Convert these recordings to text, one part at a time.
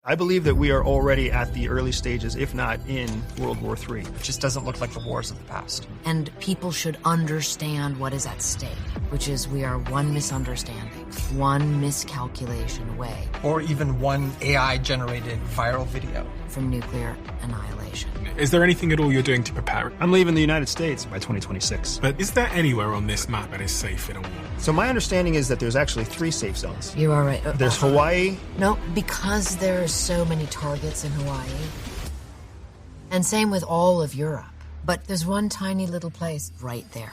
I believe that we are already at the early stages, if not in World War III. It just doesn't look like the wars of the past. And people should understand what is at stake, which is we are one misunderstanding, one miscalculation away. Or even one AI-generated viral video. From nuclear annihilation. Is there anything at all you're doing to prepare? I'm leaving the United States by 2026. But is there anywhere on this map that is safe in a war? So my understanding is that there's actually 3 safe zones. You are right. There's Hawaii. No, because there are so many targets in Hawaii. And same with all of Europe. But there's one tiny little place right there.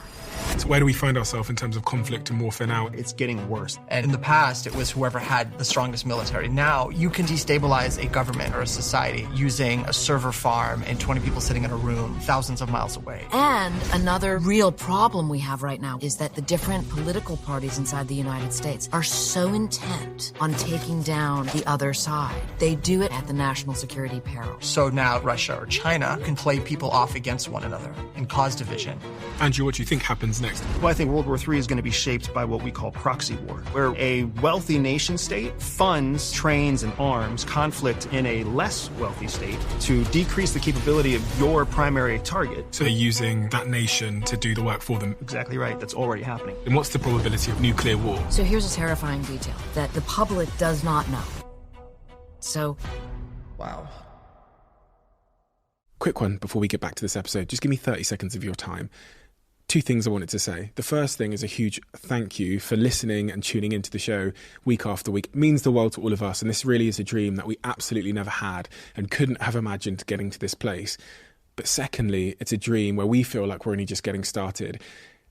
So where do we find ourselves in terms of conflict and warfare now? It's getting worse. And in the past, it was whoever had the strongest military. Now, you can destabilize a government or a society using a server farm and 20 people sitting in a room thousands of miles away. And another real problem we have right now is that the different political parties inside the United States are so intent on taking down the other side. They do it at the national security peril. So now Russia or China can play people off against one another and cause division. Andrew, what do you think happens next? Well, I think World War III is going to be shaped by what we call proxy war, where a wealthy nation state funds, trains, and arms conflict in a less wealthy state to decrease the capability of your primary target. So they're using that nation to do the work for them. Exactly right. That's already happening. And what's the probability of nuclear war? So here's a terrifying detail that the public does not know. So... Wow. Quick one before we get back to this episode. Just give me 30 seconds of your time. 2 things I wanted to say. The first thing is a huge thank you for listening and tuning into the show week after week. It means the world to all of us, and this really is a dream that we absolutely never had and couldn't have imagined getting to this place. But secondly, it's a dream where we feel like we're only just getting started.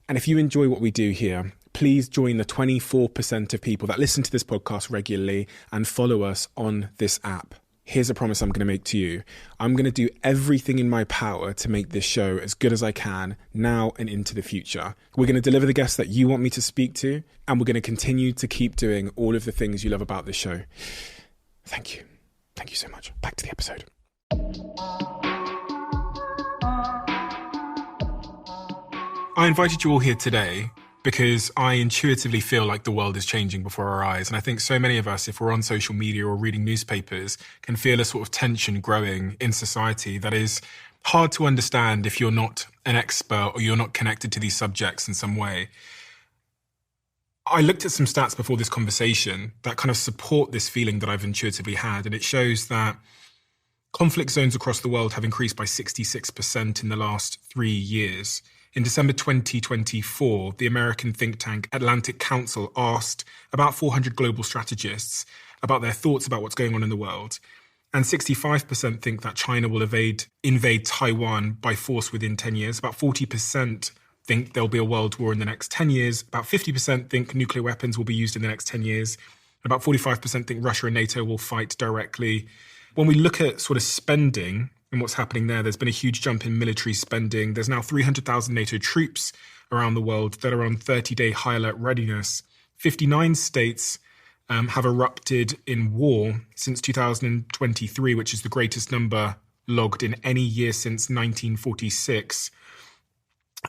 And if you enjoy what we do here, please join the 24% of people that listen to this podcast regularly and follow us on this app. Here's a promise I'm going to make to you. I'm going to do everything in my power to make this show as good as I can now and into the future. We're going to deliver the guests that you want me to speak to, and we're going to continue to keep doing all of the things you love about this show. Thank you. Thank you so much. Back to the episode. I invited you all here today because I intuitively feel like the world is changing before our eyes. And I think so many of us, if we're on social media or reading newspapers, can feel a sort of tension growing in society that is hard to understand if you're not an expert or you're not connected to these subjects in some way. I looked at some stats before this conversation that kind of support this feeling that I've intuitively had. And it shows that conflict zones across the world have increased by 66% in the last 3 years. In December 2024, the American think tank Atlantic Council asked about 400 global strategists about their thoughts about what's going on in the world. And 65% think that China will invade Taiwan by force within 10 years. About 40% think there'll be a world war in the next 10 years. About 50% think nuclear weapons will be used in the next 10 years. About 45% think Russia and NATO will fight directly. When we look at sort of spending and what's happening there's been a huge jump in military spending. There's now 300,000 NATO troops around the world that are on 30-day high alert readiness. 59 states have erupted in war since 2023, which is the greatest number logged in any year since 1946.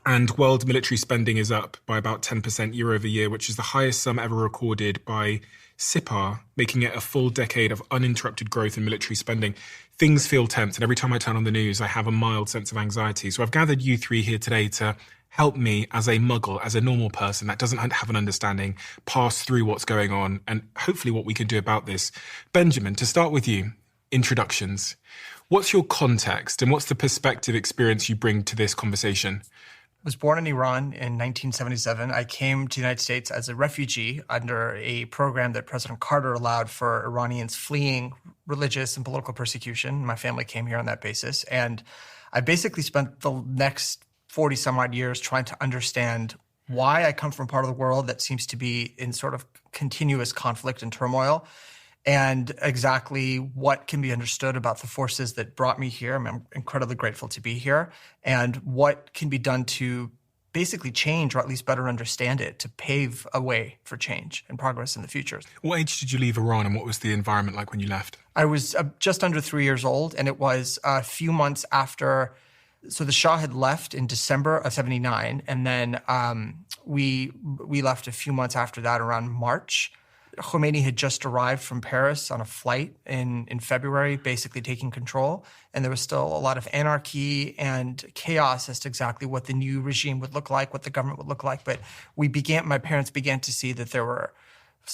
And world military spending is up by about 10% year over year, which is the highest sum ever recorded by SIPR, making it a full decade of uninterrupted growth in military spending. Things feel tense, and every time I turn on the news, I have a mild sense of anxiety. So I've gathered you 3 here today to help me as a muggle, as a normal person that doesn't have an understanding, pass through what's going on and hopefully what we can do about this. Benjamin, to start with you, introductions. What's your context and what's the perspective experience you bring to this conversation? I was born in Iran in 1977. I came to the United States as a refugee under a program that President Carter allowed for Iranians fleeing religious and political persecution. My family came here on that basis. And I basically spent the next 40 some odd years trying to understand why I come from part of the world that seems to be in sort of continuous conflict and turmoil, and exactly what can be understood about the forces that brought me here. I'm incredibly grateful to be here, and what can be done to basically change, or at least better understand it, to pave a way for change and progress in the future. What age did you leave Iran, and what was the environment like when you left? I was just under 3 years old, and it was a few months after. So the Shah had left in December of 79, and then we left a few months after that, around March. Khomeini had just arrived from Paris on a flight in February, basically taking control. And there was still a lot of anarchy and chaos as to exactly what the new regime would look like, what the government would look like. But my parents began to see that there were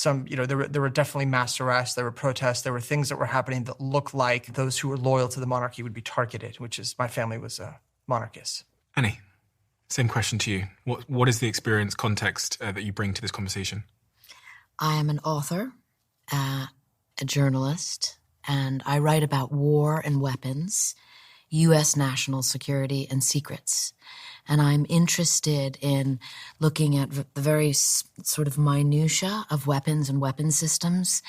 there were definitely mass arrests, there were protests, there were things that were happening that looked like those who were loyal to the monarchy would be targeted, which is, my family was monarchists. Annie, same question to you. What is the experience context that you bring to this conversation? I am an author, a journalist, and I write about war and weapons, U.S. national security and secrets. And I'm interested in looking at the very sort of minutia of weapons and weapon systems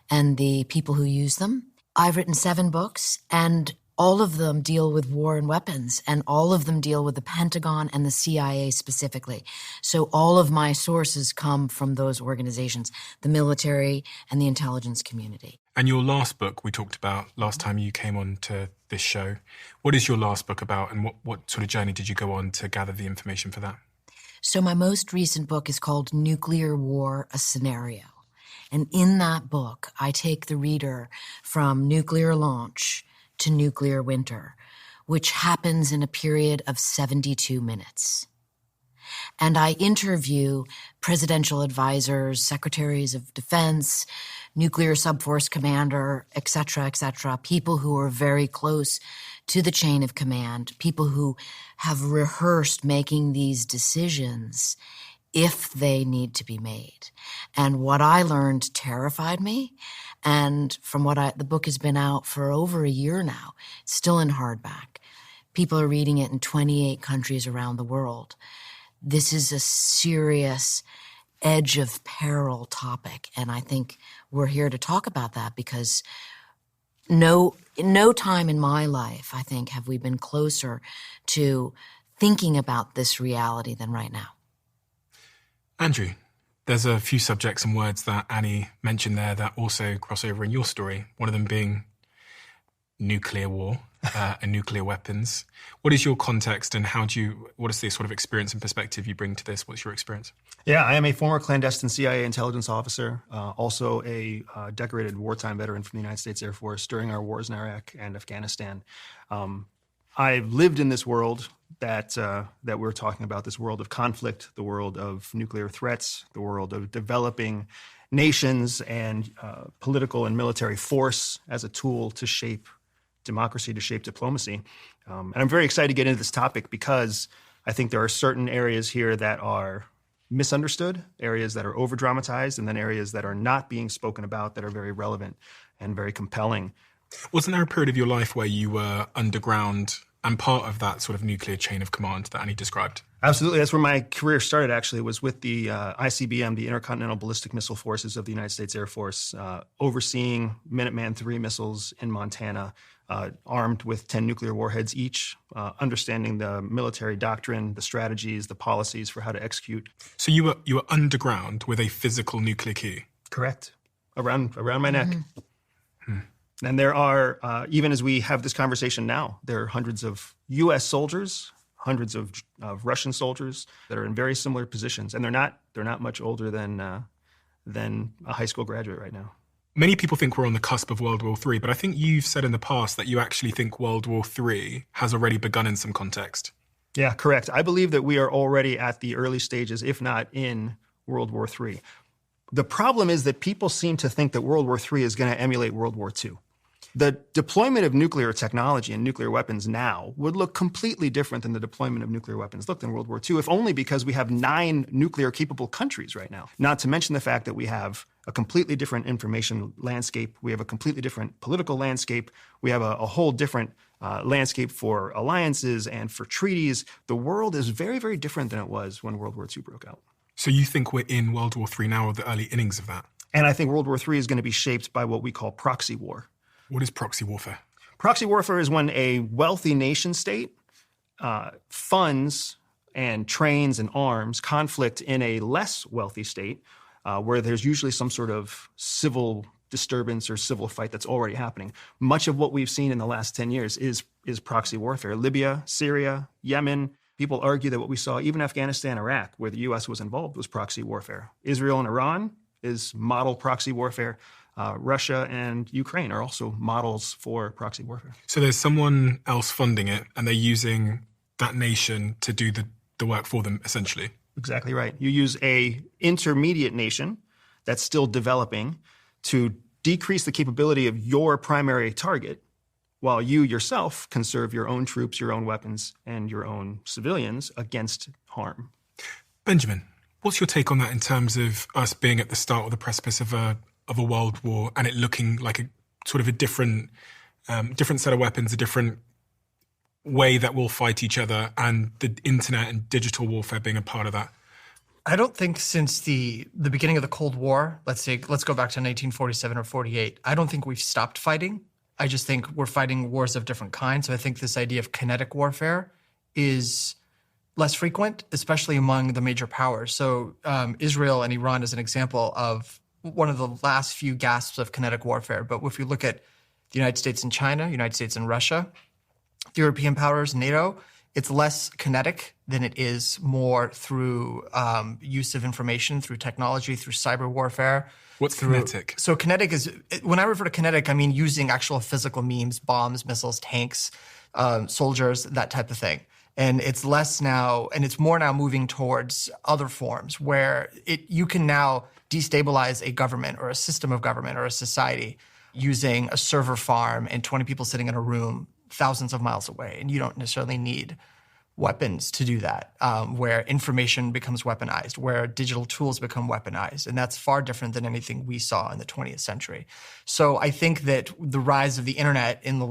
and the people who use them. I've written 7 books, and all of them deal with war and weapons, and all of them deal with the Pentagon and the CIA specifically. So all of my sources come from those organizations, the military and the intelligence community. And your last book we talked about last time you came on to this show. What is your last book about, and what sort of journey did you go on to gather the information for that? So my most recent book is called Nuclear War, A Scenario. And in that book, I take the reader from nuclear launch to nuclear winter, which happens in a period of 72 minutes. And I interview presidential advisors, secretaries of defense, nuclear subforce commander, et cetera, people who are very close to the chain of command, people who have rehearsed making these decisions if they need to be made. And what I learned terrified me. And from the book has been out for over a year now, still in hardback. People are reading it in 28 countries around the world. This is a serious edge of peril topic. And I think we're here to talk about that because no time in my life, I think, have we been closer to thinking about this reality than right now. Andrew, there's a few subjects and words that Annie mentioned there that also cross over in your story, one of them being nuclear war and nuclear weapons. What is your context, and what is the sort of experience and perspective you bring to this? What's your experience? Yeah, I am a former clandestine CIA intelligence officer, also a decorated wartime veteran from the United States Air Force during our wars in Iraq and Afghanistan. I've lived in this world that we're talking about, this world of conflict, the world of nuclear threats, the world of developing nations and political and military force as a tool to shape democracy, to shape diplomacy. And I'm very excited to get into this topic because I think there are certain areas here that are misunderstood, areas that are over-dramatized, and then areas that are not being spoken about that are very relevant and very compelling. Wasn't there a period of your life where you were underground and part of that sort of nuclear chain of command that Annie described? Absolutely. That's where my career started, actually, was with the ICBM, the Intercontinental Ballistic Missile Forces of the United States Air Force, overseeing Minuteman III missiles in Montana, armed with 10 nuclear warheads each, understanding the military doctrine, the strategies, the policies for how to execute. So you were underground with a physical nuclear key? Correct. Around my neck. And there are, even as we have this conversation now, there are hundreds of U.S. soldiers, hundreds of Russian soldiers that are in very similar positions, and they're not much older than a high school graduate right now. Many people think we're on the cusp of World War III, but I think you've said in the past that you actually think World War III has already begun in some context. Yeah, correct. I believe that we are already at the early stages, if not in World War III. The problem is that people seem to think that World War III is going to emulate World War II. The deployment of nuclear technology and nuclear weapons now would look completely different than the deployment of nuclear weapons looked in World War II, if only because we have 9 nuclear-capable countries right now. Not to mention the fact that we have a completely different information landscape. We have a completely different political landscape. We have a whole different landscape for alliances and for treaties. The world is very, very different than it was when World War II broke out. So you think we're in World War III now, or the early innings of that? And I think World War III is going to be shaped by what we call proxy war. What is proxy warfare? Proxy warfare is when a wealthy nation state funds and trains and arms conflict in a less wealthy state where there's usually some sort of civil disturbance or civil fight that's already happening. Much of what we've seen in the last 10 years is proxy warfare. Libya, Syria, Yemen. People argue that what we saw, even Afghanistan, Iraq, where the U.S. was involved, was proxy warfare. Israel and Iran, is model proxy warfare. Russia and Ukraine are also models for proxy warfare. So there's someone else funding it, and they're using that nation to do the work for them, essentially. Exactly right. You use a intermediate nation that's still developing to decrease the capability of your primary target, while you yourself conserve your own troops, your own weapons, and your own civilians against harm. Benjamin, what's your take on that in terms of us being at the start of the precipice of a world war and it looking like a sort of a different set of weapons, a different way that we'll fight each other, and the internet and digital warfare being a part of that? I don't think since the beginning of the Cold War, let's go back to 1947 or 48, I don't think we've stopped fighting. I just think we're fighting wars of different kinds. So I think this idea of kinetic warfare is less frequent, especially among the major powers. So Israel and Iran is an example of one of the last few gasps of kinetic warfare. But if you look at the United States and China, United States and Russia, the European powers, NATO, it's less kinetic than it is more through use of information, through technology, through cyber warfare. What's kinetic? So kinetic is, when I refer to kinetic, I mean using actual physical means, bombs, missiles, tanks, soldiers, that type of thing. And it's less now, and it's more now moving towards other forms where you can now destabilize a government or a system of government or a society using a server farm and 20 people sitting in a room thousands of miles away. And you don't necessarily need weapons to do that, where information becomes weaponized, where digital tools become weaponized. And that's far different than anything we saw in the 20th century. So I think that the rise of the internet in the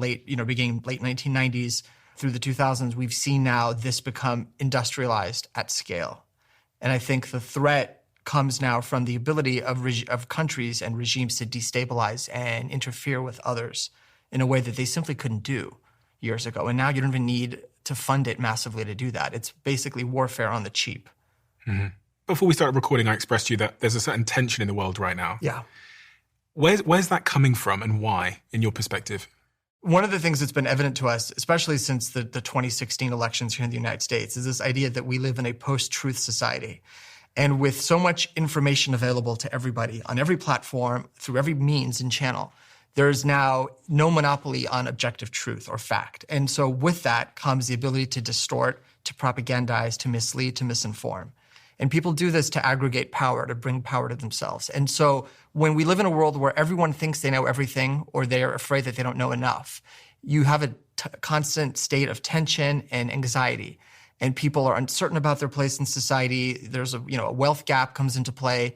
beginning late 1990s through the 2000s, we've seen now this become industrialized at scale. And I think the threat comes now from the ability of countries and regimes to destabilize and interfere with others in a way that they simply couldn't do years ago. And now you don't even need to fund it massively to do that. It's basically warfare on the cheap. Mm-hmm. Before we started recording, I expressed to you that there's a certain tension in the world right now. Yeah. Where's that coming from and why, in your perspective? One of the things that's been evident to us, especially since the 2016 elections here in the United States, is this idea that we live in a post-truth society. And with so much information available to everybody on every platform, through every means and channel, there's now no monopoly on objective truth or fact. And so with that comes the ability to distort, to propagandize, to mislead, to misinform. And people do this to aggregate power, to bring power to themselves. And so when we live in a world where everyone thinks they know everything or they're afraid that they don't know enough, you have a constant state of tension and anxiety. And people are uncertain about their place in society. There's a wealth gap comes into play.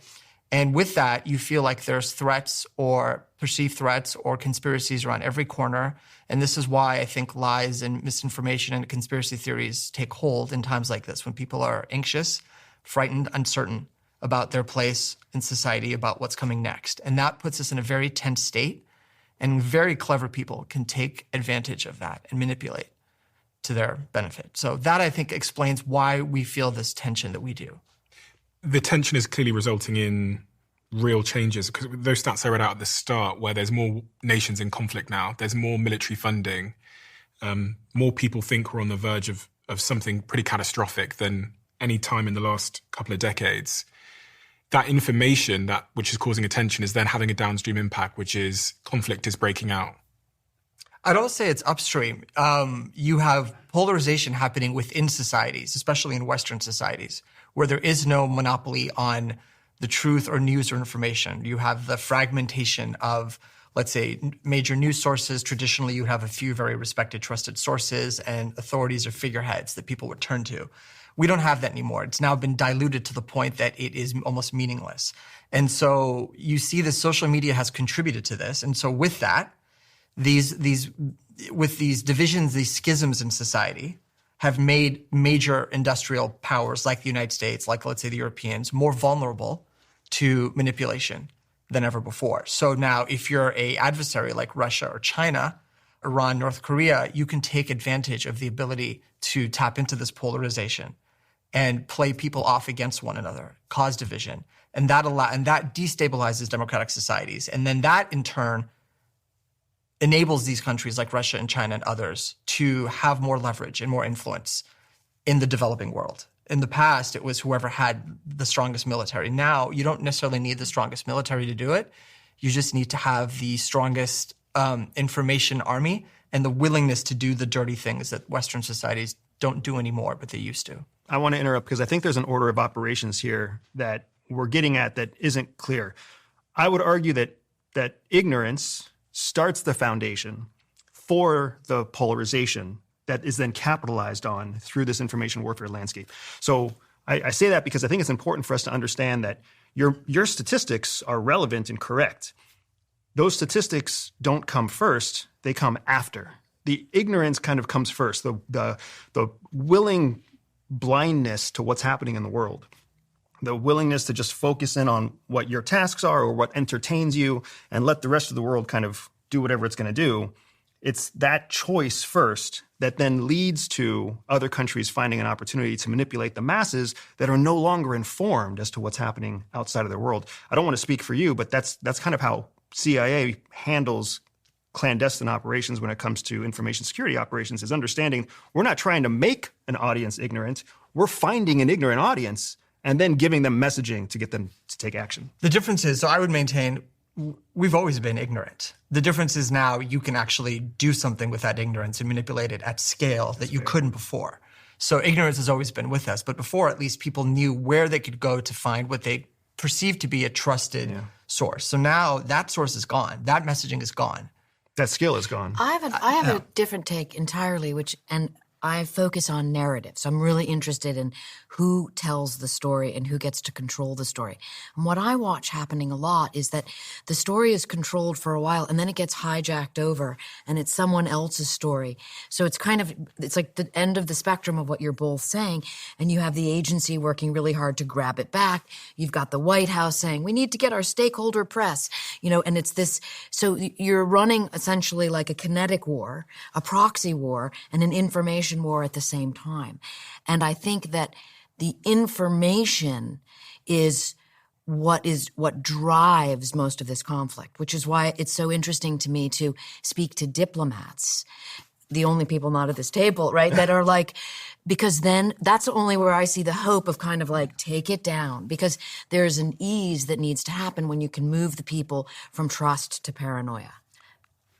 And with that, you feel like there's threats or perceived threats or conspiracies around every corner. And this is why I think lies and misinformation and conspiracy theories take hold in times like this, when people are anxious, frightened, uncertain about their place in society, about what's coming next. And that puts us in a very tense state. And very clever people can take advantage of that and manipulate to their benefit. So that, I think, explains why we feel this tension that we do. The tension is clearly resulting in real changes, because those stats I read out at the start, where there's more nations in conflict now, there's more military funding, more people think we're on the verge of something pretty catastrophic than any time in the last couple of decades. That information, which is causing attention, is then having a downstream impact, which is conflict is breaking out. I don't say it's upstream. You have polarization happening within societies, especially in Western societies, where there is no monopoly on the truth or news or information. You have the fragmentation of, let's say, major news sources. Traditionally, you have a few very respected, trusted sources and authorities or figureheads that people would turn to. We don't have that anymore. It's now been diluted to the point that it is almost meaningless. And so you see the social media has contributed to this. And so with that, these divisions, these schisms in society have made major industrial powers like the United States, like let's say the Europeans, more vulnerable to manipulation than ever before. So now if you're an adversary like Russia or China, Iran, North Korea, you can take advantage of the ability to tap into this polarization and play people off against one another, cause division. And that destabilizes democratic societies. And then that in turn enables these countries like Russia and China and others to have more leverage and more influence in the developing world. in the past, it was whoever had the strongest military. Now, you don't necessarily need the strongest military to do it. You just need to have the strongest information army and the willingness to do the dirty things that Western societies don't do anymore, but they used to. I want to interrupt because I think there's an order of operations here that we're getting at that isn't clear. I would argue that ignorance starts the foundation for the polarization that is then capitalized on through this information warfare landscape. So I say that because I think it's important for us to understand that your statistics are relevant and correct. Those statistics don't come first, they come after. The ignorance kind of comes first, the willing blindness to what's happening in the world, the willingness to just focus in on what your tasks are or what entertains you and let the rest of the world kind of do whatever it's going to do. It's that choice first that then leads to other countries finding an opportunity to manipulate the masses that are no longer informed as to what's happening outside of their world. I don't want to speak for you, but that's kind of how CIA handles clandestine operations when it comes to information security operations, is understanding we're not trying to make an audience ignorant. We're finding an ignorant audience and then giving them messaging to get them to take action. The difference is, so I would maintain, we've always been ignorant. The difference is now you can actually do something with that ignorance and manipulate it at scale that you couldn't before. So ignorance has always been with us. But before, at least, people knew where they could go to find what they perceived to be a trusted source. So now that source is gone. That messaging is gone. That skill is gone. I have a different take entirely, and I focus on narrative. So I'm really interested in who tells the story and who gets to control the story. And what I watch happening a lot is that the story is controlled for a while and then it gets hijacked over and it's someone else's story. So it's like the end of the spectrum of what you're both saying. And you have the agency working really hard to grab it back. You've got the White House saying, we need to get our stakeholder press, and it's this. So you're running essentially like a kinetic war, a proxy war, and an information war at the same time. And I think that the information is what drives most of this conflict, which is why it's so interesting to me to speak to diplomats, the only people not at this table, right, that are like, because then that's only where I see the hope of kind of like take it down, because there's an ease that needs to happen when you can move the people from trust to paranoia.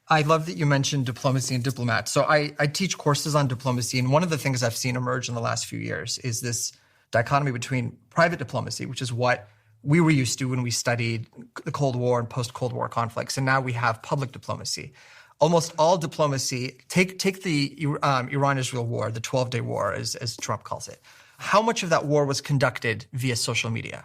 I love that you mentioned diplomacy and diplomats. So I teach courses on diplomacy, and one of the things I've seen emerge in the last few years is this dichotomy between private diplomacy, which is what we were used to when we studied the Cold War and post-Cold War conflicts, and now we have public diplomacy. Almost all diplomacy, take the Iran-Israel war, the 12-day war, as Trump calls it. How much of that war was conducted via social media?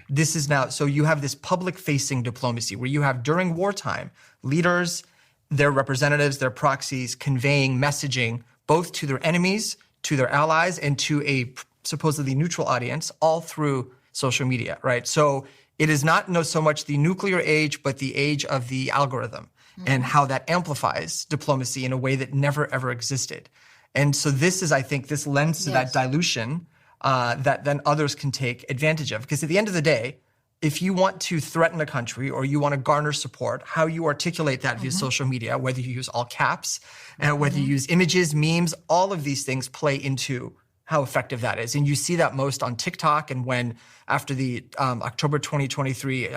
This is now, so you have this public-facing diplomacy where you have, during wartime, leaders, their representatives, their proxies, conveying messaging both to their enemies, to their allies, and to a supposedly neutral audience, all through social media, right? So it is not so much the nuclear age, but the age of the algorithm and how that amplifies diplomacy in a way that never, ever existed. And so this is, I think, this lends to that dilution that then others can take advantage of. Because at the end of the day, if you want to threaten a country or you want to garner support, how you articulate that via social media, whether you use all caps, whether you use images, memes, all of these things play into how effective that is. And you see that most on TikTok, and when after the October 2023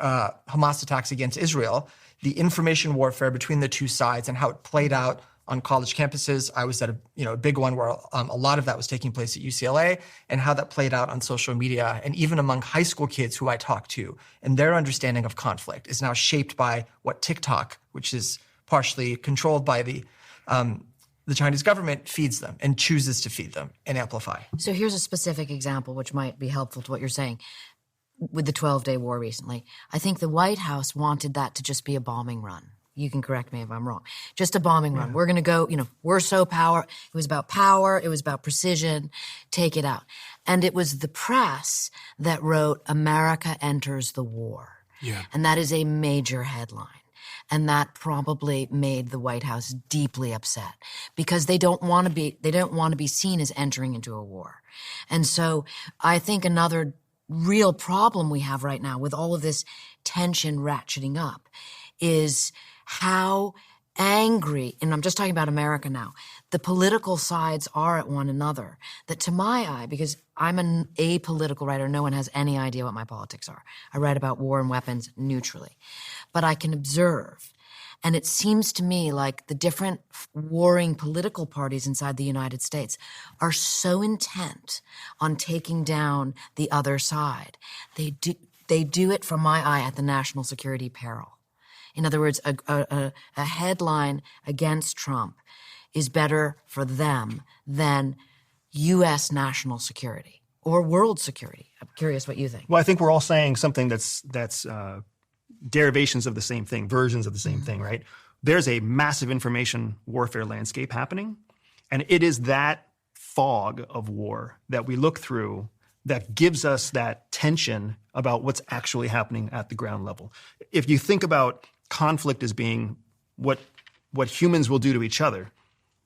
Hamas attacks against Israel, the information warfare between the two sides and how it played out on college campuses. I was at a big one where a lot of that was taking place at UCLA, and how that played out on social media, and even among high school kids who I talk to, and their understanding of conflict is now shaped by what TikTok, which is partially controlled by the Chinese government, feeds them and chooses to feed them and amplify. So here's a specific example which might be helpful to what you're saying. With the 12-day war recently, I think the White House wanted that to just be a bombing run. You can correct me if I'm wrong. Just a bombing run. We're going to go, we're so power. It was about power. It was about precision. Take it out. And it was the press that wrote, America enters the war. Yeah. And that is a major headline. And that probably made the White House deeply upset because they don't want to be seen as entering into a war. And so I think another real problem we have right now with all of this tension ratcheting up is how angry, and I'm just talking about America now, the political sides are at one another, that to my eye, because I'm an apolitical writer, no one has any idea what my politics are. I write about war and weapons neutrally. But I can observe, and it seems to me like the different warring political parties inside the United States are so intent on taking down the other side. They do it, from my eye, at the national security peril. In other words, a headline against Trump is better for them than U.S. national security or world security. I'm curious what you think. Well, I think we're all saying something that's derivations of the same thing, versions of the same thing, right? There's a massive information warfare landscape happening, and it is that fog of war that we look through that gives us that tension about what's actually happening at the ground level. If you think about conflict as being what humans will do to each other,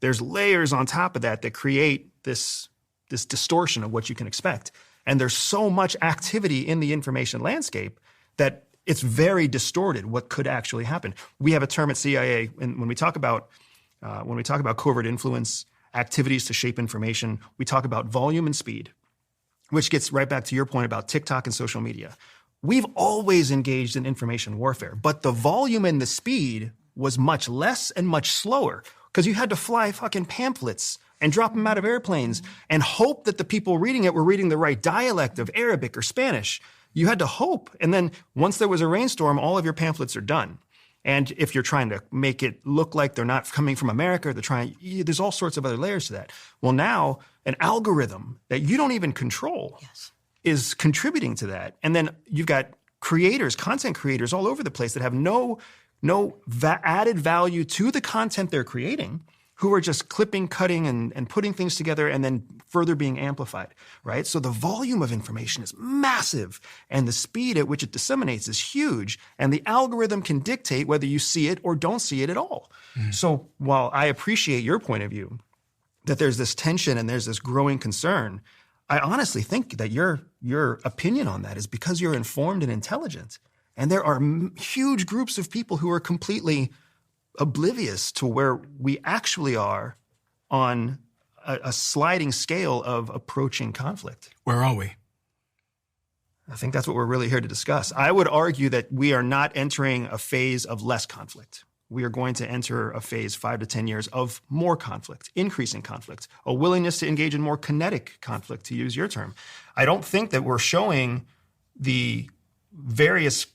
there's layers on top of that create this distortion of what you can expect. And there's so much activity in the information landscape that it's very distorted what could actually happen. We have a term at CIA, and when we talk about covert influence, activities to shape information, we talk about volume and speed, which gets right back to your point about TikTok and social media. We've always engaged in information warfare, but the volume and the speed was much less and much slower because you had to fly fucking pamphlets and drop them out of airplanes and hope that the people reading it were reading the right dialect of Arabic or Spanish. You had to hope. And then once there was a rainstorm, all of your pamphlets are done. And if you're trying to make it look like they're not coming from America, there's all sorts of other layers to that. Well, now an algorithm that you don't even control is contributing to that. And then you've got creators, content creators all over the place that have no added value to the content they're creating, who are just clipping, cutting, and putting things together and then further being amplified, right? So the volume of information is massive, and the speed at which it disseminates is huge, and the algorithm can dictate whether you see it or don't see it at all. So while I appreciate your point of view, that there's this tension and there's this growing concern, I honestly think that your opinion on that is because you're informed and intelligent. And there are huge groups of people who are completely oblivious to where we actually are on a sliding scale of approaching conflict. Where are we? I think that's what we're really here to discuss. I would argue that we are not entering a phase of less conflict. We are going to enter a phase 5 to 10 years of more conflict, increasing conflict, a willingness to engage in more kinetic conflict, to use your term. I don't think that we're showing the various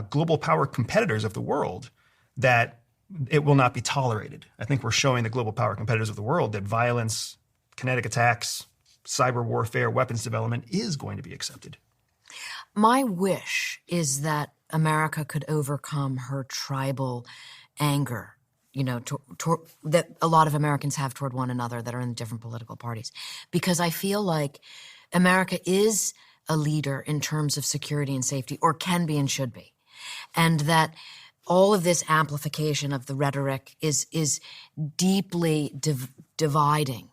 global power competitors of the world that it will not be tolerated. I think we're showing the global power competitors of the world that violence, kinetic attacks, cyber warfare, weapons development is going to be accepted. My wish is that America could overcome her tribal anger, that a lot of Americans have toward one another that are in different political parties. Because I feel like America is a leader in terms of security and safety, or can be and should be. And that all of this amplification of the rhetoric is deeply dividing.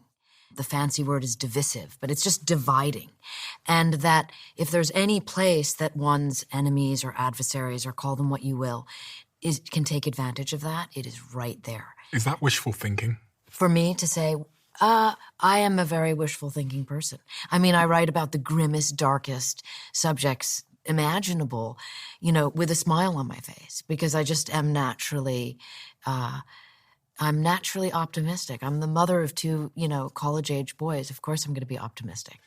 The fancy word is divisive, but it's just dividing. And that if there's any place that one's enemies or adversaries, or call them what you will, can take advantage of that, it is right there. Is that wishful thinking? For me to say, I am a very wishful thinking person. I mean, I write about the grimmest, darkest subjects imaginable, with a smile on my face, because I just am naturally, I'm naturally optimistic. I'm the mother of 2, college-age boys. Of course I'm going to be optimistic.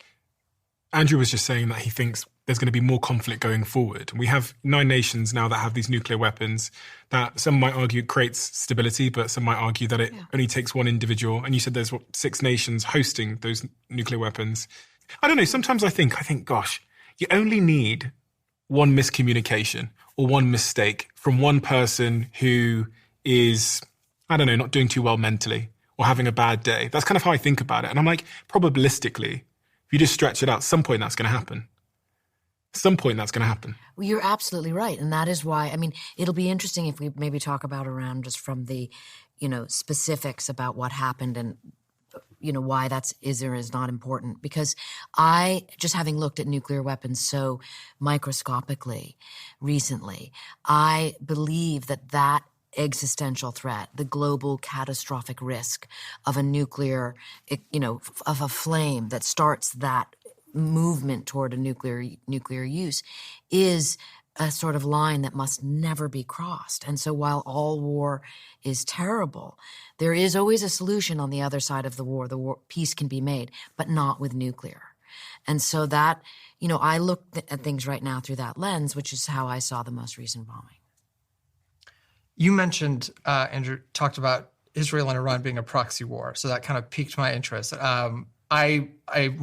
Andrew was just saying that he thinks there's going to be more conflict going forward. We have 9 nations now that have these nuclear weapons that some might argue creates stability, but some might argue that it only takes one individual. And you said there's 6 nations hosting those nuclear weapons. I don't know. Sometimes I think, gosh, you only need one miscommunication or one mistake from one person who is, not doing too well mentally or having a bad day. That's kind of how I think about it. And I'm like, probabilistically, if you just stretch it out, some point that's going to happen. Some point that's going to happen. Well, you're absolutely right. And that is why, it'll be interesting if we maybe talk about around just from the, specifics about what happened and, why that is or is not important. Because I, just having looked at nuclear weapons so microscopically recently, I believe that existential threat, the global catastrophic risk of a nuclear, of a flame that starts that movement toward a nuclear use, is a sort of line that must never be crossed. And so while all war is terrible, there is always a solution on the other side of the war. Peace can be made, but not with nuclear. And so that, I look at things right now through that lens, which is how I saw the most recent bombing. You mentioned, Andrew, talked about Israel and Iran being a proxy war. So that kind of piqued my interest. I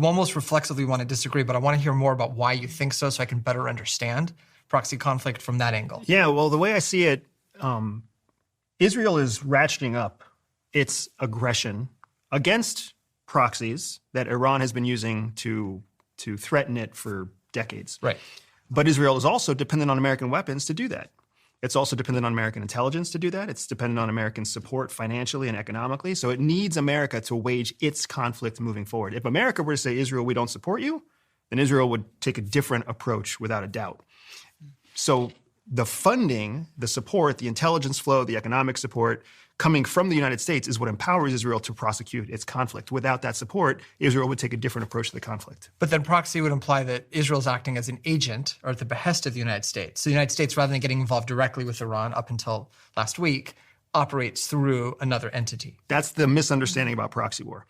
almost reflexively want to disagree, but I want to hear more about why you think so I can better understand proxy conflict from that angle. Yeah, well, the way I see it, Israel is ratcheting up its aggression against proxies that Iran has been using to threaten it for decades. Right. But Israel is also dependent on American weapons to do that. It's also dependent on American intelligence to do that. It's dependent on American support financially and economically. So it needs America to wage its conflict moving forward. If America were to say, Israel, we don't support you, then Israel would take a different approach without a doubt. So the funding, the support, the intelligence flow, the economic support coming from the United States is what empowers Israel to prosecute its conflict. Without that support, Israel would take a different approach to the conflict. But then proxy would imply that Israel's acting as an agent or at the behest of the United States. So the United States, rather than getting involved directly with Iran up until last week, operates through another entity. That's the misunderstanding about proxy war.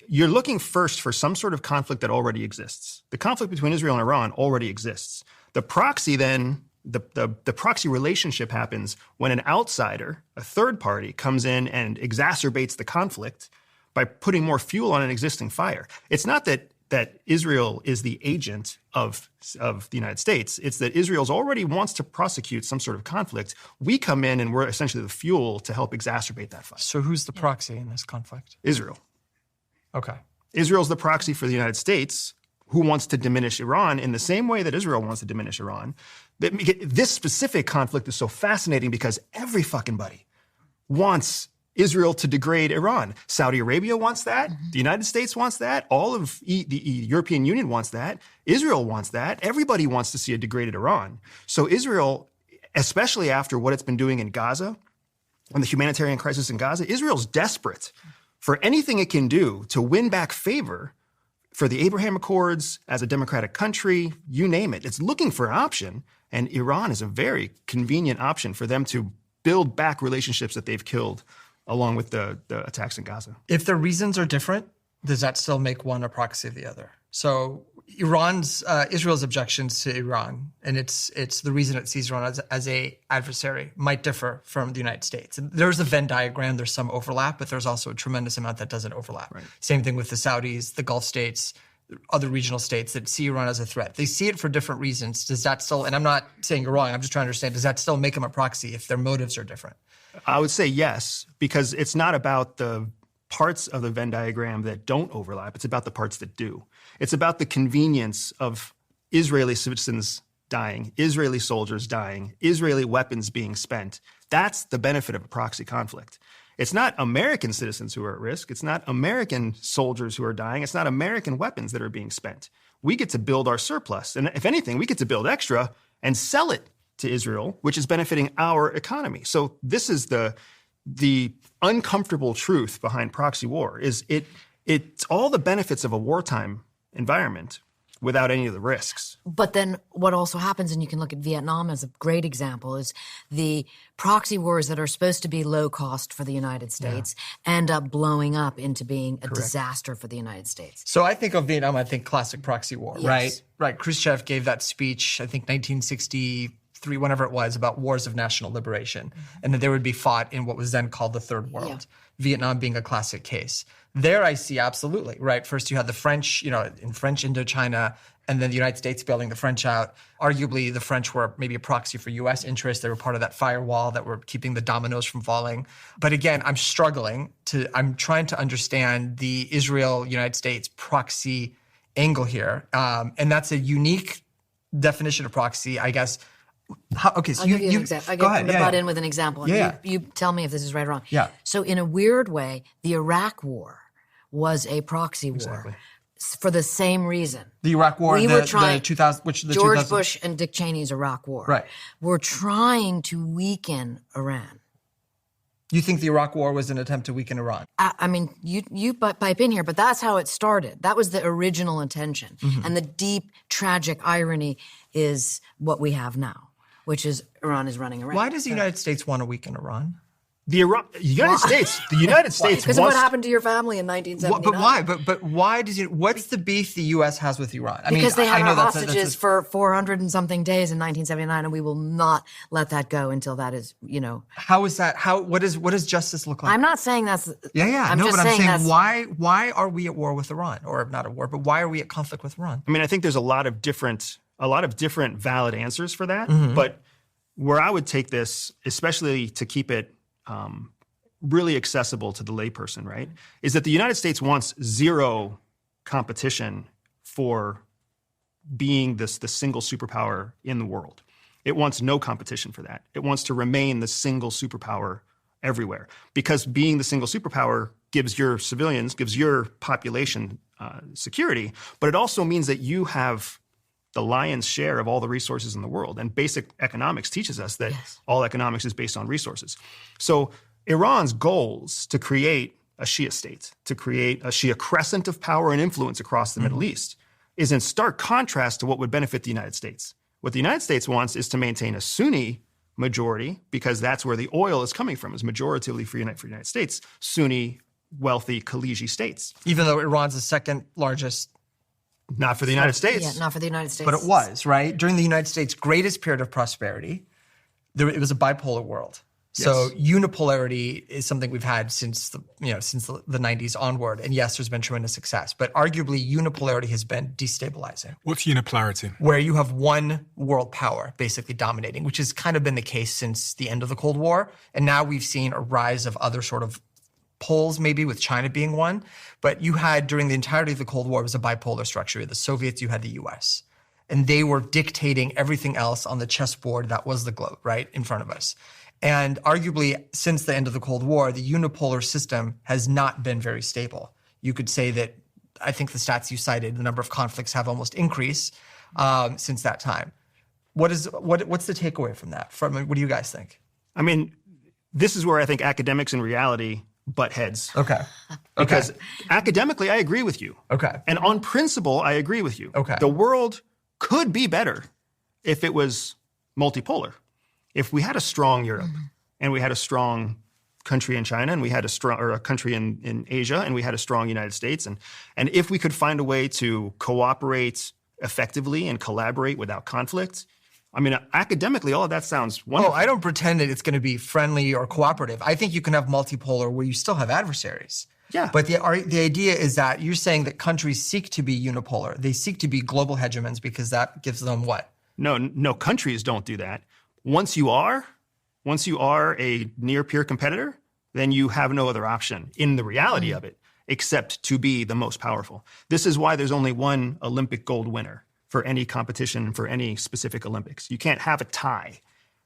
You're looking first for some sort of conflict that already exists. The conflict between Israel and Iran already exists. The proxy then, the proxy relationship happens when an outsider, a third party, comes in and exacerbates the conflict by putting more fuel on an existing fire. It's not that Israel is the agent of the United States. It's that Israel already wants to prosecute some sort of conflict. We come in and we're essentially the fuel to help exacerbate that fire. So who's the proxy in this conflict? Israel. Okay. Israel's the proxy for the United States, who wants to diminish Iran in the same way that Israel wants to diminish Iran. This specific conflict is so fascinating because every fucking buddy wants Israel to degrade Iran. Saudi Arabia wants that. Mm-hmm. The United States wants that. All of the European Union wants that. Israel wants that. Everybody wants to see a degraded Iran. So Israel, especially after what it's been doing in Gaza and the humanitarian crisis in Gaza, Israel's desperate for anything it can do to win back favor for the Abraham Accords, as a democratic country, you name it. It's looking for an option, and Iran is a very convenient option for them to build back relationships that they've killed along with the attacks in Gaza. If the reasons are different, does that still make one a proxy of the other? So Israel's objections to Iran, and it's the reason it sees Iran as a adversary, might differ from the United States. There's a Venn diagram, there's some overlap, but there's also a tremendous amount that doesn't overlap. Right. Same thing with the Saudis, the Gulf states, other regional states that see Iran as a threat. They see it for different reasons. Does that still, and I'm not saying you're wrong, I'm just trying to understand, does that still make them a proxy if their motives are different? I would say yes, because it's not about the parts of the Venn diagram that don't overlap. It's about the parts that do. It's about the convenience of Israeli citizens dying, Israeli soldiers dying, Israeli weapons being spent. That's the benefit of a proxy conflict. It's not American citizens who are at risk. It's not American soldiers who are dying. It's not American weapons that are being spent. We get to build our surplus. And if anything, we get to build extra and sell it to Israel, which is benefiting our economy. So this is the uncomfortable truth behind proxy war is it's all the benefits of a wartime environment without any of the risks. But then what also happens, and you can look at Vietnam as a great example, is the proxy wars that are supposed to be low cost for the United States end up blowing up into being a disaster for the United States. So I think of Vietnam, I think classic proxy war, Yes. right? Right. Khrushchev gave that speech, I think 1963, whenever it was, about wars of national liberation, and that they would be fought in what was then called the Third World. Yeah. Vietnam being a classic case. There I see absolutely, right? First you had the French, in French Indochina, and then the United States bailing the French out. Arguably, the French were maybe a proxy for U.S. interests. They were part of that firewall that were keeping the dominoes from falling. But again, I'm trying to understand the Israel-United States proxy angle here. And that's a unique definition of proxy, I guess. Okay, so I'll give you an example. Go ahead. Butt in with an example. Yeah. You tell me if this is right or wrong. Yeah. So in a weird way, the Iraq War was a proxy war for the same reason. The Iraq War, the 2000, George 2000... Bush and Dick Cheney's Iraq War. Right. We're trying to weaken Iran. You think the Iraq War was an attempt to weaken Iran? I mean, you pipe in here, but that's how it started. That was the original intention. And the deep, tragic irony is what we have now, which is Iran is running around. Why does the United States want to weaken Iran? The United States Because of what happened to your family in 1979. But why? But why does it? What's the beef the U.S. has with Iran? Because they had our hostages for 400 and something days in 1979, and we will not let that go until that is, How is that? What does justice look like? I'm not saying that's. Yeah. I'm I'm saying why are we at war with Iran, or not at war, but why are we at conflict with Iran? I mean, I think there's a lot of different valid answers for that. But where I would take this, especially to keep it really accessible to the layperson, right, is that the United States wants zero competition for being the single superpower in the world. It wants no competition for that. It wants to remain the single superpower everywhere, because being the single superpower gives your civilians, gives your population security, but it also means that you have the lion's share of all the resources in the world. And basic economics teaches us that all economics is based on resources. So Iran's goals to create a Shia state, to create a Shia crescent of power and influence across the Middle East, is in stark contrast to what would benefit the United States. What the United States wants is to maintain a Sunni majority, because that's where the oil is coming from, is majoritively for the United States, Sunni, wealthy, Khaliji states. Even though Iran's the second largest. Not for the United States. Yeah, not for the United States. But it was, right? During the United States' greatest period of prosperity, it was a bipolar world. So unipolarity is something we've had since the 90s onward. And yes, there's been tremendous success. But arguably, unipolarity has been destabilizing. What's unipolarity? Where you have one world power basically dominating, which has kind of been the case since the end of the Cold War. And now we've seen a rise of other sort of poles, maybe with China being one. But you had, during the entirety of the Cold War, it was a bipolar structure. You had the Soviets, you had the US. And they were dictating everything else on the chessboard that was the globe, right, in front of us. And arguably, since the end of the Cold War, the unipolar system has not been very stable. You could say that, I think the stats you cited, the number of conflicts have almost increased since that time. What's the takeaway from that? What do you guys think? I mean, this is where I think academics and reality butt heads. Okay. Because academically, I agree with you. Okay. And on principle, I agree with you. Okay. The world could be better if it was multipolar. If we had a strong Europe and we had a strong country in China and we had a country in Asia and we had a strong United States, and if we could find a way to cooperate effectively and collaborate without conflict, I mean, academically, all of that sounds wonderful. Oh, I don't pretend that it's going to be friendly or cooperative. I think you can have multipolar where you still have adversaries. Yeah. But the idea is that you're saying that countries seek to be unipolar. They seek to be global hegemons because that gives them what? No, countries don't do that. Once you are a near peer competitor, then you have no other option in the reality of it except to be the most powerful. This is why there's only one Olympic gold winner for any competition, for any specific Olympics. You can't have a tie,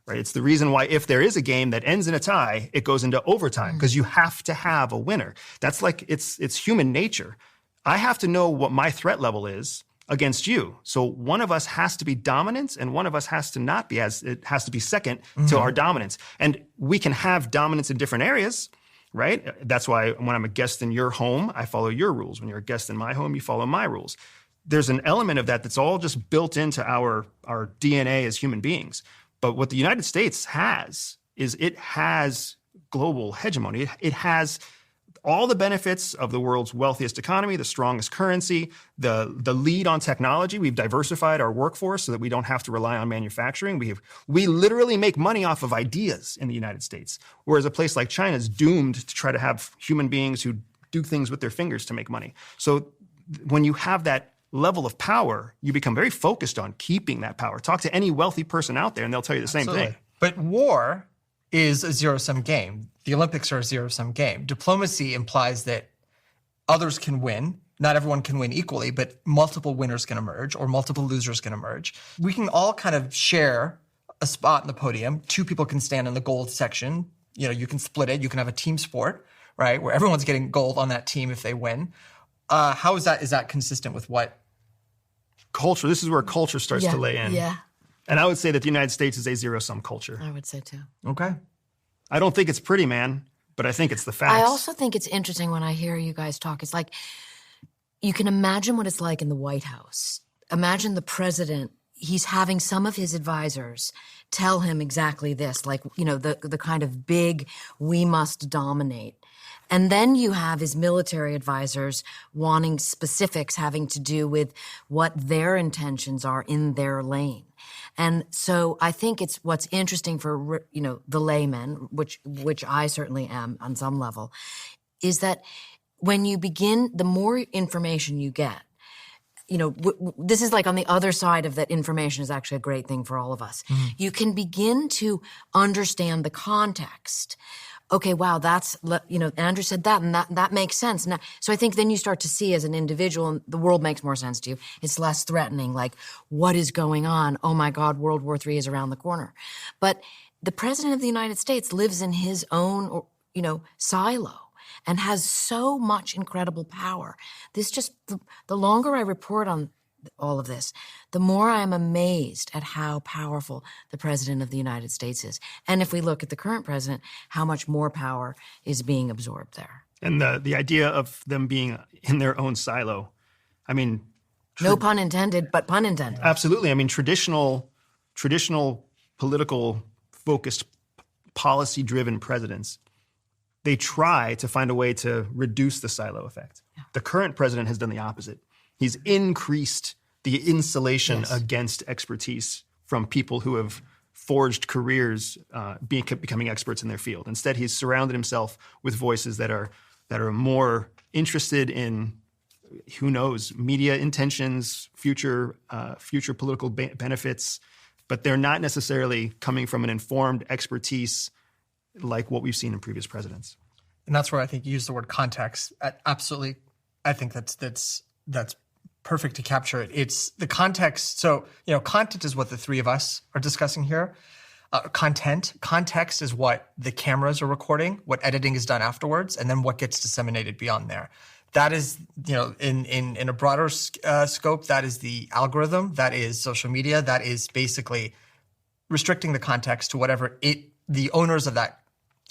right? It's the reason why if there is a game that ends in a tie, it goes into overtime, because you have to have a winner. That's like, it's human nature. I have to know what my threat level is against you. So one of us has to be dominant and one of us has to not be, as it has to be second to our dominance. And we can have dominance in different areas, right? That's why when I'm a guest in your home, I follow your rules. When you're a guest in my home, you follow my rules. There's an element of that that's all just built into our DNA as human beings. But what the United States has is it has global hegemony. It has all the benefits of the world's wealthiest economy, the strongest currency, the lead on technology. We've diversified our workforce so that we don't have to rely on manufacturing. We literally make money off of ideas in the United States, whereas a place like China is doomed to try to have human beings who do things with their fingers to make money. So when you have that level of power, you become very focused on keeping that power. Talk to any wealthy person out there and they'll tell you the same thing. But war is a zero-sum game. The Olympics are a zero-sum game. Diplomacy implies that others can win. Not everyone can win equally, but multiple winners can emerge or multiple losers can emerge. We can all kind of share a spot in the podium. Two people can stand in the gold section. You can split it. You can have a team sport, right, where everyone's getting gold on that team if they win. How is that? Is that consistent with what? Culture. This is where culture starts to lay in. Yeah. And I would say that the United States is a zero-sum culture. I would say too. Okay. I don't think it's pretty, man. but I think it's the facts. I also think it's interesting when I hear you guys talk. It's like, you can imagine what it's like in the White House. Imagine the president, he's having some of his advisors tell him exactly this, like, the kind of big, we must dominate. And then you have his military advisors wanting specifics having to do with what their intentions are in their lane. And so I think it's what's interesting for, the layman, which I certainly am on some level, is that when you begin, the more information you get, this is like on the other side of that information is actually a great thing for all of us. Mm-hmm. You can begin to understand the context. Okay, wow, that's, Andrew said that, and that makes sense. Now, so I think then you start to see as an individual, and the world makes more sense to you. It's less threatening, like, what is going on? Oh my God, World War III is around the corner. But the President of the United States lives in his own, silo and has so much incredible power. This just, the longer I report on all of this, the more I am amazed at how powerful the President of the United States is. And if we look at the current president, how much more power is being absorbed there. And the idea of them being in their own silo, I mean... No pun intended, but pun intended. Absolutely. I mean, traditional political-focused, policy-driven presidents, they try to find a way to reduce the silo effect. Yeah. The current president has done the opposite. He's increased the insulation against expertise from people who have forged careers becoming experts in their field. Instead, he's surrounded himself with voices that are more interested in, who knows, media intentions, future political benefits, but they're not necessarily coming from an informed expertise like what we've seen in previous presidents. And that's where I think you use the word context. Absolutely, I think that's perfect to capture it. It's the context. So, content is what the three of us are discussing here. Context is what the cameras are recording, what editing is done afterwards, and then what gets disseminated beyond there. That is, in a broader scope, that is the algorithm, that is social media, that is basically restricting the context to whatever the owners of that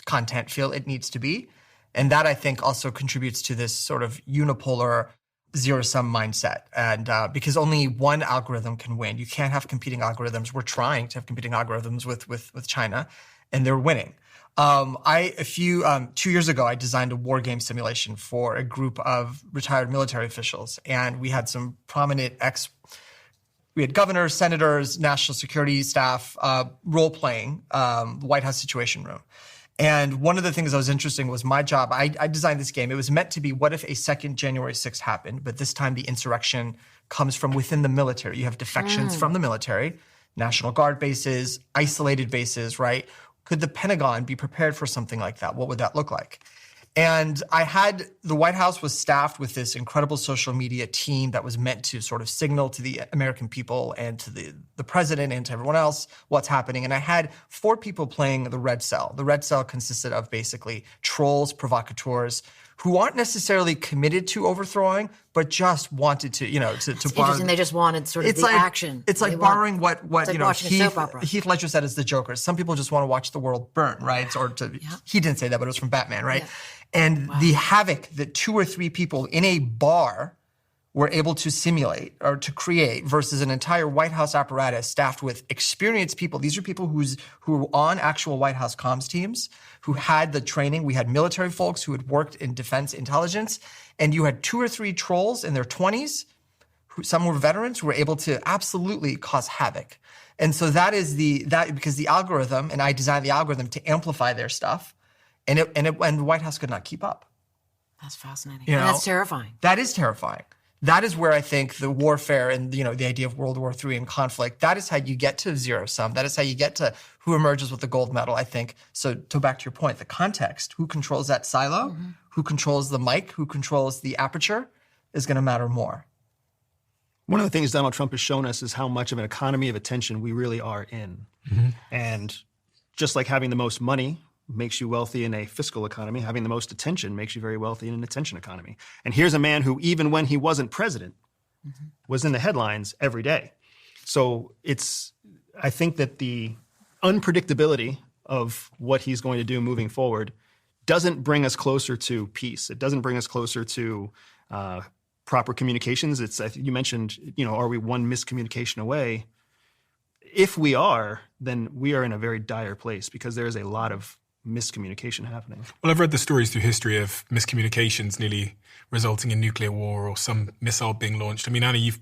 content feel it needs to be. And that, I think, also contributes to this sort of unipolar zero-sum mindset. And because only one algorithm can win. You can't have competing algorithms. We're trying to have competing algorithms with China, and they're winning. 2 years ago, I designed a war game simulation for a group of retired military officials. And we had some prominent we had governors, senators, national security staff role-playing the White House Situation Room. And one of the things that was interesting was my job. I designed this game. It was meant to be, what if a second January 6th happened, but this time the insurrection comes from within the military. You have defections from the military, National Guard bases, isolated bases, right? Could the Pentagon be prepared for something like that? What would that look like? And the White House was staffed with this incredible social media team that was meant to sort of signal to the American people and to the president and to everyone else what's happening. And I had 4 people playing the Red Cell. The Red Cell consisted of basically trolls, provocateurs, who aren't necessarily committed to overthrowing, but just wanted to, to borrow. Interesting. They just wanted sort of the action. It's like borrowing what Heath Ledger said as the Joker. Some people just want to watch the world burn, right? He didn't say that, but it was from Batman, right? Yeah. And the havoc that 2 or 3 people in a bar were able to simulate or to create versus an entire White House apparatus staffed with experienced people. These are people who were on actual White House comms teams, who had the training. We had military folks who had worked in defense intelligence, and you had 2 or 3 trolls in their 20s, some were veterans, who were able to absolutely cause havoc. And so that is because the algorithm, and I designed the algorithm to amplify their stuff, and the White House could not keep up. That's fascinating. And that's terrifying. That is terrifying. That is where I think the warfare and the idea of World War III and conflict, that is how you get to zero sum. That is how you get to who emerges with the gold medal, I think. So to back to your point, the context, who controls that silo, who controls the mic, who controls the aperture is going to matter more. One of the things Donald Trump has shown us is how much of an economy of attention we really are in. Mm-hmm. And just like having the most money makes you wealthy in a fiscal economy, having the most attention makes you very wealthy in an attention economy. And here's a man who, even when he wasn't president, was in the headlines every day. So I think that the unpredictability of what he's going to do moving forward doesn't bring us closer to peace. It doesn't bring us closer to proper communications. You mentioned, are we one miscommunication away? If we are, then we are in a very dire place because there is a lot of miscommunication happening. Well, I've read the stories through history of miscommunications nearly resulting in nuclear war or some missile being launched. I mean, Annie, you've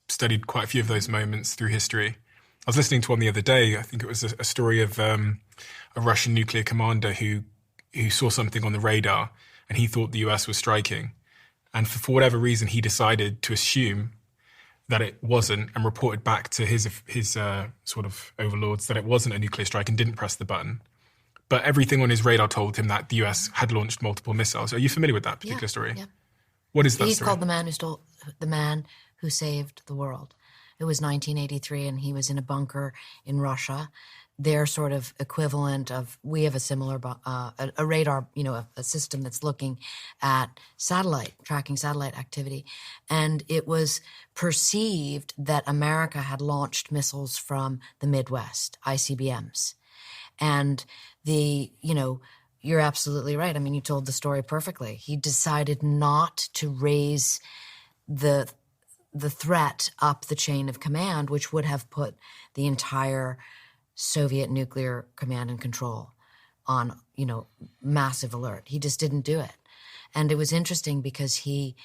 studied quite a few of those moments through history. I was listening to one the other day. I think it was a story of a Russian nuclear commander who saw something on the radar and he thought the US was striking. And for whatever reason, he decided to assume that it wasn't and reported back to his sort of overlords that it wasn't a nuclear strike and didn't press the button. But everything on his radar told him that the US had launched multiple missiles. Are you familiar with that particular story? Yeah. What is that He's story? called the man who saved the world. It was 1983, and he was in a bunker in Russia. Their sort of equivalent of, we have a similar a radar, a system that's looking at tracking satellite activity. And it was perceived that America had launched missiles from the Midwest, ICBMs. And you're absolutely right. I mean, you told the story perfectly. He decided not to raise the threat up the chain of command, which would have put the entire Soviet nuclear command and control on, massive alert. He just didn't do it. And it was interesting because he,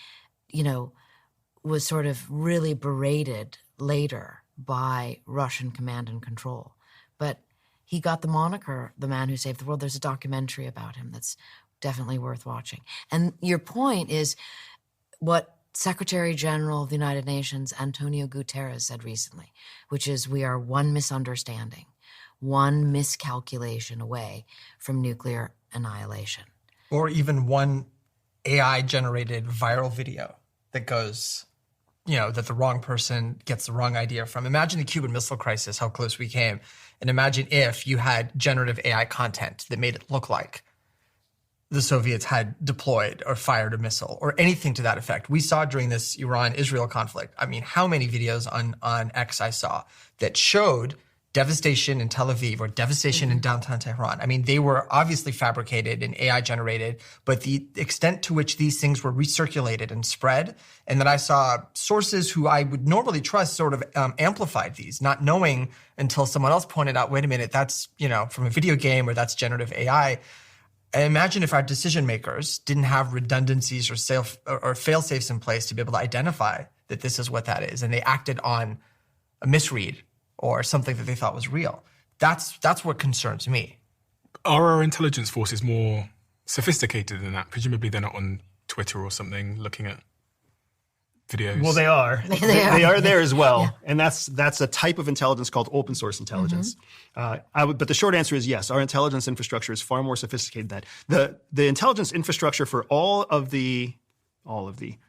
was sort of really berated later by Russian command and control. But he got the moniker, the man who saved the world. There's a documentary about him that's definitely worth watching. And your point is what Secretary General of the United Nations, Antonio Guterres, said recently, which is we are one misunderstanding, one miscalculation away from nuclear annihilation. Or even one AI-generated viral video that goes, that the wrong person gets the wrong idea from. Imagine the Cuban Missile Crisis, how close we came. And imagine if you had generative AI content that made it look like the Soviets had deployed or fired a missile or anything to that effect. We saw during this Iran-Israel conflict, I mean, how many videos on X I saw that showed devastation in Tel Aviv or devastation in downtown Tehran. I mean, they were obviously fabricated and AI generated, but the extent to which these things were recirculated and spread, and then I saw sources who I would normally trust sort of amplified these, not knowing until someone else pointed out, wait a minute, that's, from a video game or that's generative AI. And imagine if our decision makers didn't have redundancies or fail-safes in place to be able to identify that this is what that is, and they acted on a misread or something that they thought was real. That's what concerns me. Are our intelligence forces more sophisticated than that? Presumably they're not on Twitter or something looking at videos. Well, they are. They are there as well. Yeah. And that's a type of intelligence called open source intelligence. But the short answer is yes, our intelligence infrastructure is far more sophisticated than that. The intelligence infrastructure for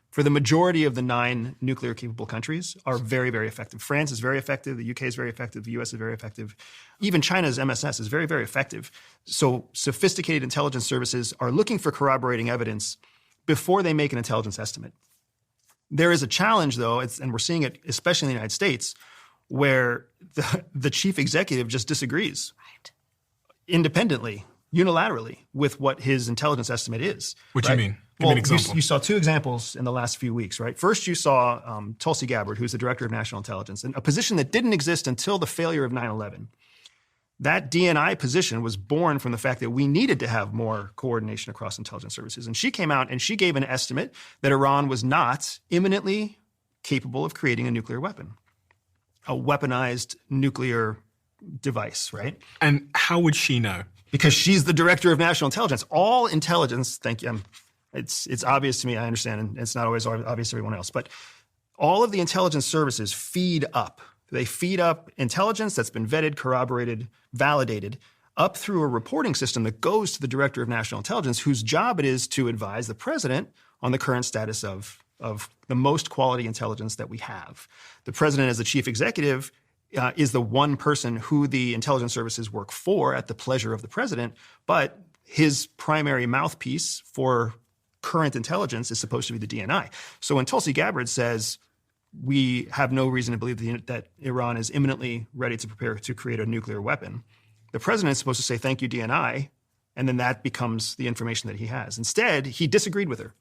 for the majority of the 9 nuclear capable countries are very, very effective. France is very effective. The UK is very effective. The US is very effective. Even China's MSS is very, very effective. So sophisticated intelligence services are looking for corroborating evidence before they make an intelligence estimate. There is a challenge, though, and we're seeing it especially in the United States, where the chief executive just disagrees independently, unilaterally, with what his intelligence estimate is. What do you mean? Give me an example. You saw 2 examples in the last few weeks, right? First, you saw Tulsi Gabbard, who's the director of national intelligence, and a position that didn't exist until the failure of 9/11. That D&I position was born from the fact that we needed to have more coordination across intelligence services. And she came out and she gave an estimate that Iran was not imminently capable of creating a nuclear weapon, a weaponized nuclear device, right? And how would she know? Because she's the director of national intelligence. All intelligence, thank you. It's obvious to me, I understand, and it's not always obvious to everyone else. But all of the intelligence services feed up. They feed up intelligence that's been vetted, corroborated, validated, up through a reporting system that goes to the director of national intelligence, whose job it is to advise the president on the current status of the most quality intelligence that we have. The president, as the chief executive, is the one person who the intelligence services work for at the pleasure of the president, but his primary mouthpiece for current intelligence is supposed to be the DNI. So when Tulsi Gabbard says, we have no reason to believe that Iran is imminently ready to prepare to create a nuclear weapon, the president is supposed to say, thank you, DNI, And then that becomes the information that he has. Instead, he disagreed with her.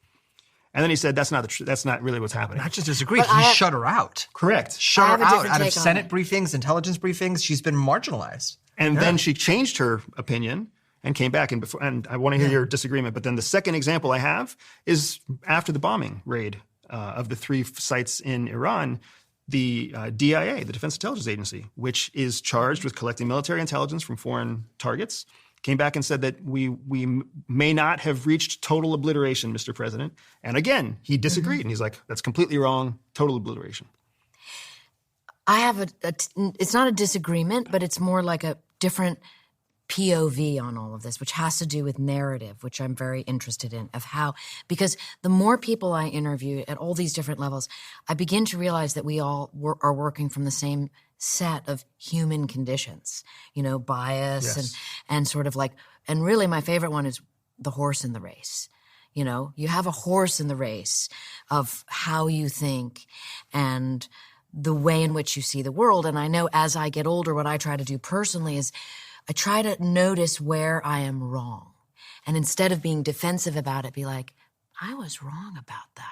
And then he said, that's not really what's happening. Not just disagreed, he shut her out. Correct. Shut her out of Senate briefings, intelligence briefings. She's been marginalized. And then she changed her opinion and came back. And I want to hear your disagreement. But then the second example I have is after the bombing raid of the 3 sites in Iran, the DIA, the Defense Intelligence Agency, which is charged with collecting military intelligence from foreign targets, came back and said that we may not have reached total obliteration, Mr. President. And again, he disagreed. And he's like, that's completely wrong, total obliteration. I have it's not a disagreement, but it's more like a different POV on all of this, which has to do with narrative, which I'm very interested in, of how, because the more people I interview at all these different levels, I begin to realize that we all are working from the same set of human conditions, bias and sort of like, and really my favorite one is the horse in the race. You have a horse in the race of how you think and the way in which you see the world. And I know as I get older, what I try to do personally is I try to notice where I am wrong. And instead of being defensive about it, be like, I was wrong about that.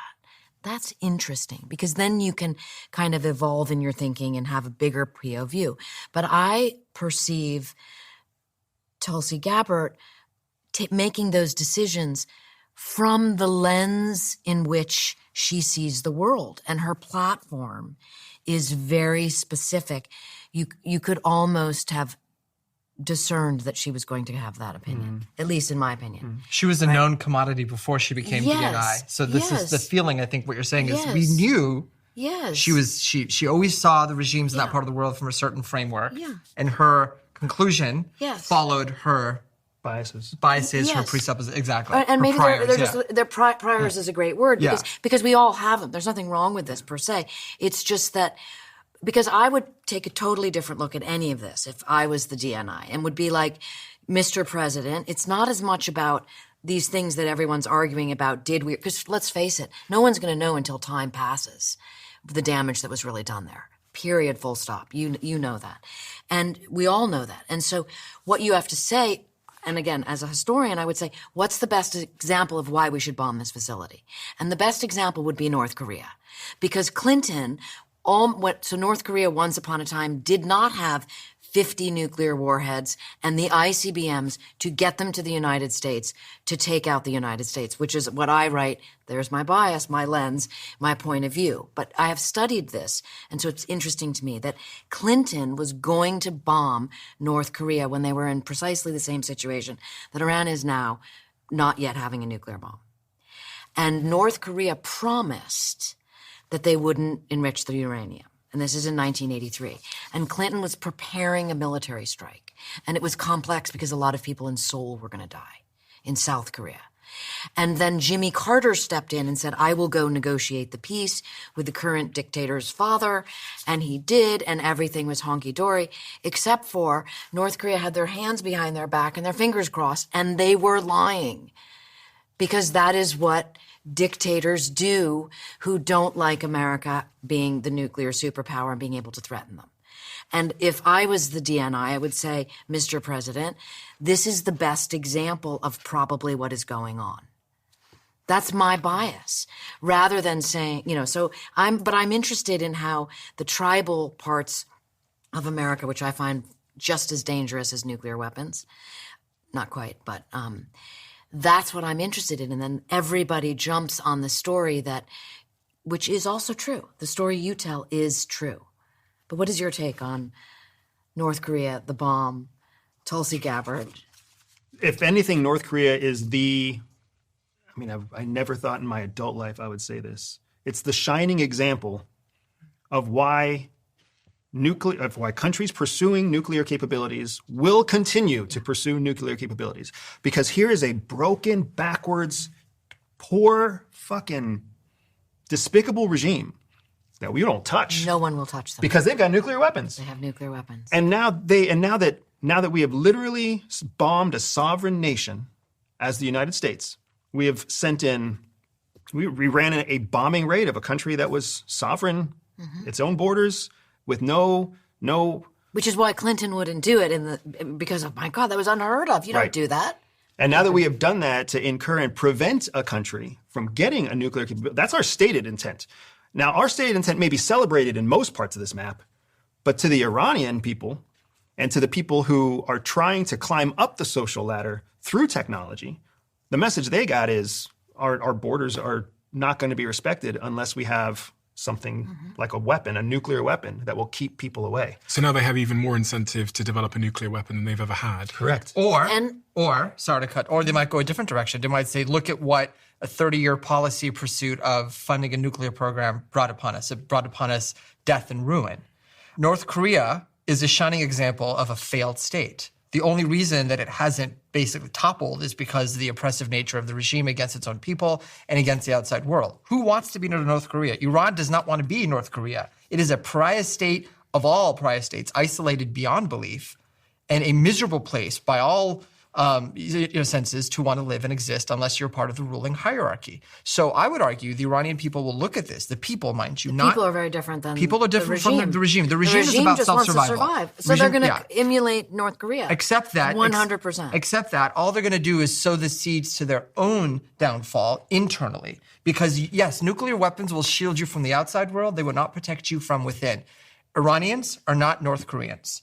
That's interesting, because then you can kind of evolve in your thinking and have a bigger POV. But I perceive Tulsi Gabbard making those decisions from the lens in which she sees the world. And her platform is very specific. You could almost have discerned that she was going to have that opinion, at least in my opinion. She was a known commodity before she became DNI. So this is the feeling, I think what you're saying is we knew she always saw the regimes in that part of the world from a certain framework. Yeah. And her conclusion followed her biases, her presuppositions, exactly. And maybe they're priors is a great word because we all have them. There's nothing wrong with this per se. It's just that because I would take a totally different look at any of this if I was the DNI and would be like, Mr. President, it's not as much about these things that everyone's arguing about. Because let's face it, no one's going to know until time passes the damage that was really done there. Period, full stop. You know that. And we all know that. And so what you have to say, and again, as a historian, I would say, what's the best example of why we should bomb this facility? And the best example would be North Korea. Because Clinton, so North Korea once upon a time did not have 50 nuclear warheads and the ICBMs to get them to the United States to take out the United States, which is what I write. There's my bias, my lens, my point of view. But I have studied this. And so it's interesting to me that Clinton was going to bomb North Korea when they were in precisely the same situation that Iran is now, not yet having a nuclear bomb. And North Korea promised that they wouldn't enrich the uranium. And this is in 1983. And Clinton was preparing a military strike. And it was complex because a lot of people in Seoul were going to die in South Korea. And then Jimmy Carter stepped in and said, I will go negotiate the peace with the current dictator's father. And he did, and everything was honky-dory, except for North Korea had their hands behind their back and their fingers crossed, and they were lying. Because that is what dictators do who don't like America being the nuclear superpower and being able to threaten them. And if I was the DNI, I would say, Mr. President, this is the best example of probably what is going on. That's my bias. Rather than saying, but I'm interested in how the tribal parts of America, which I find just as dangerous as nuclear weapons, not quite, but that's what I'm interested in. And then everybody jumps on the story which is also true. The story you tell is true. But what is your take on North Korea, the bomb, Tulsi Gabbard? If anything, North Korea is I never thought in my adult life I would say this. It's the shining example of why countries pursuing nuclear capabilities will continue to pursue nuclear capabilities. Because here is a broken, backwards, poor, fucking despicable regime that we don't touch. No one will touch them. Because they've got nuclear weapons. They have nuclear weapons. And now that we have literally bombed a sovereign nation as the United States, we have sent in, we ran a bombing raid of a country that was sovereign, its own borders, with no. Which is why Clinton wouldn't do it because of, my God, that was unheard of. You don't do that. And now that we have done that to incur and prevent a country from getting a nuclear capability, that's our stated intent. Now, our stated intent may be celebrated in most parts of this map, but to the Iranian people and to the people who are trying to climb up the social ladder through technology, the message they got is our borders are not going to be respected unless we have something like a weapon, a nuclear weapon that will keep people away. So now they have even more incentive to develop a nuclear weapon than they've ever had. Correct. Or they might go a different direction. They might say, look at what a 30-year policy pursuit of funding a nuclear program brought upon us. It brought upon us death and ruin. North Korea is a shining example of a failed state. The only reason that it hasn't basically toppled is because of the oppressive nature of the regime against its own people and against the outside world. Who wants to be North Korea? Iran does not want to be North Korea. It is a pariah state of all pariah states, isolated beyond belief, and a miserable place by all senses to want to live and exist unless you're part of the ruling hierarchy. So I would argue the Iranian people will look at this. The people, mind you, people are very different than people are different the regime. from the regime. The regime is about just self-survival. Wants to survive. So they're going to emulate North Korea. Except that 100%. Except that all they're going to do is sow the seeds to their own downfall internally. Because yes, nuclear weapons will shield you from the outside world. They will not protect you from within. Iranians are not North Koreans.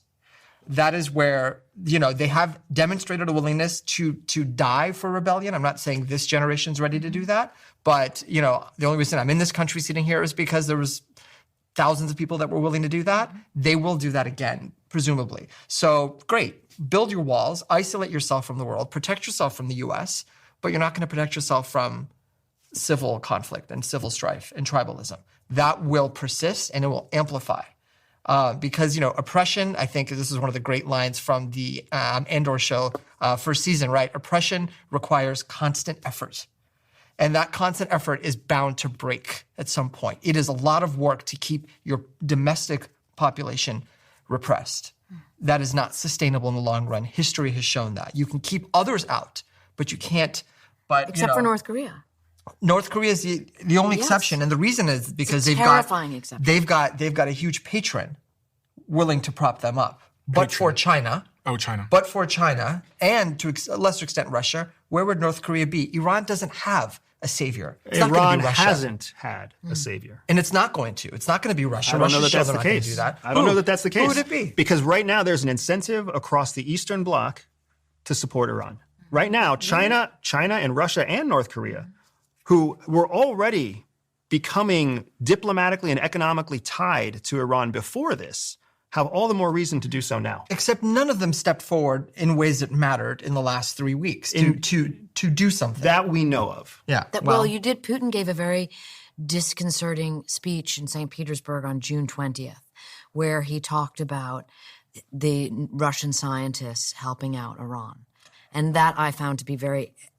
That is where, they have demonstrated a willingness to die for rebellion. I'm not saying this generation's ready to do that, but, the only reason I'm in this country sitting here is because there was thousands of people that were willing to do that. They will do that again, presumably. So great, build your walls, isolate yourself from the world, protect yourself from the US, but you're not going to protect yourself from civil conflict and civil strife and tribalism. That will persist and it will amplify. Because, oppression, I think this is one of the great lines from the Andor show first season, right? Oppression requires constant effort. And that constant effort is bound to break at some point. It is a lot of work to keep your domestic population repressed. That is not sustainable in the long run. History has shown that. You can keep others out, but you can't. Except for North Korea. North Korea is the only exception, and the reason is because they've got a huge patron willing to prop them up. But for China, and to a lesser extent Russia, where would North Korea be? Iran doesn't have a savior. Iran hasn't had a savior, and it's not going to. It's not going to be Russia. I don't know that that's the case. I don't know that that's the case. Who would it be? Because right now there's an incentive across the Eastern Bloc to support Iran. Right now, China and Russia and North Korea, who were already becoming diplomatically and economically tied to Iran before this, have all the more reason to do so now. Except none of them stepped forward in ways that mattered in the last 3 weeks to do something. That we know of. Yeah. Putin gave a very disconcerting speech in St. Petersburg on June 20th, where he talked about the Russian scientists helping out Iran. And that I found to be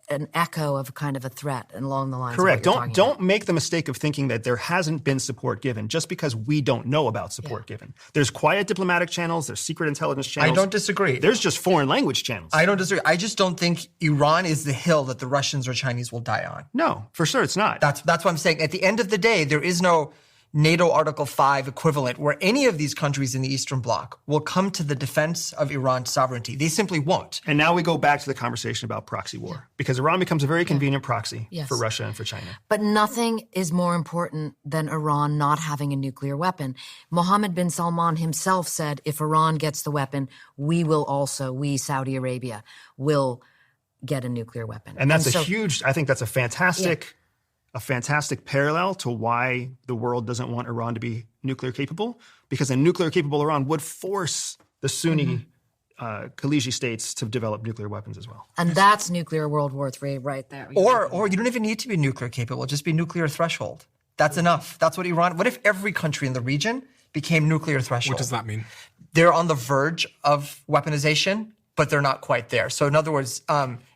an echo of kind of a threat and along the lines Correct. of what you're Don't make the mistake of thinking that there hasn't been support given just because we don't know about support given. There's quiet diplomatic channels, there's secret intelligence channels. I don't disagree. There's just foreign language channels. I don't disagree. I just don't think Iran is the hill that the Russians or Chinese will die on. No, for sure it's not. That's what I'm saying. At the end of the day, there is no NATO Article 5 equivalent where any of these countries in the Eastern Bloc will come to the defense of Iran's sovereignty. They simply won't. And now we go back to the conversation about proxy war, because Iran becomes a very convenient proxy for Russia and for China. But nothing is more important than Iran not having a nuclear weapon. Mohammed bin Salman himself said, if Iran gets the weapon, we, Saudi Arabia, will get a nuclear weapon. And that's I think that's a fantastic parallel to why the world doesn't want Iran to be nuclear capable, because a nuclear capable Iran would force the Sunni Khaliji states to develop nuclear weapons as well. And that's nuclear World War III right there. Or you don't even need to be nuclear capable, just be nuclear threshold. That's enough. That's what what if every country in the region became nuclear threshold? What does that mean? They're on the verge of weaponization, but they're not quite there. So in other words,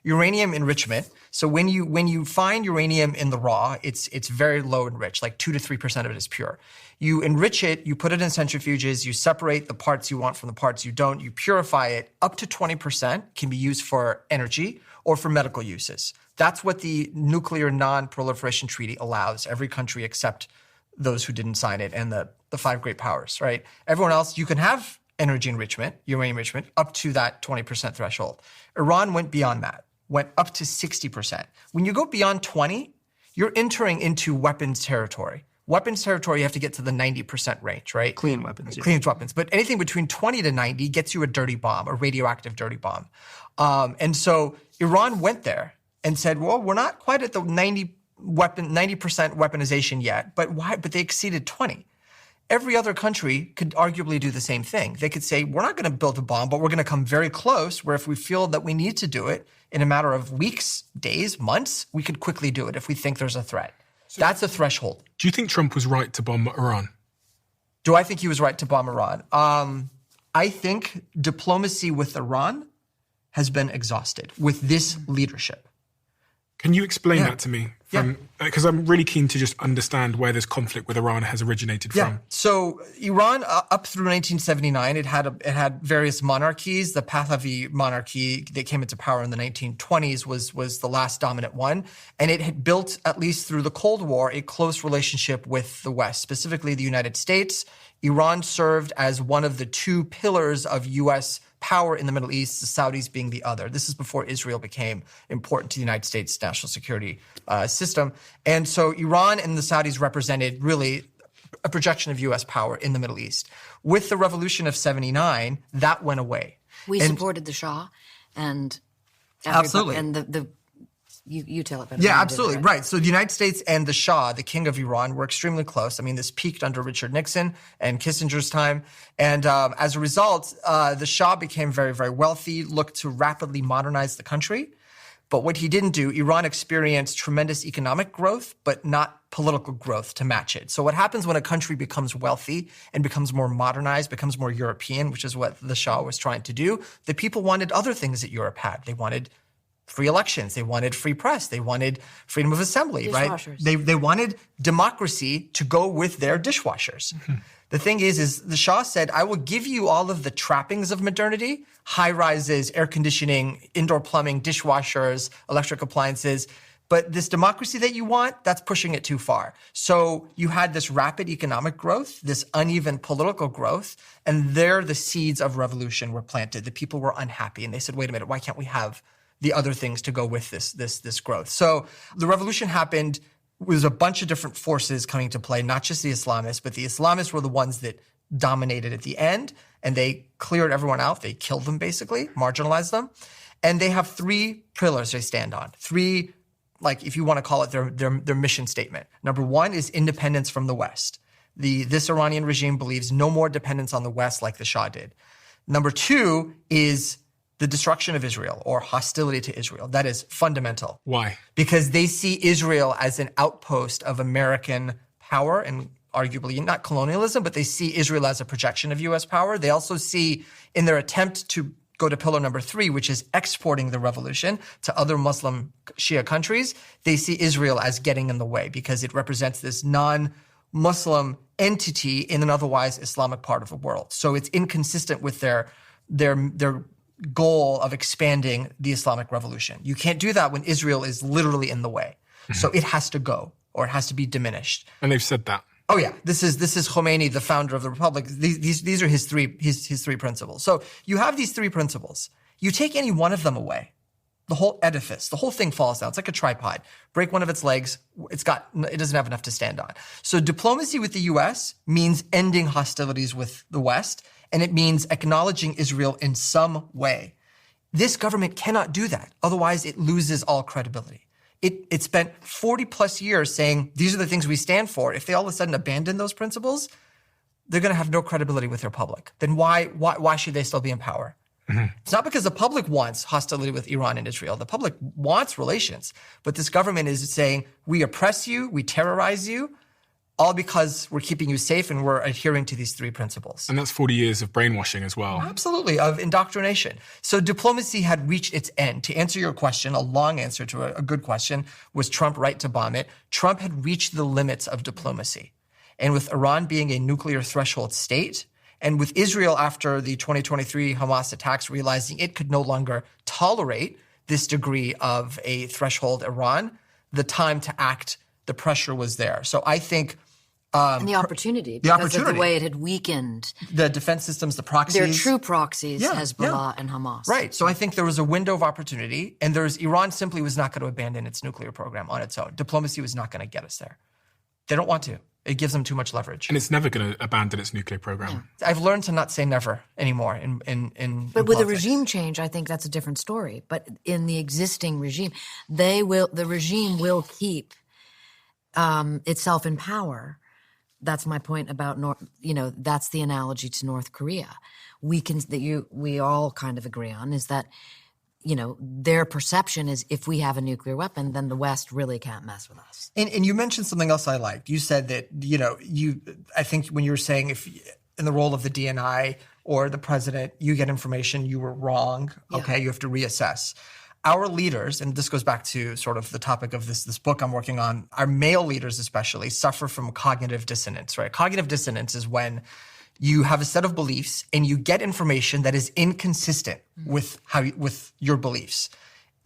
uranium enrichment. So when you find uranium in the raw, it's very low enriched, like 2 to 3% of it is pure. You enrich it, you put it in centrifuges, you separate the parts you want from the parts you don't, you purify it. Up to 20% can be used for energy or for medical uses. That's what the Nuclear Non-Proliferation Treaty allows every country except those who didn't sign it and the 5 great powers, right? Everyone else, you can have energy enrichment, uranium enrichment, up to that 20% threshold. Iran went beyond that. went up to 60%. When you go beyond 20, you're entering into weapons territory. Weapons territory, you have to get to the 90% range, right? Clean weapons. Clean weapons. But anything between 20 to 90 gets you a dirty bomb, a radioactive dirty bomb. And so Iran went there and said, well, we're not quite at the 90% weaponization yet, but why? But they exceeded 20. Every other country could arguably do the same thing. They could say, we're not going to build a bomb, but we're going to come very close, where if we feel that we need to do it in a matter of weeks, days, months, we could quickly do it if we think there's a threat. So that's a threshold. Do you think Trump was right to bomb Iran? Do I think he was right to bomb Iran? I think diplomacy with Iran has been exhausted with this leadership. Can you explain that to me? Because I'm really keen to just understand where this conflict with Iran has originated from. So Iran, up through 1979, it had various monarchies. The Pahlavi monarchy that came into power in the 1920s was the last dominant one. And it had built, at least through the Cold War, a close relationship with the West, specifically the United States. Iran served as one of the two pillars of U.S. power in the Middle East, the Saudis being the other. This is before Israel became important to the United States national security system. And so Iran and the Saudis represented really a projection of U.S. power in the Middle East. With the revolution of 79, that went away. We supported the Shah and absolutely. And you tell it better. Yeah, absolutely. Right. So the United States and the Shah, the king of Iran, were extremely close. I mean, this peaked under Richard Nixon and Kissinger's time. And as a result, the Shah became very, very wealthy, looked to rapidly modernize the country. But what he didn't do, Iran experienced tremendous economic growth, but not political growth to match it. So what happens when a country becomes wealthy and becomes more modernized, becomes more European, which is what the Shah was trying to do, the people wanted other things that Europe had. They wanted free elections. They wanted free press. They wanted freedom of assembly, right? They wanted democracy to go with their dishwashers. Mm-hmm. The thing is the Shah said, I will give you all of the trappings of modernity, high rises, air conditioning, indoor plumbing, dishwashers, electric appliances. But this democracy that you want, that's pushing it too far. So you had this rapid economic growth, this uneven political growth, and there the seeds of revolution were planted. The people were unhappy, and they said, wait a minute, why can't we have the other things to go with this growth? So the revolution happened with a bunch of different forces coming to play, not just the Islamists, but the Islamists were the ones that dominated at the end, and they cleared everyone out. They killed them, basically, marginalized them. And they have three pillars they stand on. Three, like if you want to call it their mission statement. Number one is independence from the West. This Iranian regime believes no more dependence on the West like the Shah did. Number two is the destruction of Israel or hostility to Israel. That is fundamental. Why? Because they see Israel as an outpost of American power and arguably not colonialism, but they see Israel as a projection of U.S. power. They also see in their attempt to go to pillar number three, which is exporting the revolution to other Muslim Shia countries, they see Israel as getting in the way because it represents this non-Muslim entity in an otherwise Islamic part of the world. So it's inconsistent with their goal of expanding the Islamic revolution. You can't do that when Israel is literally in the way. Mm-hmm. So it has to go, or it has to be diminished. And they've said that. Oh yeah, this is Khomeini, the founder of the republic. These are his three principles. So you have these three principles. You take any one of them away, the whole edifice, the whole thing falls down. It's like a tripod. Break one of its legs, it doesn't have enough to stand on. So diplomacy with the U.S. means ending hostilities with the West, and it means acknowledging Israel in some way. This government cannot do that. Otherwise, it loses all credibility. It spent 40 plus years saying, these are the things we stand for. If they all of a sudden abandon those principles, they're going to have no credibility with their public. Then why should they still be in power? Mm-hmm. It's not because the public wants hostility with Iran and Israel. The public wants relations. But this government is saying, we oppress you, we terrorize you, all because we're keeping you safe and we're adhering to these three principles. And that's 40 years of brainwashing as well. Absolutely, of indoctrination. So diplomacy had reached its end. To answer your question, a long answer to a good question, was Trump right to bomb it? Trump had reached the limits of diplomacy. And with Iran being a nuclear threshold state, and with Israel after the 2023 Hamas attacks realizing it could no longer tolerate this degree of a threshold Iran, the time to act, the pressure was there. So I think And the opportunity. Because of the way it had weakened. The defense systems, the proxies. They're true proxies, Hezbollah and Hamas. Right. So I think there was a window of opportunity, and Iran simply was not going to abandon its nuclear program on its own. Diplomacy was not going to get us there. They don't want to. It gives them too much leverage. And it's never going to abandon its nuclear program. Yeah. I've learned to not say never anymore in But with a regime change, I think that's a different story. But in the existing regime, the regime will keep itself in power. That's my point about that's the analogy to North Korea. We all kind of agree on is that, their perception is if we have a nuclear weapon, then the West really can't mess with us. And you mentioned something else I liked. You said that, I think when you were saying if in the role of the DNI or the president, you get information, you were wrong. Okay, you have to reassess. Our leaders, and this goes back to sort of the topic of this book I'm working on, our male leaders especially suffer from cognitive dissonance, right? Cognitive dissonance is when you have a set of beliefs and you get information that is inconsistent with your beliefs.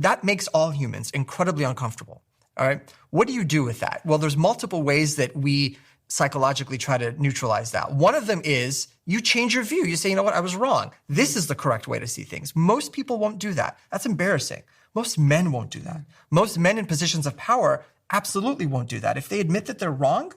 That makes all humans incredibly uncomfortable, all right? What do you do with that? Well, there's multiple ways that we psychologically try to neutralize that. One of them is you change your view. You say, you know what, I was wrong. This is the correct way to see things. Most people won't do that. That's embarrassing. Most men won't do that. Most men in positions of power absolutely won't do that. If they admit that they're wrong,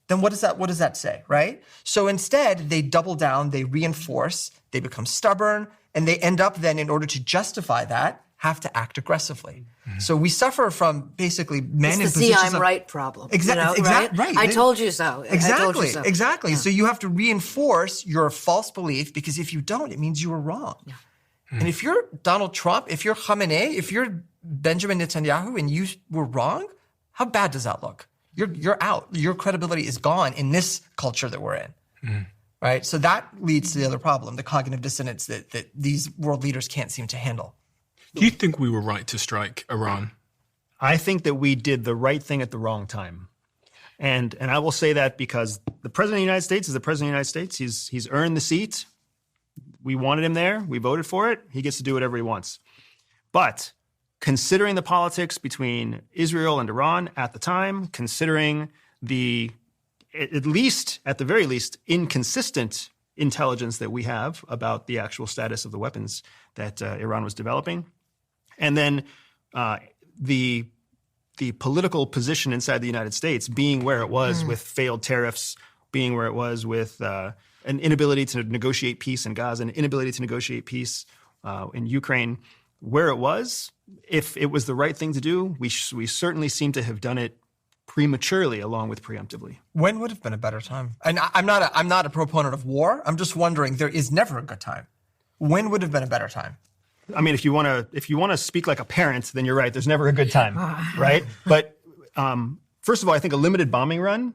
then what does that say, right? So instead, they double down, they reinforce, they become stubborn, and they end up then, in order to justify that, have to act aggressively. Mm-hmm. So we suffer from basically men in positions of... It's the I'm right problem. Exactly. Right? I told you so. Exactly. Yeah. So you have to reinforce your false belief, because if you don't, it means you were wrong. Yeah. Mm-hmm. And if you're Donald Trump, if you're Khamenei, if you're Benjamin Netanyahu and you were wrong, how bad does that look? You're out. Your credibility is gone in this culture that we're in, right? So that leads to the other problem, the cognitive dissonance that these world leaders can't seem to handle. Do you think we were right to strike Iran? I think that we did the right thing at the wrong time. And I will say that because the President of the United States is the President of the United States. He's earned the seat. We wanted him there. We voted for it. He gets to do whatever he wants. But considering the politics between Israel and Iran at the time, considering the, at the very least, inconsistent intelligence that we have about the actual status of the weapons that Iran was developing, and then the political position inside the United States being where it was with failed tariffs, being where it was with an inability to negotiate peace in Gaza, an inability to negotiate peace in Ukraine, where it was, if it was the right thing to do, we certainly seem to have done it prematurely along with preemptively. When would have been a better time? And I'm not a proponent of war. I'm just wondering, there is never a good time. When would have been a better time? I mean, if you want to speak like a parent, then you're right. There's never a good time, right? But first of all, I think a limited bombing run,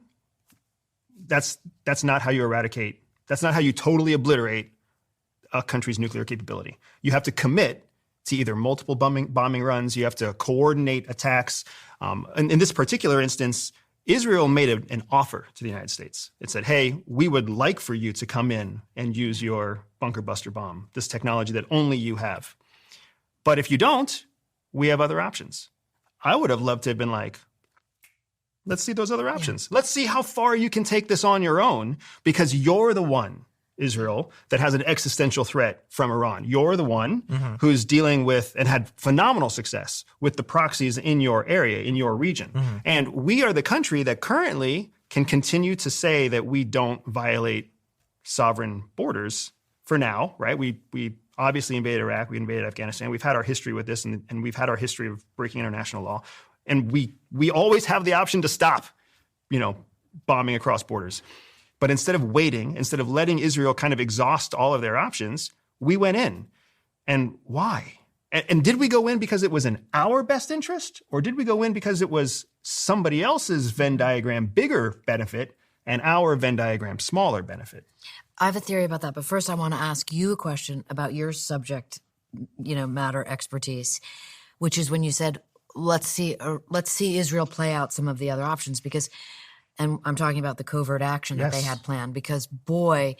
that's not how you eradicate. That's not how you totally obliterate a country's nuclear capability. You have to commit to either multiple bombing runs. You have to coordinate attacks. And in this particular instance, Israel made an offer to the United States. It said, hey, we would like for you to come in and use your bunker buster bomb, this technology that only you have. But if you don't, we have other options. I would have loved to have been like, let's see those other options. Yeah. Let's see how far you can take this on your own, because you're the one, Israel, that has an existential threat from Iran. You're the one who's dealing with and had phenomenal success with the proxies in your area, in your region. And we are the country that currently can continue to say that we don't violate sovereign borders for now, right? We obviously invaded Iraq, we invaded Afghanistan. We've had our history with this, and we've had our history of breaking international law. And we always have the option to stop, bombing across borders. But instead of waiting, instead of letting Israel kind of exhaust all of their options, we went in. And why? And did we go in because it was in our best interest? Or did we go in because it was somebody else's Venn diagram bigger benefit and our Venn diagram smaller benefit? I have a theory about that. But first, I want to ask you a question about your subject, matter expertise, which is when you said, let's see Israel play out some of the other options, because... And I'm talking about the covert action that they had planned, because the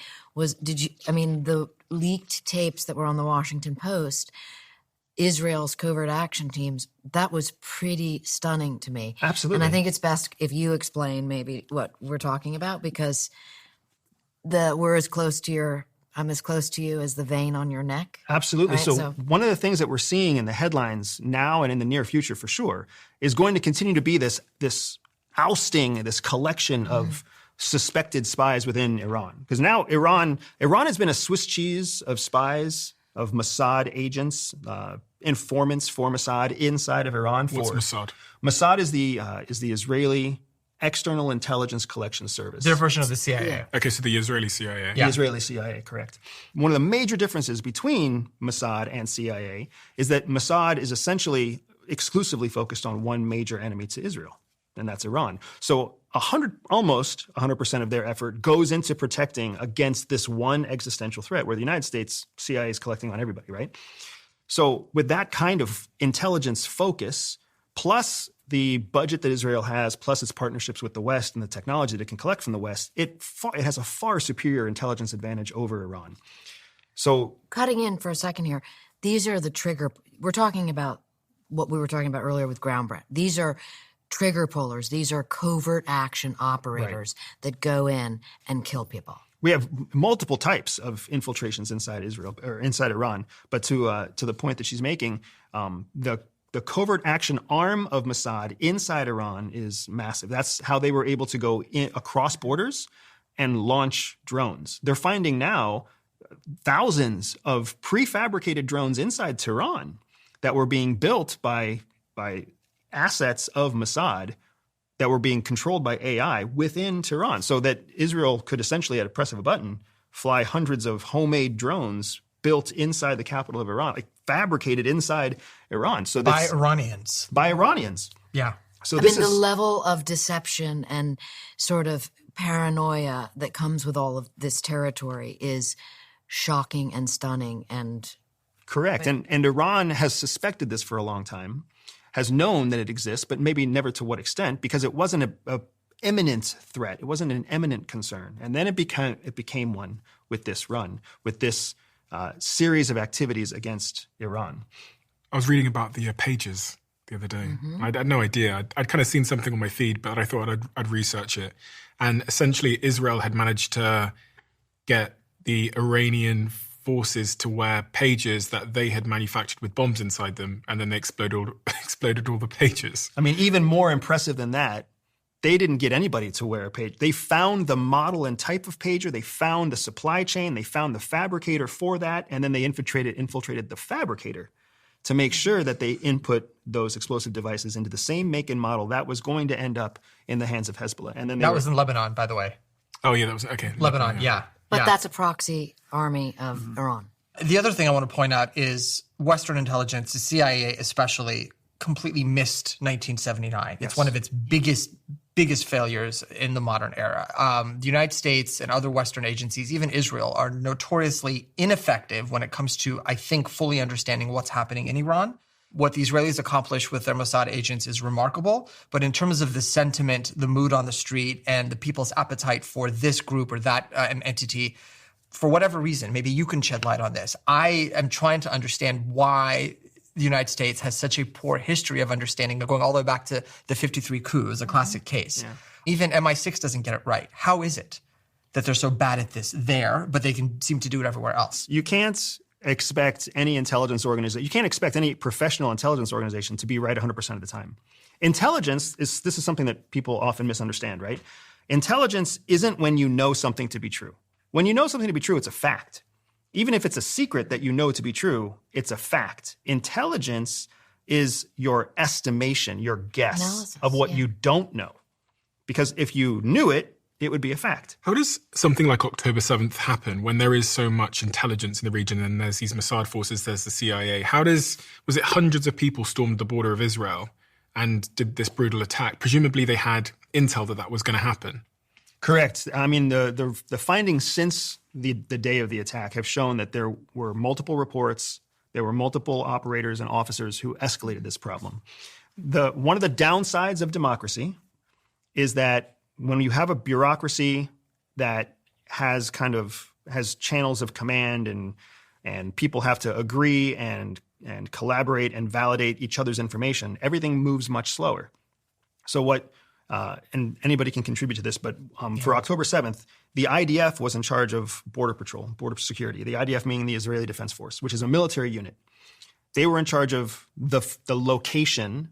leaked tapes that were on the Washington Post, Israel's covert action teams, that was pretty stunning to me. Absolutely. And I think it's best if you explain maybe what we're talking about, because I'm as close to you as the vein on your neck. Absolutely. Right? So one of the things that we're seeing in the headlines now and in the near future for sure is going to continue to be this ousting, this collection of suspected spies within Iran. Because now Iran has been a Swiss cheese of spies, of Mossad agents, informants for Mossad inside of Iran. What's Mossad? Mossad is the Israeli External Intelligence Collection Service. Their version of the CIA. Yeah. Okay, so the Israeli CIA. The Israeli CIA, correct. One of the major differences between Mossad and CIA is that Mossad is essentially exclusively focused on one major enemy to Israel, and that's Iran. So almost 100% of their effort goes into protecting against this one existential threat, where the United States CIA is collecting on everybody, right? So with that kind of intelligence focus, plus the budget that Israel has, plus its partnerships with the West and the technology that it can collect from the West, it has a far superior intelligence advantage over Iran. So Cutting in for a second here, these are the trigger. We're talking about what we were talking about earlier with ground bread. These are trigger pullers. These are covert action operators that go in and kill people. we have multiple types of infiltrations inside Israel or inside Iran. But to the point that she's making, the covert action arm of Mossad inside Iran is massive. That's how they were able to go across borders and launch drones. They're finding now thousands of prefabricated drones inside Tehran that were being built by assets of Mossad that were being controlled by AI within Tehran, so that Israel could essentially, at a press of a button, fly hundreds of homemade drones built inside the capital of Iran, like fabricated inside Iran. So by Iranians. By Iranians. Yeah. So I mean, the level of deception and sort of paranoia that comes with all of this territory is shocking and stunning. And correct. And Iran has suspected this for a long time, has known that it exists, but maybe never to what extent, because it wasn't a imminent threat. It wasn't an imminent concern. And then it became one with this run, with this series of activities against Iran. I was reading about the pages the other day. Mm-hmm. I had no idea. I'd kind of seen something on my feed, but I thought I'd research it. And essentially, Israel had managed to get the Iranian forces to wear pages that they had manufactured with bombs inside them, and then they exploded all the pages. I mean, even more impressive than that, they didn't get anybody to wear a page. They found the model and type of pager, they found the supply chain, they found the fabricator for that, and then they infiltrated the fabricator to make sure that they input those explosive devices into the same make and model that was going to end up in the hands of Hezbollah. And then that was in Lebanon, by the way. Oh yeah, that was okay. Lebanon, yeah. But that's a proxy army of Iran. The other thing I want to point out is Western intelligence, the CIA especially, completely missed 1979. Yes. It's one of its biggest failures in the modern era. The United States and other Western agencies, even Israel, are notoriously ineffective when it comes to, I think, fully understanding what's happening in Iran. What the Israelis accomplished with their Mossad agents is remarkable, but in terms of the sentiment, the mood on the street, and the people's appetite for this group or that entity, for whatever reason, maybe you can shed light on this. I am trying to understand why the United States has such a poor history of understanding, going all the way back to the 53 coup is a classic case. Yeah. Even MI6 doesn't get it right. How is it that they're so bad at this there, but they can seem to do it everywhere else? You can't expect any intelligence organization, you can't expect any professional intelligence organization to be right 100% of the time. Intelligence this is something that people often misunderstand, right? Intelligence isn't when you know something to be true. When you know something to be true, it's a fact. Even if it's a secret that you know to be true, it's a fact. Intelligence is your estimation, your guess of what you don't know. Because if you knew it, it would be a fact. How does something like October 7th happen when there is so much intelligence in the region and there's these Mossad forces, there's the CIA? Was it hundreds of people stormed the border of Israel and did this brutal attack? Presumably they had intel that was going to happen. Correct. I mean, the findings since the day of the attack have shown that there were multiple reports, there were multiple operators and officers who escalated this problem. One of the downsides of democracy is that when you have a bureaucracy that has channels of command and people have to agree and and collaborate and validate each other's information, everything moves much slower. So what, and anybody can contribute to this, but for October 7th, the IDF was in charge of border patrol, border security. The IDF meaning the Israeli Defense Force, which is a military unit. They were in charge of the location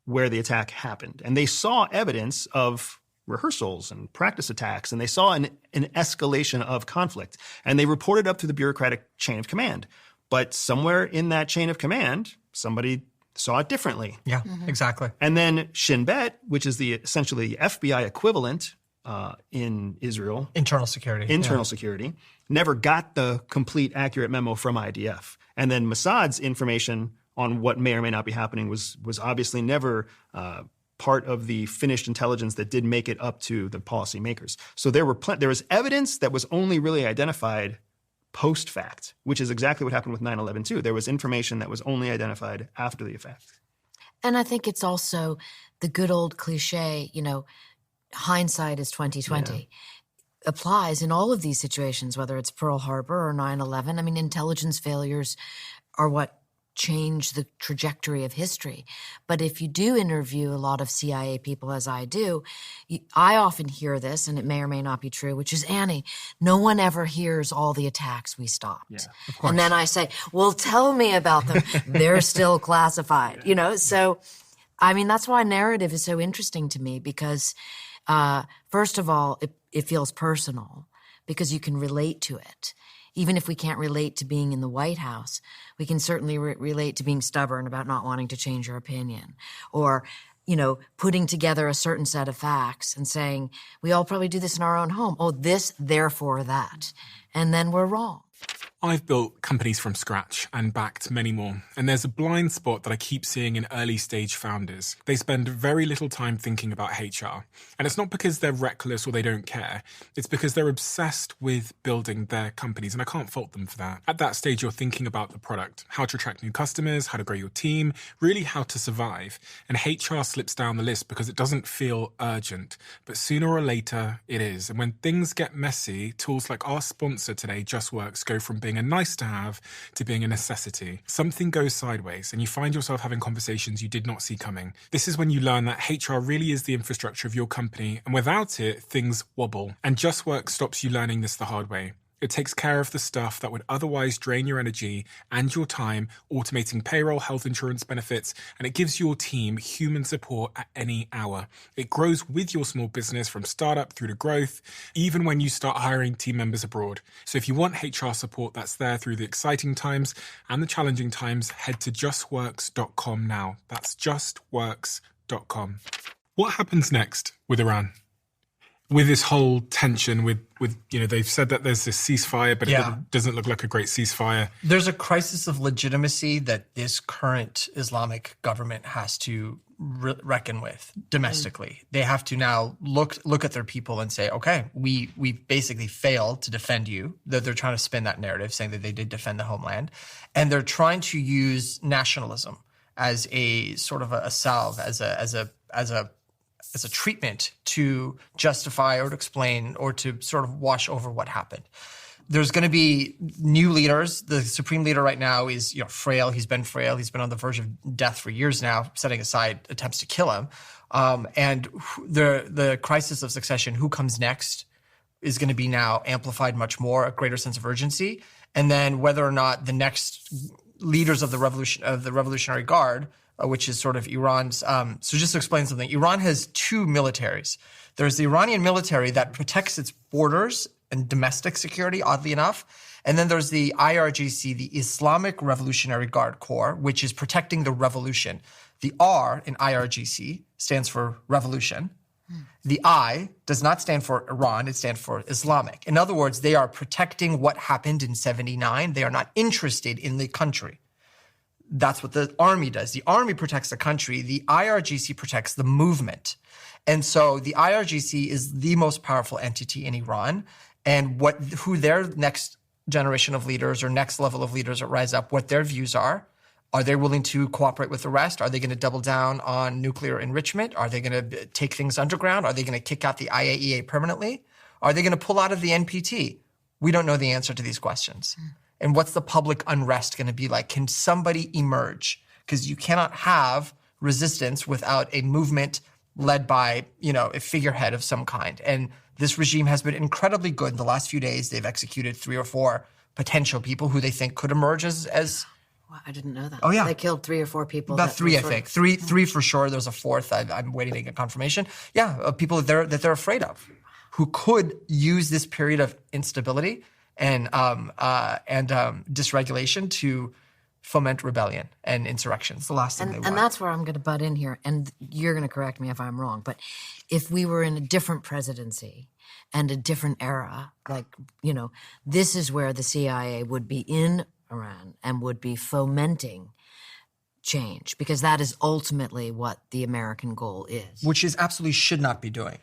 where the attack happened. And they saw evidence of rehearsals and practice attacks, and they saw an escalation of conflict. And they reported up through the bureaucratic chain of command. But somewhere in that chain of command, somebody saw it differently. Yeah, exactly. And then Shin Bet, which is essentially the FBI equivalent in Israel. Internal security, never got the complete accurate memo from IDF. And then Mossad's information on what may or may not be happening was obviously never part of the finished intelligence that did make it up to the policymakers. So there was evidence that was only really identified post-fact, which is exactly what happened with 9/11 too. There was information that was only identified after the fact. And I think it's also the good old cliche, hindsight is 20/20. Yeah. Applies in all of these situations, whether it's Pearl Harbor or 9/11. I mean, intelligence failures are what change the trajectory of history. But if you do interview a lot of CIA people, as I do, I often hear this, and it may or may not be true, which is, Annie, no one ever hears all the attacks we stopped. Yeah, of course. And then I say, well, tell me about them. They're still classified, So, I mean, that's why narrative is so interesting to me because, first of all, it feels personal because you can relate to it. Even if we can't relate to being in the White House, we can certainly relate to being stubborn about not wanting to change your opinion or, putting together a certain set of facts and saying, we all probably do this in our own home. Oh, this, therefore that. And then we're wrong. I've built companies from scratch and backed many more. And there's a blind spot that I keep seeing in early stage founders. They spend very little time thinking about HR. And it's not because they're reckless or they don't care. It's because they're obsessed with building their companies. And I can't fault them for that. At that stage, you're thinking about the product, how to attract new customers, how to grow your team, really how to survive. And HR slips down the list because it doesn't feel urgent. But sooner or later, it is. And when things get messy, tools like our sponsor today, JustWorks, go from being a nice to have to being a necessity. Something goes sideways and you find yourself having conversations you did not see coming. This is when you learn that HR really is the infrastructure of your company, and without it, things wobble. And JustWorks stops you learning this the hard way. It takes care of the stuff that would otherwise drain your energy and your time, automating payroll, health insurance benefits, and it gives your team human support at any hour. It grows with your small business from startup through to growth, even when you start hiring team members abroad. So if you want HR support that's there through the exciting times and the challenging times, head to justworks.com now. That's justworks.com. What happens next with Iran? With this whole tension, with they've said that there's this ceasefire, but it doesn't look like a great ceasefire. There's a crisis of legitimacy that this current Islamic government has to reckon with domestically. They have to now look at their people and say, okay, we basically failed to defend you. They're trying to spin that narrative, saying that they did defend the homeland, and they're trying to use nationalism as a sort of a salve, as a treatment to justify or to explain or to sort of wash over what happened. There's going to be new leaders. The supreme leader right now is frail. He's been frail. He's been on the verge of death for years now, setting aside attempts to kill him. And the crisis of succession, who comes next, is going to be now amplified much more, a greater sense of urgency. And then whether or not the next leaders of the Revolutionary Guard, which is sort of Iran's. So just to explain something, Iran has two militaries. There's the Iranian military that protects its borders and domestic security, oddly enough. And then there's the IRGC, the Islamic Revolutionary Guard Corps, which is protecting the revolution. The R in IRGC stands for revolution. The I does not stand for Iran, it stands for Islamic. In other words, they are protecting what happened in 79. They are not interested in the country. That's what the army does. The army protects the country. The IRGC protects the movement. And so the IRGC is the most powerful entity in Iran. And who their next generation of leaders or next level of leaders that rise up, what their views are they willing to cooperate with the rest? Are they going to double down on nuclear enrichment? Are they going to take things underground? Are they going to kick out the IAEA permanently? Are they going to pull out of the NPT? We don't know the answer to these questions. And what's the public unrest going to be like? Can somebody emerge? Because you cannot have resistance without a movement led by, a figurehead of some kind. And this regime has been incredibly good in the last few days. They've executed 3 or 4 potential people who they think could emerge as Wow, I didn't know that. Oh, yeah. They killed 3 or 4 people. About 3, I think. Three for sure. There's a 4th. I'm waiting to get confirmation. Yeah, people that they're afraid of, who could use this period of instability and dysregulation to foment rebellion and insurrection. It's the last thing they want. And that's where I'm going to butt in here. And you're going to correct me if I'm wrong. But if we were in a different presidency and a different era, this is where the CIA would be in Iran and would be fomenting change, because that is ultimately what the American goal is. Which is absolutely should not be doing,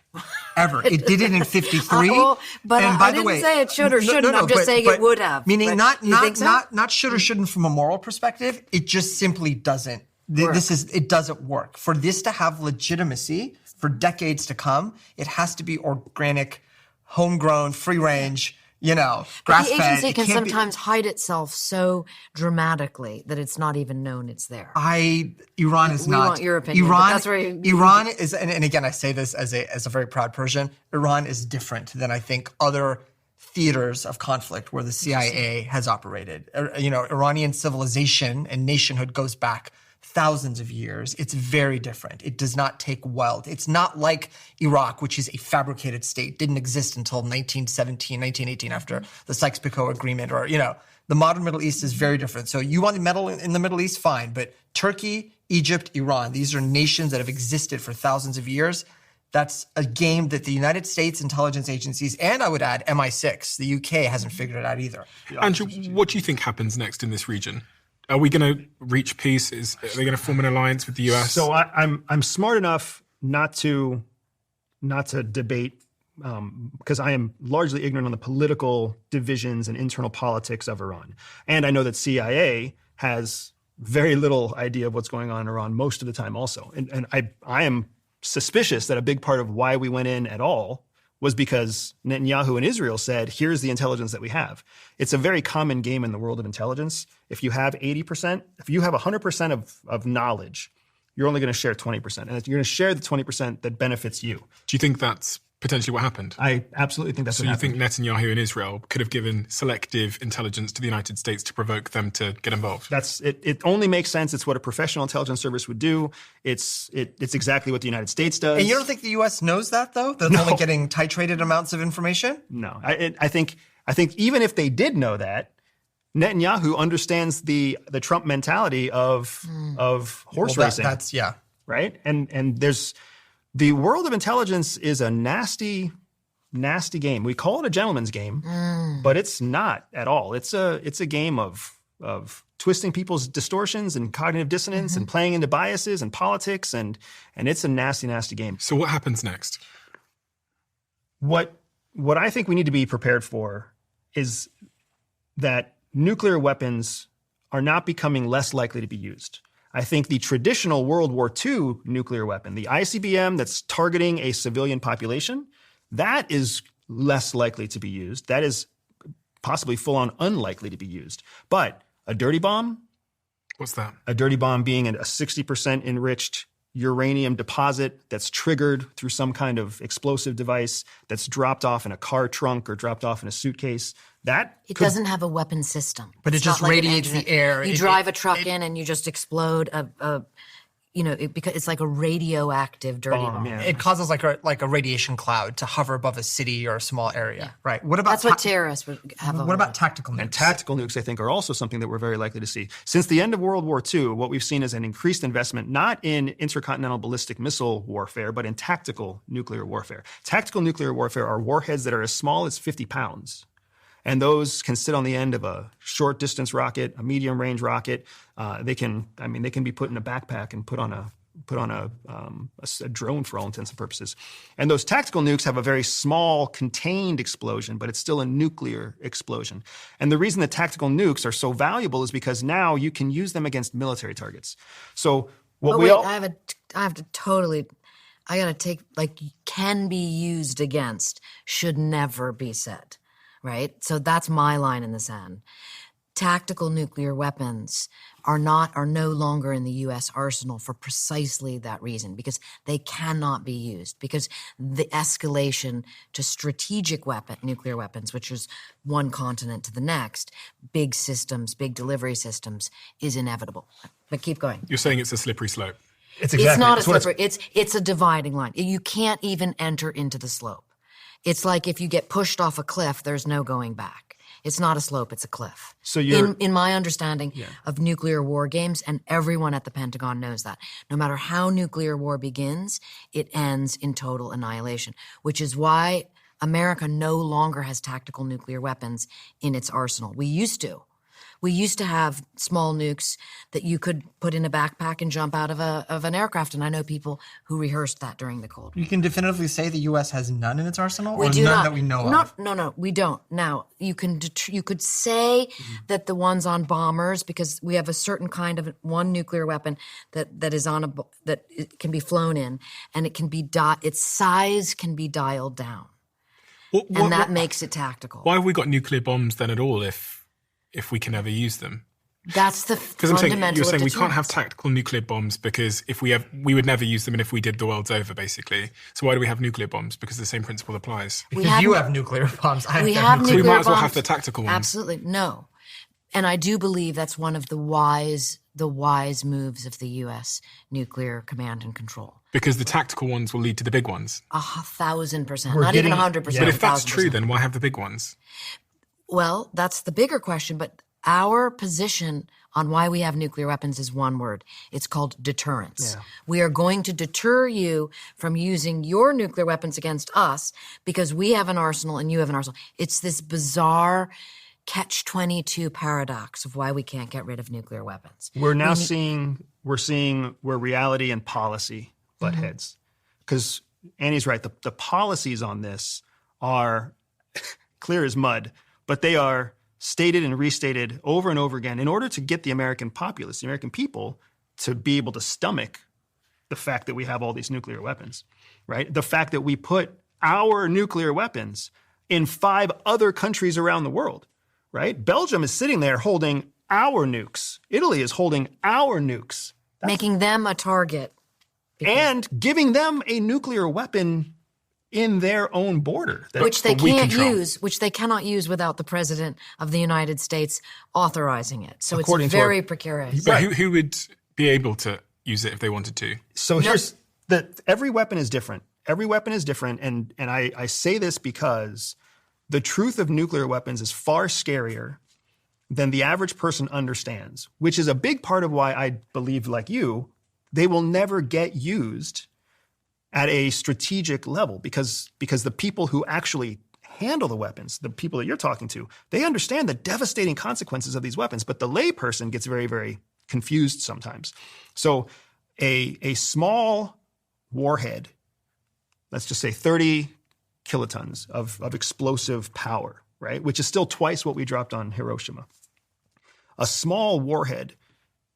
ever. It did it in 53. But and by I the didn't way, say it should or shouldn't. I'm just saying it would have. Meaning but not should or shouldn't from a moral perspective. It just simply doesn't. It doesn't work. For this to have legitimacy for decades to come, it has to be organic, homegrown, free range, grass-fed. The agency can sometimes hide itself so dramatically that it's not even known it's there. Iran is we not. Want your opinion. Iran is, and again, I say this as a very proud Persian. Iran is different than I think other theaters of conflict where the CIA has operated. Iranian civilization and nationhood goes back thousands of years. It's very different. It does not take weld. It's not like Iraq, which is a fabricated state, didn't exist until 1917, 1918 after the Sykes-Picot Agreement, or, the modern Middle East is very different. So you want to meddle in the Middle East, fine. But Turkey, Egypt, Iran, these are nations that have existed for thousands of years. That's a game that the United States intelligence agencies, and I would add MI6, the UK, hasn't figured it out either. Andrew, what do you think happens next in this region? Are we going to reach peace? Are they going to form an alliance with the US? So I'm smart enough not to debate because I am largely ignorant on the political divisions and internal politics of Iran, and I know that CIA has very little idea of what's going on in Iran most of the time, also. And I am suspicious that a big part of why we went in at all was because Netanyahu and Israel said, here's the intelligence that we have. It's a very common game in the world of intelligence. If you have 80%, if you have 100% of knowledge, you're only going to share 20%. And you're going to share the 20% that benefits you. Do you think that's potentially what happened? I absolutely think that's what happened. So you think Netanyahu and Israel could have given selective intelligence to the United States to provoke them to get involved? That's it. It only makes sense. It's what a professional intelligence service would do. It's exactly what the United States does. And you don't think the U.S. knows that, though? They're only getting titrated amounts of information? No. I think even if they did know that, Netanyahu understands the Trump mentality of horse racing. That's right. And there's. The world of intelligence is a nasty, nasty game. We call it a gentleman's game, but it's not at all. It's a game of twisting people's distortions and cognitive dissonance and playing into biases and politics, and it's a nasty, nasty game. So what happens next? What I think we need to be prepared for is that nuclear weapons are not becoming less likely to be used. I think the traditional World War II nuclear weapon, the ICBM that's targeting a civilian population, that is less likely to be used. That is possibly full-on unlikely to be used. But a dirty bomb? What's that? A dirty bomb being a 60% enriched uranium deposit that's triggered through some kind of explosive device that's dropped off in a car trunk or dropped off in a suitcase. It doesn't have a weapon system. But it just radiates the air. You drive a truck in and you just explode because it's like a radioactive dirty bomb. Yeah. It causes like a radiation cloud to hover above a city or a small area. Yeah. Right. What about that's what terrorists would have. What about tactical nukes? And tactical nukes, I think, are also something that we're very likely to see. Since the end of World War II, what we've seen is an increased investment, not in intercontinental ballistic missile warfare, but in tactical nuclear warfare. Tactical nuclear warfare are warheads that are as small as 50 pounds. And those can sit on the end of a short distance rocket, a medium range rocket. They can be put in a backpack and put on a drone for all intents and purposes. And those tactical nukes have a very small contained explosion, but it's still a nuclear explosion. And the reason that tactical nukes are so valuable is because now you can use them against military targets. So I gotta take, can be used against, should never be said. Right? So that's my line in the sand. tactical nuclear weapons are no longer in the U.S. arsenal for precisely that reason, because they cannot be used, because the escalation to strategic nuclear weapons, which is one continent to the next, big systems, big delivery systems, is inevitable. But keep going. You're saying it's a slippery slope. It's not a slippery. It's a dividing line. You can't even enter into the slope. It's like if you get pushed off a cliff, there's no going back. It's not a slope, it's a cliff. So you're, in my understanding of nuclear war games, and everyone at the Pentagon knows that, no matter how nuclear war begins, it ends in total annihilation, which is why America no longer has tactical nuclear weapons in its arsenal. We used to. We used to have small nukes that you could put in a backpack and jump out of an aircraft, and I know people who rehearsed that during the Cold War. You can definitively say the U.S. has none in its arsenal, we or do none not. that we know of? No, we don't. Now, you could say that the ones on bombers, because we have a certain kind of one nuclear weapon that is on that it can be flown in, and it can be its size can be dialed down, and that makes it tactical. Why have we got nuclear bombs then at all if we can ever use them? That's the fundamental. You're saying we can't have tactical nuclear bombs because if we would never use them, and if we did, the world's over, basically. So why do we have nuclear bombs? Because the same principle applies. Because you have nuclear bombs. We might as well have the tactical ones. Absolutely no, and I do believe that's one of the wise moves of the U.S. nuclear command and control. Because the tactical ones will lead to the big ones. 1,000%, not even 100%. But if that's true, then why have the big ones? Well, that's the bigger question, but our position on why we have nuclear weapons is one word. It's called deterrence. Yeah. We are going to deter you from using your nuclear weapons against us because we have an arsenal and you have an arsenal. It's this bizarre catch-22 paradox of why we can't get rid of nuclear weapons. We're now seeing where reality and policy butt heads. Because Annie's right, the policies on this are clear as mud. But they are stated and restated over and over again in order to get the American populace, the American people, to be able to stomach the fact that we have all these nuclear weapons, right? The fact that we put our nuclear weapons in 5 other countries around the world, right? Belgium is sitting there holding our nukes. Italy is holding our nukes. Making them a target. And giving them a nuclear weapon in their own border. Which they can't use, which they cannot use without the President of the United States authorizing it. So it's very precarious. But who would be able to use it if they wanted to? So here's every weapon is different. Every weapon is different. And I say this because the truth of nuclear weapons is far scarier than the average person understands, which is a big part of why I believe, like you, they will never get used at a strategic level because the people who actually handle the weapons, the people that you're talking to, they understand the devastating consequences of these weapons, but the layperson gets very, very confused sometimes. So a small warhead, let's just say 30 kilotons of explosive power, right, which is still twice what we dropped on Hiroshima. A small warhead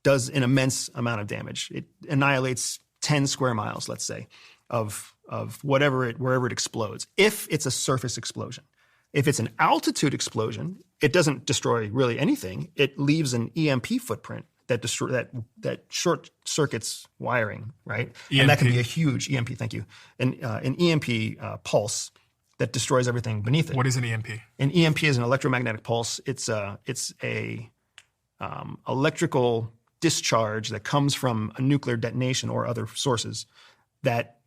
does an immense amount of damage. It annihilates 10 square miles, let's say, of wherever it explodes, if it's a surface explosion. If it's an altitude explosion, it doesn't destroy really anything. It leaves an EMP footprint that short circuits wiring, right? EMP. And that can be a huge EMP, thank you. An EMP pulse that destroys everything beneath it. What is an EMP? An EMP is an electromagnetic pulse. It's a electrical discharge that comes from a nuclear detonation or other sources that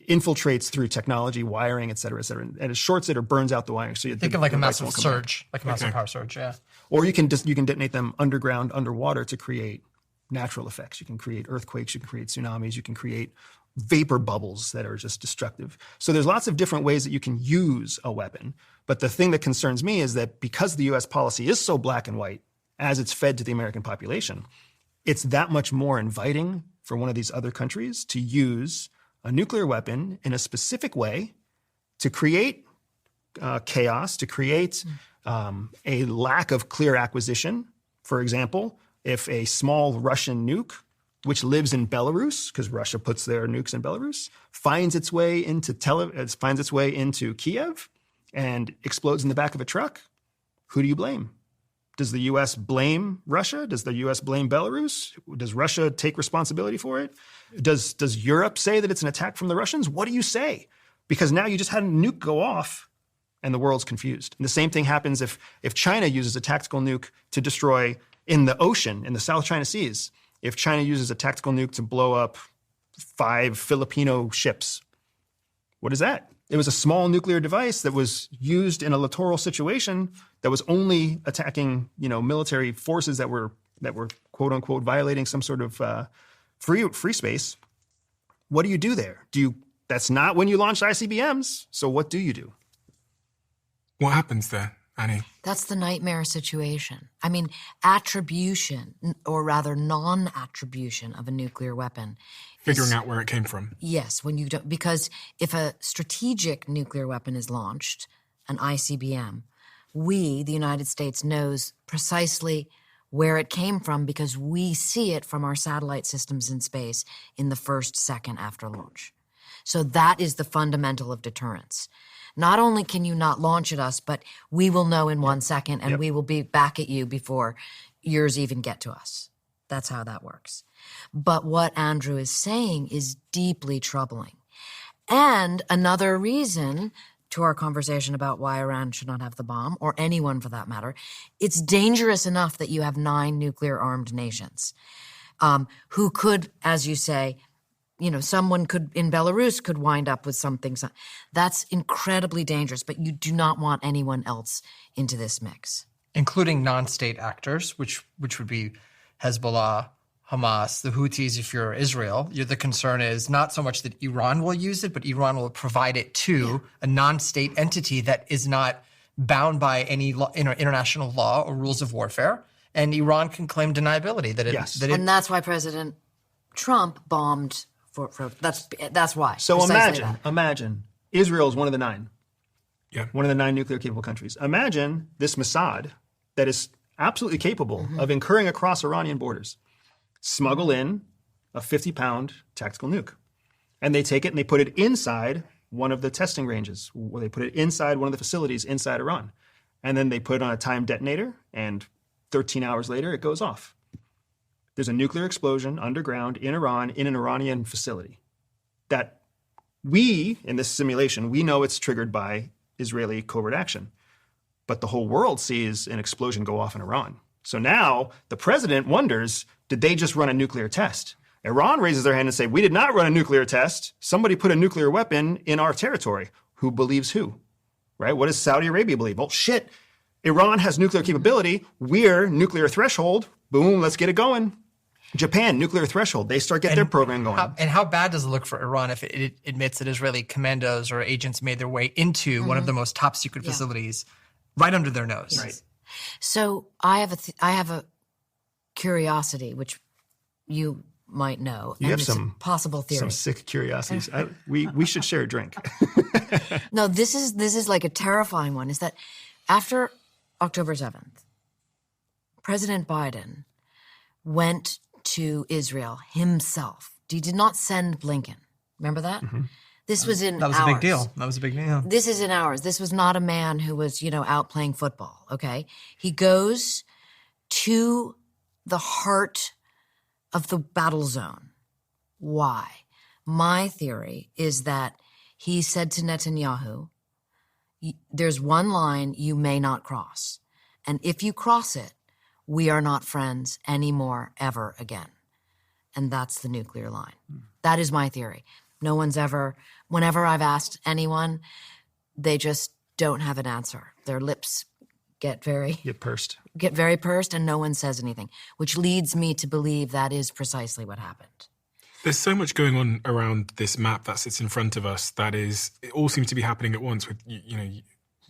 infiltrates through technology, wiring, et cetera, and it shorts it or burns out the wiring. So you think of like a massive surge, like a massive power surge, yeah. Or you can detonate them underground, underwater to create natural effects. You can create earthquakes, you can create tsunamis, you can create vapor bubbles that are just destructive. So there's lots of different ways that you can use a weapon. But the thing that concerns me is that because the U.S. policy is so black and white as it's fed to the American population, it's that much more inviting for one of these other countries to use a nuclear weapon in a specific way to create chaos, to create a lack of clear acquisition. For example, if a small Russian nuke, which lives in Belarus, because Russia puts their nukes in Belarus, finds its way into Kiev and explodes in the back of a truck, who do you blame? Does the U.S. blame Russia? Does the U.S. blame Belarus? Does Russia take responsibility for it? Does Europe say that it's an attack from the Russians? What do you say? Because now you just had a nuke go off and the world's confused. And the same thing happens if China uses a tactical nuke to destroy in the ocean, in the South China Seas. If China uses a tactical nuke to blow up 5 Filipino ships, what is that? It was a small nuclear device that was used in a littoral situation that was only attacking, military forces that were quote unquote violating some sort of free space. What do you do there? That's not when you launch ICBMs. So what do you do? What happens there, Annie? That's the nightmare situation. I mean, attribution, or rather non-attribution of a nuclear weapon. Figuring out where it came from. Yes, when you don't, because if a strategic nuclear weapon is launched, an ICBM, we, the United States, knows precisely where it came from because we see it from our satellite systems in space in the first second after launch. So that is the fundamental of deterrence. Not only can you not launch at us, but we will know in 1 second and we will be back at you before yours even get to us. That's how that works. But what Andrew is saying is deeply troubling. And another reason to our conversation about why Iran should not have the bomb, or anyone for that matter, it's dangerous enough that you have 9 nuclear-armed nations who could, as you say, someone could in Belarus could wind up with something. That's incredibly dangerous, but you do not want anyone else into this mix. Including non-state actors, which would be Hezbollah, Hamas, the Houthis if you're Israel. The concern is not so much that Iran will use it, but Iran will provide it to a non-state entity that is not bound by any international law or rules of warfare. And Iran can claim deniability. And that's why President Trump bombed. That's why. So imagine Israel is one of the 9. Yeah. One of the 9 nuclear capable countries. Imagine this Mossad that is absolutely capable of incurring across Iranian borders, smuggle in a 50-pound tactical nuke. And they take it and they put it inside one of the testing ranges, or they put it inside one of the facilities inside Iran. And then they put it on a timed detonator, and 13 hours later, it goes off. There's a nuclear explosion underground in Iran, in an Iranian facility. That we, in this simulation, we know it's triggered by Israeli covert action. But the whole world sees an explosion go off in Iran. So now the president wonders, did they just run a nuclear test? Iran raises their hand and say, we did not run a nuclear test. Somebody put a nuclear weapon in our territory. Who believes who? Right? What does Saudi Arabia believe? Well, shit, Iran has nuclear capability. We're nuclear threshold. Boom, let's get it going. Japan, nuclear threshold. They start getting their program going. How bad does it look for Iran if it admits that Israeli commandos or agents made their way into one of the most top secret facilities right under their nose? Right. So I have a curiosity, which you might know. You have some possible theory. Some sick curiosities. We should share a drink. No, this is like a terrifying one. Is that after October 7th, President Biden went to Israel himself. He did not send Blinken. Remember that? Mm-hmm. This was in That was hours. A big deal. That was a big deal. This is in hours. This was not a man who was, out playing football, okay? He goes to the heart of the battle zone. Why? My theory is that he said to Netanyahu, there's one line you may not cross. And if you cross it, we are not friends anymore, ever again. And that's the nuclear line. That is my theory. Whenever I've asked anyone, they just don't have an answer. Their lips get very pursed, and no one says anything, which leads me to believe that is precisely what happened. There's so much going on around this map that sits in front of us it all seems to be happening at once with,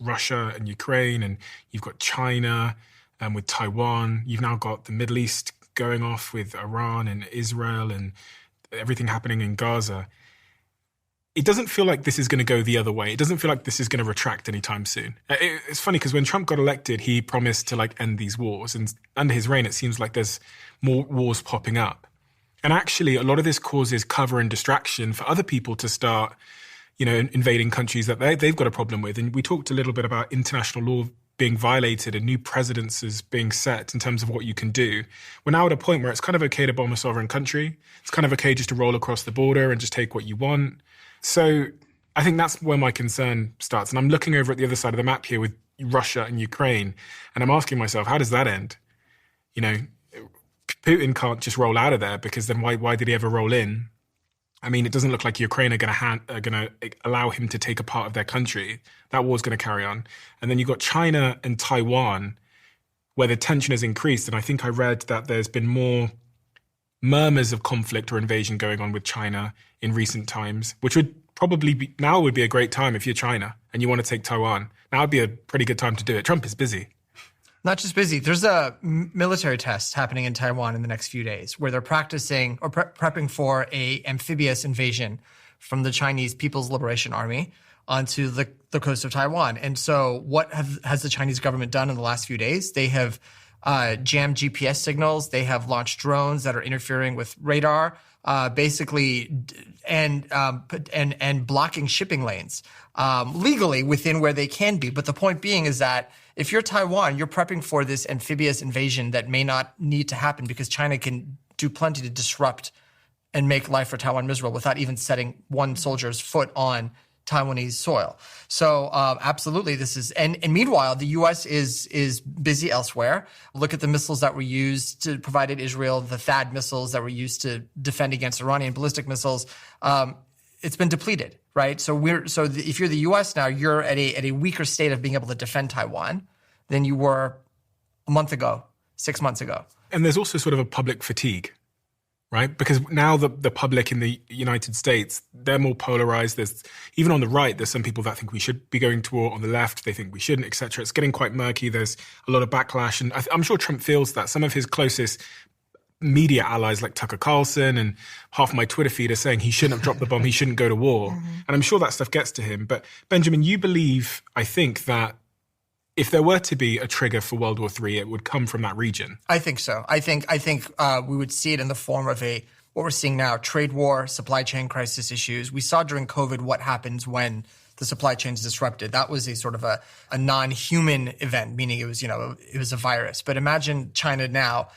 Russia and Ukraine, and you've got China and with Taiwan. You've now got the Middle East going off with Iran and Israel and everything happening in Gaza. It doesn't feel like this is going to go the other way. It doesn't feel like this is going to retract anytime soon. It's funny because when Trump got elected, he promised to end these wars. And under his reign, it seems like there's more wars popping up. And actually, a lot of this causes cover and distraction for other people to start, invading countries that they've got a problem with. And we talked a little bit about international law being violated and new precedences being set in terms of what you can do. We're now at a point where it's kind of okay to bomb a sovereign country. It's kind of okay just to roll across the border and just take what you want. So I think that's where my concern starts. And I'm looking over at the other side of the map here with Russia and Ukraine, and I'm asking myself, how does that end? You know, Putin can't just roll out of there, because then why did he ever roll in? I mean, it doesn't look like Ukraine are going to allow him to take a part of their country. That war's going to carry on. And then you've got China and Taiwan, where the tension has increased. And I think I read that there's been more murmurs of conflict or invasion going on with China in recent times, which would probably be, now would be a great time if you're China and you want to take Taiwan. Now would be a pretty good time to do it. Trump is busy. Not just busy. There's a military test happening in Taiwan in the next few days where they're practicing or prepping for a amphibious invasion from the Chinese People's Liberation Army onto the coast of Taiwan. And so what has the Chinese government done in the last few days? They have jammed GPS signals. They have launched drones that are interfering with radar, basically, and blocking shipping lanes legally within where they can be. But the point being is that if you're Taiwan, you're prepping for this amphibious invasion that may not need to happen because China can do plenty to disrupt and make life for Taiwan miserable without even setting one soldier's foot on Taiwanese soil. So absolutely, this is, and meanwhile, the U.S. is busy elsewhere. Look at the missiles that were used to provide Israel, the THAAD missiles that were used to defend against Iranian ballistic missiles. It's been depleted, right? So if you're the U.S. now, you're at a weaker state of being able to defend Taiwan than you were a month ago, 6 months ago. And there's also sort of a public fatigue, right? Because now the public in the United States, they're more polarized. There's, even on the right, there's some people that think we should be going to war. On the left, they think we shouldn't, et cetera. It's getting quite murky. There's a lot of backlash. And I'm sure Trump feels that. Some of his closest media allies like Tucker Carlson and half my Twitter feed are saying he shouldn't have dropped the bomb, he shouldn't go to war. Mm-hmm. And I'm sure that stuff gets to him. But Benjamin, you believe, I think, that if there were to be a trigger for World War III, it would come from that region. I think so. I think we would see it in the form of what we're seeing now, trade war, supply chain crisis issues. We saw during COVID what happens when the supply chain is disrupted. That was a sort of a non-human event, meaning it was a virus. But imagine China now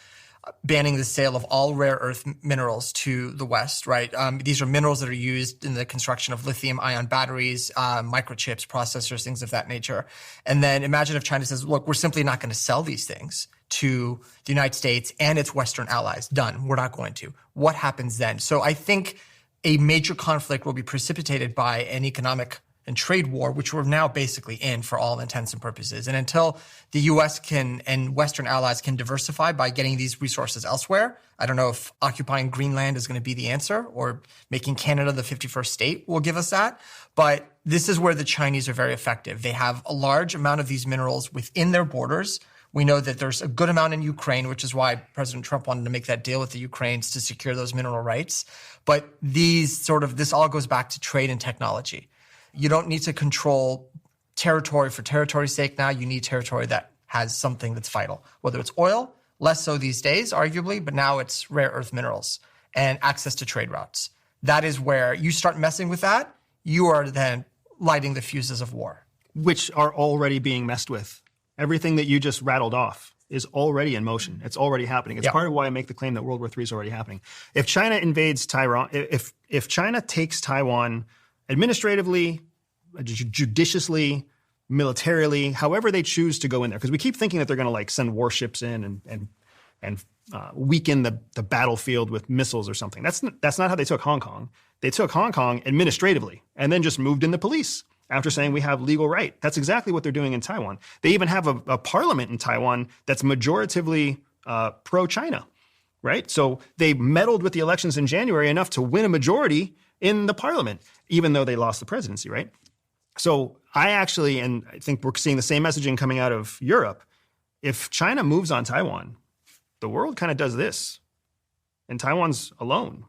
banning the sale of all rare earth minerals to the West, right? These are minerals that are used in the construction of lithium-ion batteries, microchips, processors, things of that nature. And then imagine if China says, look, we're simply not going to sell these things to the United States and its Western allies. Done. We're not going to. What happens then? So I think a major conflict will be precipitated by an economic and trade war, which we're now basically in for all intents and purposes. And until the U.S. and Western allies can diversify by getting these resources elsewhere, I don't know if occupying Greenland is going to be the answer or making Canada the 51st state will give us that. But this is where the Chinese are very effective. They have a large amount of these minerals within their borders. We know that there's a good amount in Ukraine, which is why President Trump wanted to make that deal with the Ukrainians to secure those mineral rights. But this all goes back to trade and technology. You don't need to control territory for territory's sake now. You need territory that has something that's vital, whether it's oil, less so these days, arguably, but now it's rare earth minerals and access to trade routes. That is where you start messing with that. You are then lighting the fuses of war. Which are already being messed with. Everything that you just rattled off is already in motion. It's already happening. It's part of why I make the claim that World War III is already happening. If China invades Taiwan, if China takes Taiwan administratively, judiciously, militarily, however they choose to go in there, because we keep thinking that they're going to send warships in and weaken the battlefield with missiles or something. That's not how they took Hong Kong. They took Hong Kong administratively and then just moved in the police after saying we have legal right. That's exactly what they're doing in Taiwan. They even have a parliament in Taiwan that's majoritively pro-China, right? So they meddled with the elections in January enough to win a majority in the parliament, even though they lost the presidency, right? So I think we're seeing the same messaging coming out of Europe. If China moves on Taiwan, the world kind of does this. And Taiwan's alone.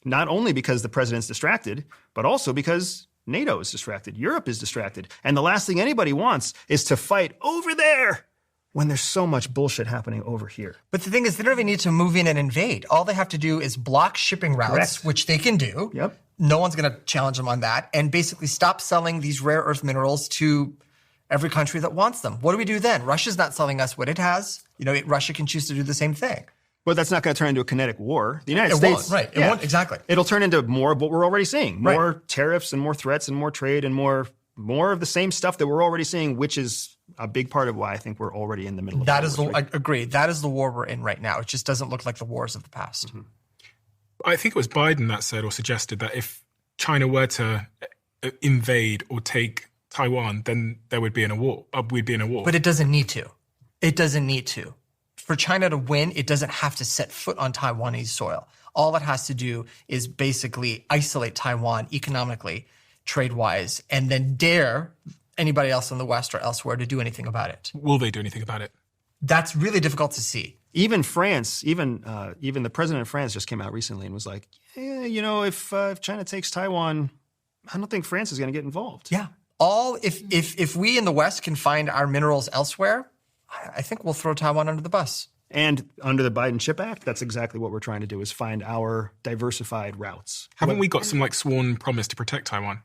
Not only because the president's distracted, but also because NATO is distracted. Europe is distracted. And the last thing anybody wants is to fight over there when there's so much bullshit happening over here. But the thing is, they don't even need to move in and invade. All they have to do is block shipping routes, which they can do. Yep. No one's going to challenge them on that. And basically stop selling these rare earth minerals to every country that wants them. What do we do then? Russia's not selling us what it has. Russia can choose to do the same thing. But that's not going to turn into a kinetic war. The United Won't, States... right. It won't, exactly. It'll turn into more of what we're already seeing. More Right. tariffs and more threats and more trade and more of the same stuff that we're already seeing, which is a big part of why I think we're already in the middle of That World is War III. I agree. That is the war we're in right now. It just doesn't look like the wars of the past. Mm-hmm. I think it was Biden that said or suggested that if China were to invade or take Taiwan, then there would be a war. We'd be in a war. But it doesn't need to. It doesn't need to. For China to win, it doesn't have to set foot on Taiwanese soil. All it has to do is basically isolate Taiwan economically, trade-wise, and then dare anybody else in the West or elsewhere to do anything about it. Will they do anything about it? That's really difficult to see. Even France, even the president of France just came out recently and was like, if China takes Taiwan, I don't think France is going to get involved. Yeah. If we in the West can find our minerals elsewhere, I think we'll throw Taiwan under the bus. And under the Biden CHIP Act, that's exactly what we're trying to do, is find our diversified routes. Haven't we got some sworn promise to protect Taiwan?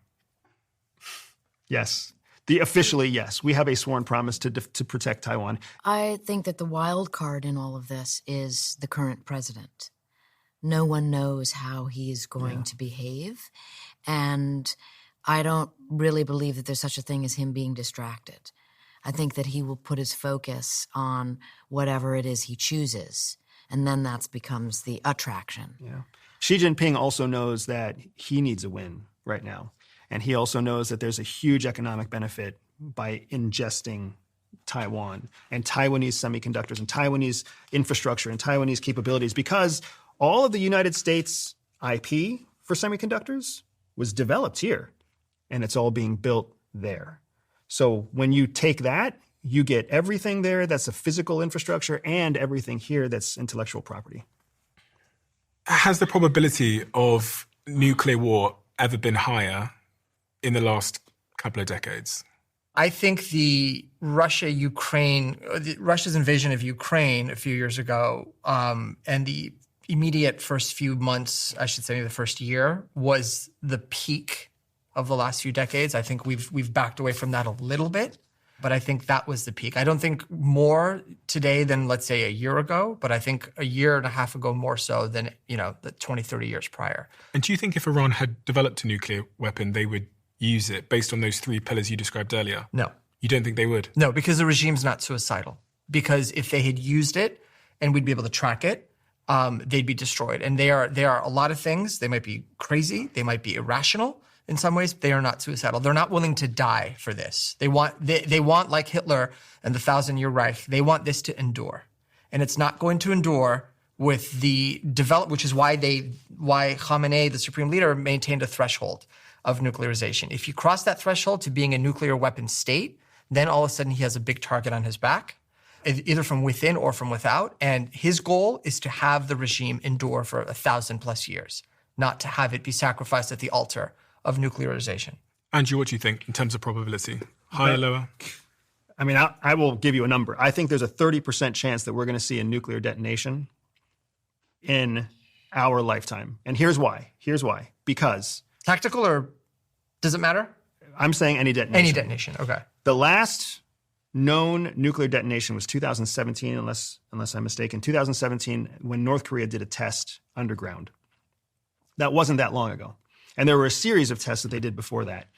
Yes. Officially, yes. We have a sworn promise to protect Taiwan. I think that the wild card in all of this is the current president. No one knows how he is going to behave. And I don't really believe that there's such a thing as him being distracted. I think that he will put his focus on whatever it is he chooses. And then that becomes the attraction. Yeah. Xi Jinping also knows that he needs a win right now. And he also knows that there's a huge economic benefit by ingesting Taiwan and Taiwanese semiconductors and Taiwanese infrastructure and Taiwanese capabilities, because all of the United States IP for semiconductors was developed here, and it's all being built there. So when you take that, you get everything there that's a physical infrastructure and everything here that's intellectual property. Has the probability of nuclear war ever been higher in the last couple of decades? I think Russia's invasion of Ukraine a few years ago, and the immediate first few months, I should say the first year, was the peak of the last few decades. I think we've backed away from that a little bit, but I think that was the peak. I don't think more today than, let's say, a year ago, but I think a year and a half ago more so than, the 20, 30 years prior. And do you think if Iran had developed a nuclear weapon, they would use it based on those three pillars you described earlier? No. You don't think they would? No, because the regime's not suicidal. Because if they had used it and we'd be able to track it, they'd be destroyed. And they are a lot of things. They might be crazy. They might be irrational in some ways. They are not suicidal. They're not willing to die for this. They want, like Hitler and the 1,000-year Reich, they want this to endure. And it's not going to endure with the which is why Khamenei, the supreme leader, maintained a threshold of nuclearization. If you cross that threshold to being a nuclear weapon state, then all of a sudden he has a big target on his back, either from within or from without. And his goal is to have the regime endure for 1,000+ years, not to have it be sacrificed at the altar of nuclearization. Andrew, what do you think in terms of probability? Higher, lower? I mean, I will give you a number. I think there's a 30% chance that we're going to see a nuclear detonation in our lifetime. And here's why. Because... Tactical, or does it matter? I'm saying any detonation. Any detonation, okay. The last known nuclear detonation was 2017, unless I'm mistaken. 2017, when North Korea did a test underground. That wasn't that long ago. And there were a series of tests that they did before that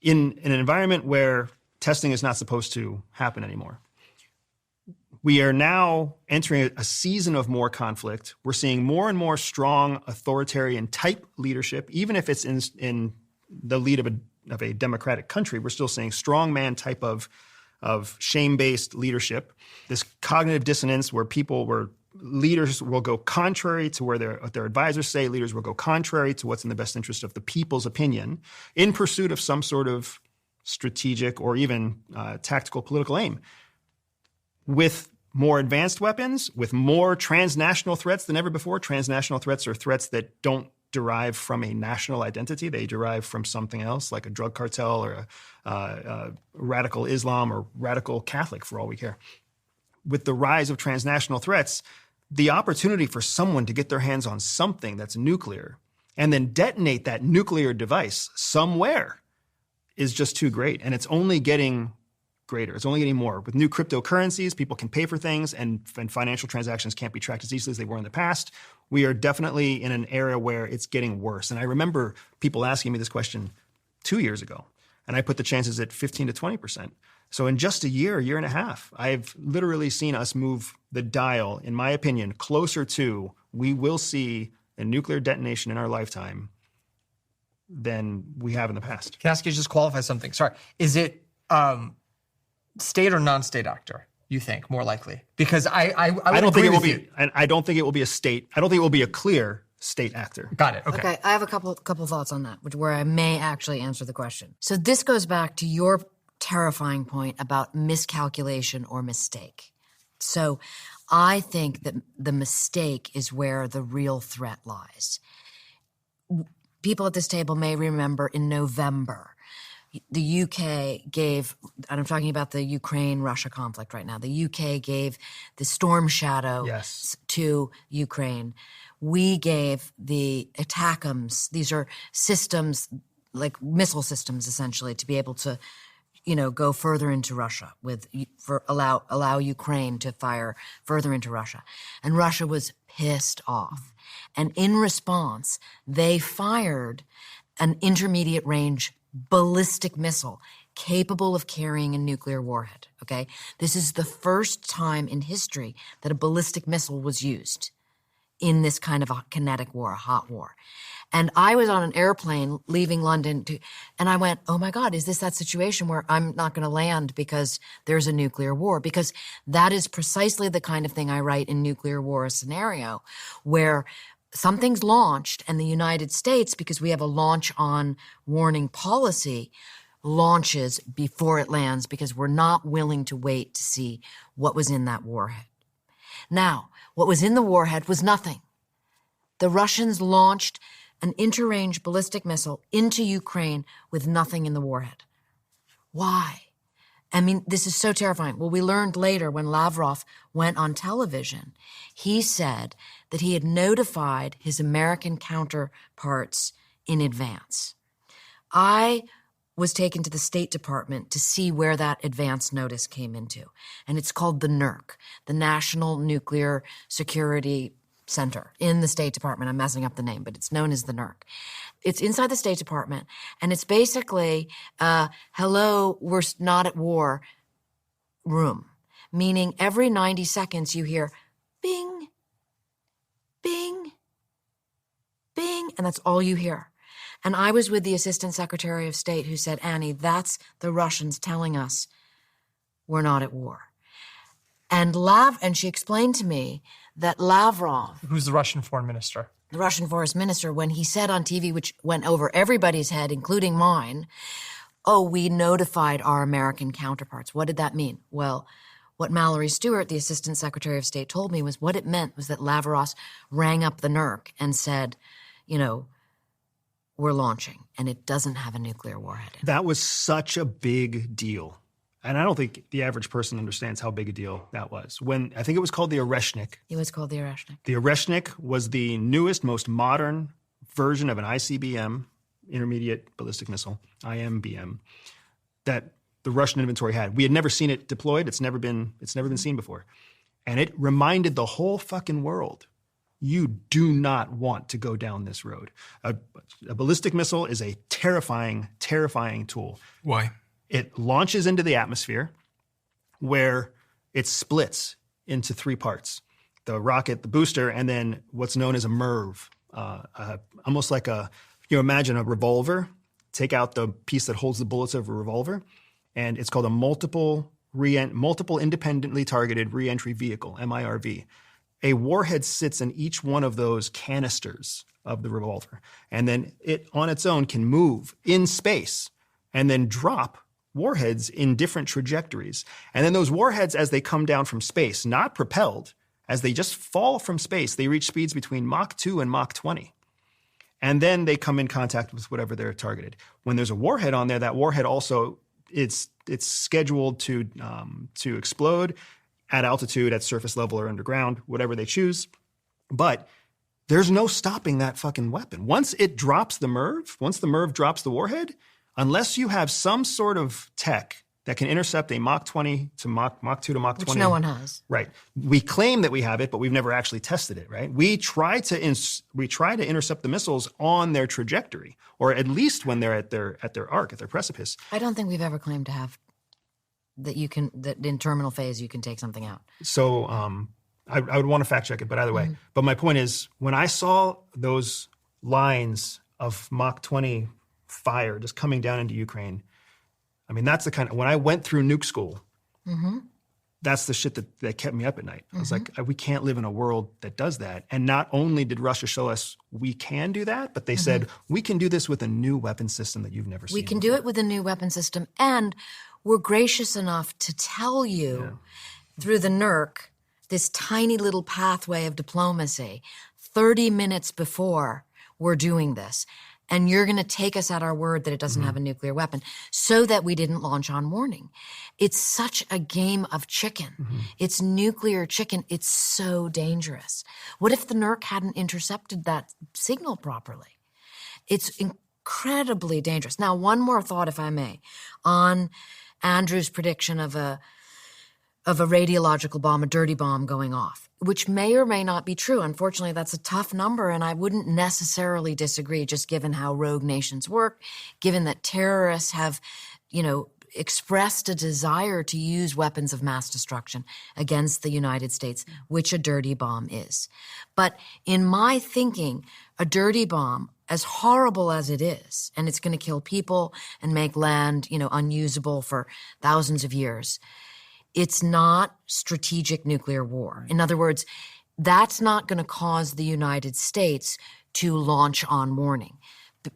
in an environment where testing is not supposed to happen anymore. We are now entering a season of more conflict. We're seeing more and more strong authoritarian type leadership, even if it's in the lead of a democratic country. We're still seeing strongman type of shame-based leadership. This cognitive dissonance where leaders will go contrary to what their advisors say. Leaders will go contrary to what's in the best interest of the people's opinion in pursuit of some sort of strategic or even tactical political aim. With more advanced weapons, with more transnational threats than ever before. Transnational threats are threats that don't derive from a national identity. They derive from something else, like a drug cartel or a radical Islam or radical Catholic, for all we care. With the rise of transnational threats, the opportunity for someone to get their hands on something that's nuclear and then detonate that nuclear device somewhere is just too great. And it's only getting greater. It's only getting more. With new cryptocurrencies, people can pay for things and financial transactions can't be tracked as easily as they were in the past. We are definitely in an era where it's getting worse. And I remember people asking me this question 2 years ago, and I put the chances at 15 to 20%. So in just a year and a half, I've literally seen us move the dial, in my opinion, closer to, we will see a nuclear detonation in our lifetime than we have in the past. Can I ask you to just qualify something? Sorry. Is it state or non-state actor, you think, more likely? Because I don't think it will be. And I don't think it will be a state. I don't think it will be a clear state actor. Got it. Okay. Okay, I have a couple thoughts on that, where I may actually answer the question. So this goes back to your terrifying point about miscalculation or mistake. So I think that the mistake is where the real threat lies. People at this table may remember in November, the UK gave, and I'm talking about the Ukraine-Russia conflict right now, the UK gave the Storm Shadow to Ukraine. We gave the ATACMS. These are systems, like missile systems, essentially, to be able to, go further into Russia allow Ukraine to fire further into Russia. And Russia was pissed off. And in response, they fired an intermediate range ballistic missile capable of carrying a nuclear warhead, okay? This is the first time in history that a ballistic missile was used in this kind of a kinetic war, a hot war. And I was on an airplane leaving London and I went, oh my God, is this that situation where I'm not going to land because there's a nuclear war? Because that is precisely the kind of thing I write in Nuclear War Scenario, where something's launched and the United States, because we have a launch on warning policy, launches before it lands because we're not willing to wait to see what was in that warhead. Now, what was in the warhead was nothing. The Russians launched an inter-range ballistic missile into Ukraine with nothing in the warhead. Why? I mean, this is so terrifying. Well, we learned later when Lavrov went on television, he said that he had notified his American counterparts in advance. I was taken to the State Department to see where that advance notice came into. And it's called the NERC, the National Nuclear Security Center in the State Department. I'm messing up the name, but it's known as the NERC. It's inside the State Department, and it's basically, hello, we're not at war room, meaning every 90 seconds you hear bing, bing, bing, and that's all you hear. And I was with the Assistant Secretary of State who said, Annie, that's the Russians telling us we're not at war. And she explained to me that Lavrov, who's the Russian foreign minister, when he said on TV, which went over everybody's head, including mine, oh, we notified our American counterparts. What did that mean? Well, what Mallory Stewart, the Assistant Secretary of State, told me was what it meant was that Lavrov rang up the NERC and said, we're launching, and it doesn't have a nuclear warhead in it. That was such a big deal. And I don't think the average person understands how big a deal that was. When I think it was called the Oreshnik. It was called the Oreshnik. The Oreshnik was the newest, most modern version of an ICBM, intermediate ballistic missile, IMBM, that the Russian inventory had. We had never seen it deployed. It's never been seen before. And it reminded the whole fucking world, you do not want to go down this road. A ballistic missile is a terrifying, terrifying tool. Why? It launches into the atmosphere where it splits into three parts. The rocket, the booster, and then what's known as a MIRV. Almost like imagine a revolver. Take out the piece that holds the bullets of a revolver, and it's called a multiple independently targeted reentry vehicle, MIRV. A warhead sits in each one of those canisters of the revolver, and then it on its own can move in space and then drop warheads in different trajectories. And then those warheads, as they come down from space, not propelled, as they just fall from space, they reach speeds between Mach 2 and Mach 20. And then they come in contact with whatever they're targeted. When there's a warhead on there, that warhead also, it's scheduled to explode at altitude, at surface level or underground, whatever they choose. But there's no stopping that fucking weapon. Once it drops the MIRV, once the MIRV drops the warhead, unless you have some sort of tech that can intercept a Mach 20 to Mach 2 to Mach 20. Which no one has. Right. We claim that we have it, but we've never actually tested it, right? We try to intercept the missiles on their trajectory, or at least when they're at their arc, at their precipice. I don't think we've ever claimed to have that in terminal phase you can take something out. So I would want to fact check it, but either way. But my point is, when I saw those lines of Mach 20 fire just coming down into Ukraine, I mean, that's the kind of, when I went through nuke school, that's the shit that kept me up at night. I was like, we can't live in a world that does that. And not only did Russia show us we can do that, but they said, we can do this with a new weapon system that you've never seen. We can do it with a new weapon system. And we're gracious enough to tell you through the NERC, this tiny little pathway of diplomacy, 30 minutes before we're doing this. And you're going to take us at our word that it doesn't have a nuclear weapon so that we didn't launch on warning. It's such a game of chicken. It's nuclear chicken. It's so dangerous. What if the NERC hadn't intercepted that signal properly? It's incredibly dangerous. Now, one more thought, if I may, on Andrew's prediction of a radiological bomb, a dirty bomb going off, which may or may not be true. Unfortunately, that's a tough number, and I wouldn't necessarily disagree, just given how rogue nations work, given that terrorists have, expressed a desire to use weapons of mass destruction against the United States, which a dirty bomb is. But in my thinking, a dirty bomb, as horrible as it is, and it's going to kill people and make land, unusable for thousands of years, it's not strategic nuclear war. In other words, that's not going to cause the United States to launch on warning.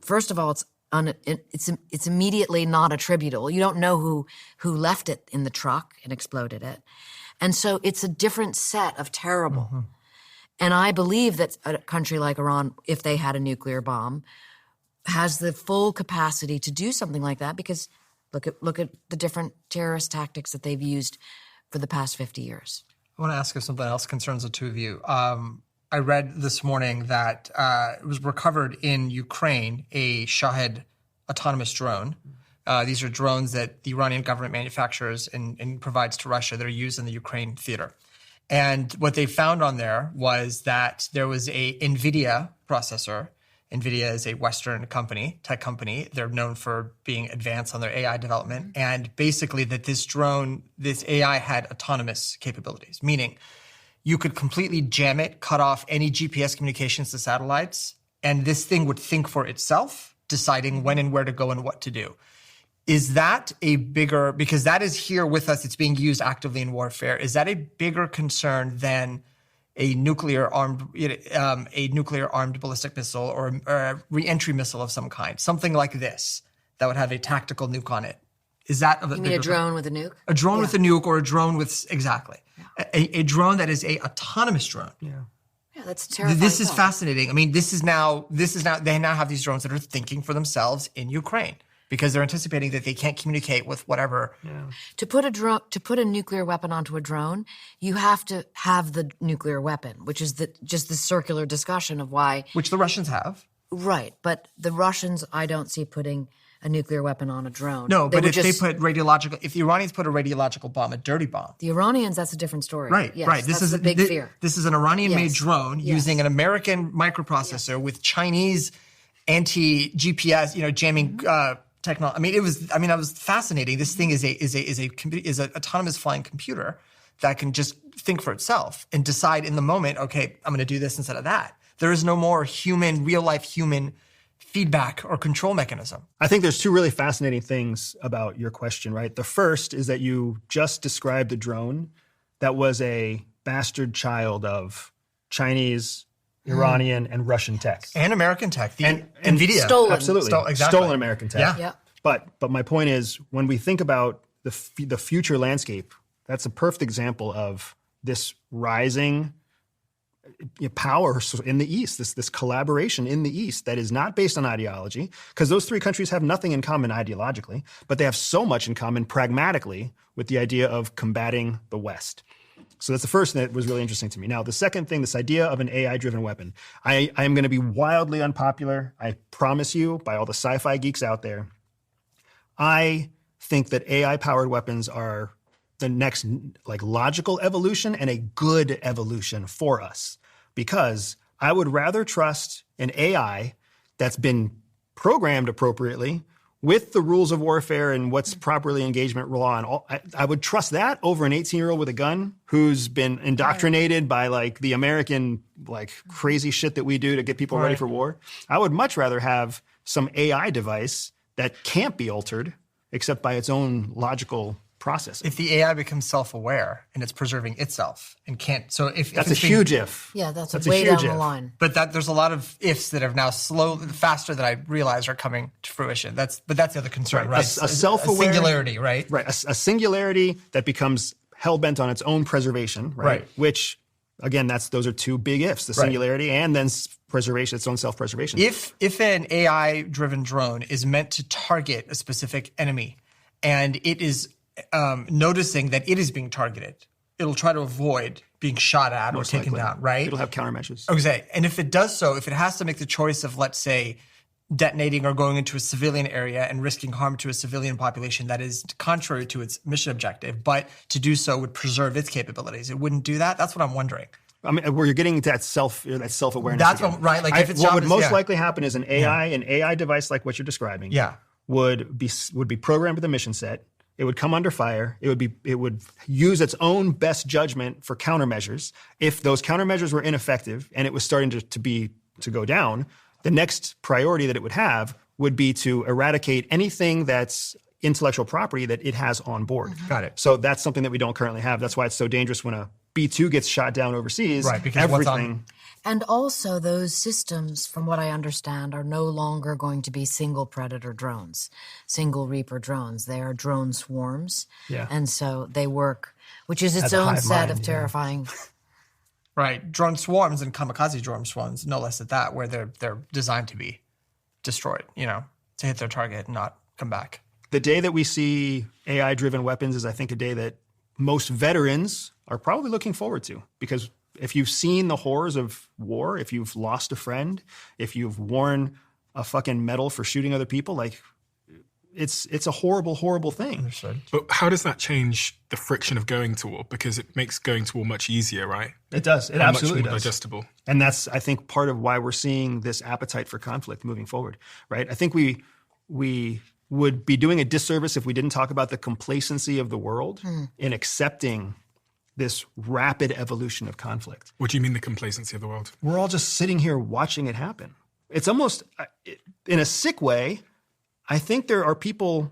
First of all, it's immediately not attributable. You don't know who left it in the truck and exploded it. And so it's a different set of terrible. And I believe that a country like Iran, if they had a nuclear bomb, has the full capacity to do something like that, because look at the different terrorist tactics that they've used for the past 50 years. I want to ask if something else concerns the two of you. I read this morning that it was recovered in Ukraine, a Shahed autonomous drone. These are drones that the Iranian government manufactures and provides to Russia that are used in the Ukraine theater. And what they found on there was that there was a NVIDIA processor. NVIDIA is a Western company, tech company. They're known for being advanced on their AI development. And basically that this AI had autonomous capabilities, meaning you could completely jam it, cut off any GPS communications to satellites, and this thing would think for itself, deciding when and where to go and what to do. Is that a bigger, because that is here with us, it's being used actively in warfare, is that a bigger concern than a nuclear armed ballistic missile or a re-entry missile of some kind, something like this that would have a tactical nuke on it? Is that you mean a drone with a nuke? A drone with a nuke, or a drone with a drone that is a autonomous drone. Yeah, that's terrifying. This is fascinating. I mean, this is now they now have these drones that are thinking for themselves in Ukraine, because they're anticipating that they can't communicate with whatever. To put a nuclear weapon onto a drone, you have to have the nuclear weapon, which is just the circular discussion of why. Which the Russians have. Right, but the Russians, I don't see putting a nuclear weapon on a drone. No, but if the Iranians put a radiological bomb, a dirty bomb. The Iranians, that's a different story. Right, yes, right. This is a big fear. This is an Iranian-made drone using an American microprocessor with Chinese anti-GPS, jamming technology. I mean, it was fascinating. This thing is a autonomous flying computer that can just think for itself and decide in the moment, okay, I'm going to do this instead of that. There is no more real life human feedback or control mechanism. I think there's two really fascinating things about your question, right? The first is that you just described a drone that was a bastard child of Chinese, Iranian, and Russian tech. And American tech. And NVIDIA. Stolen. Absolutely. Exactly. Stolen American tech. Yeah. But my point is, when we think about the future landscape, that's a perfect example of this rising power in the East, this collaboration in the East that is not based on ideology, because those three countries have nothing in common ideologically, but they have so much in common pragmatically with the idea of combating the West. So that's the first thing that was really interesting to me. Now, the second thing, this idea of an AI-driven weapon. I am going to be wildly unpopular, I promise you, by all the sci-fi geeks out there. I think that AI-powered weapons are the next like logical evolution and a good evolution for us, because I would rather trust an AI that's been programmed appropriately with the rules of warfare and what's properly engagement law and all. I would trust that over an 18-year-old with a gun who's been indoctrinated by like the American like crazy shit that we do to get people ready for war. I would much rather have some AI device that can't be altered except by its own logical processing. If the AI becomes self-aware and it's preserving itself and can't, so if that's if a huge if. Yeah, that's way down the line. But there's a lot of ifs that have now faster than I realize are coming to fruition. That's the other concern, right? A self-aware singularity, right? Right, a singularity that becomes hell-bent on its own preservation, right? Which, again, those are two big ifs: the singularity and then preservation, its own self-preservation. If an AI-driven drone is meant to target a specific enemy, and it is noticing that it is being targeted, it'll try to avoid being shot at or taken down, right? It'll have countermeasures. Okay, and if it does so, if it has to make the choice of, let's say, detonating or going into a civilian area and risking harm to a civilian population that is contrary to its mission objective, but to do so would preserve its capabilities, it wouldn't do that? That's what I'm wondering. I mean, where you're getting to that self-awareness. That's what, right? Like, if it's what would most likely happen is an AI device like what you're describing, would be programmed with a mission set. It would come under fire. It would use its own best judgment for countermeasures. If those countermeasures were ineffective and it was starting to go down, the next priority that it would have would be to eradicate anything that's intellectual property that it has on board. Got it. So that's something that we don't currently have. That's why it's so dangerous when a B-2 gets shot down overseas. Right, because everything. And also those systems, from what I understand, are no longer going to be single Predator drones, single Reaper drones. They are drone swarms. Yeah. And so they work, which is its As a own hive set mind, of terrifying. Right, drone swarms and kamikaze drone swarms, no less at that, where they're designed to be destroyed, to hit their target and not come back. The day that we see AI-driven weapons is, I think, a day that most veterans are probably looking forward to, because if you've seen the horrors of war, if you've lost a friend, if you've worn a fucking medal for shooting other people, like it's a horrible, horrible thing. Understood. But how does that change the friction of going to war? Because it makes going to war much easier, right? It does. It absolutely much more does. digestible. And that's, I think, part of why we're seeing this appetite for conflict moving forward, right? I think we would be doing a disservice if we didn't talk about the complacency of the world in accepting this rapid evolution of conflict. What do you mean the complacency of the world? We're all just sitting here watching it happen. It's almost, in a sick way, I think there are people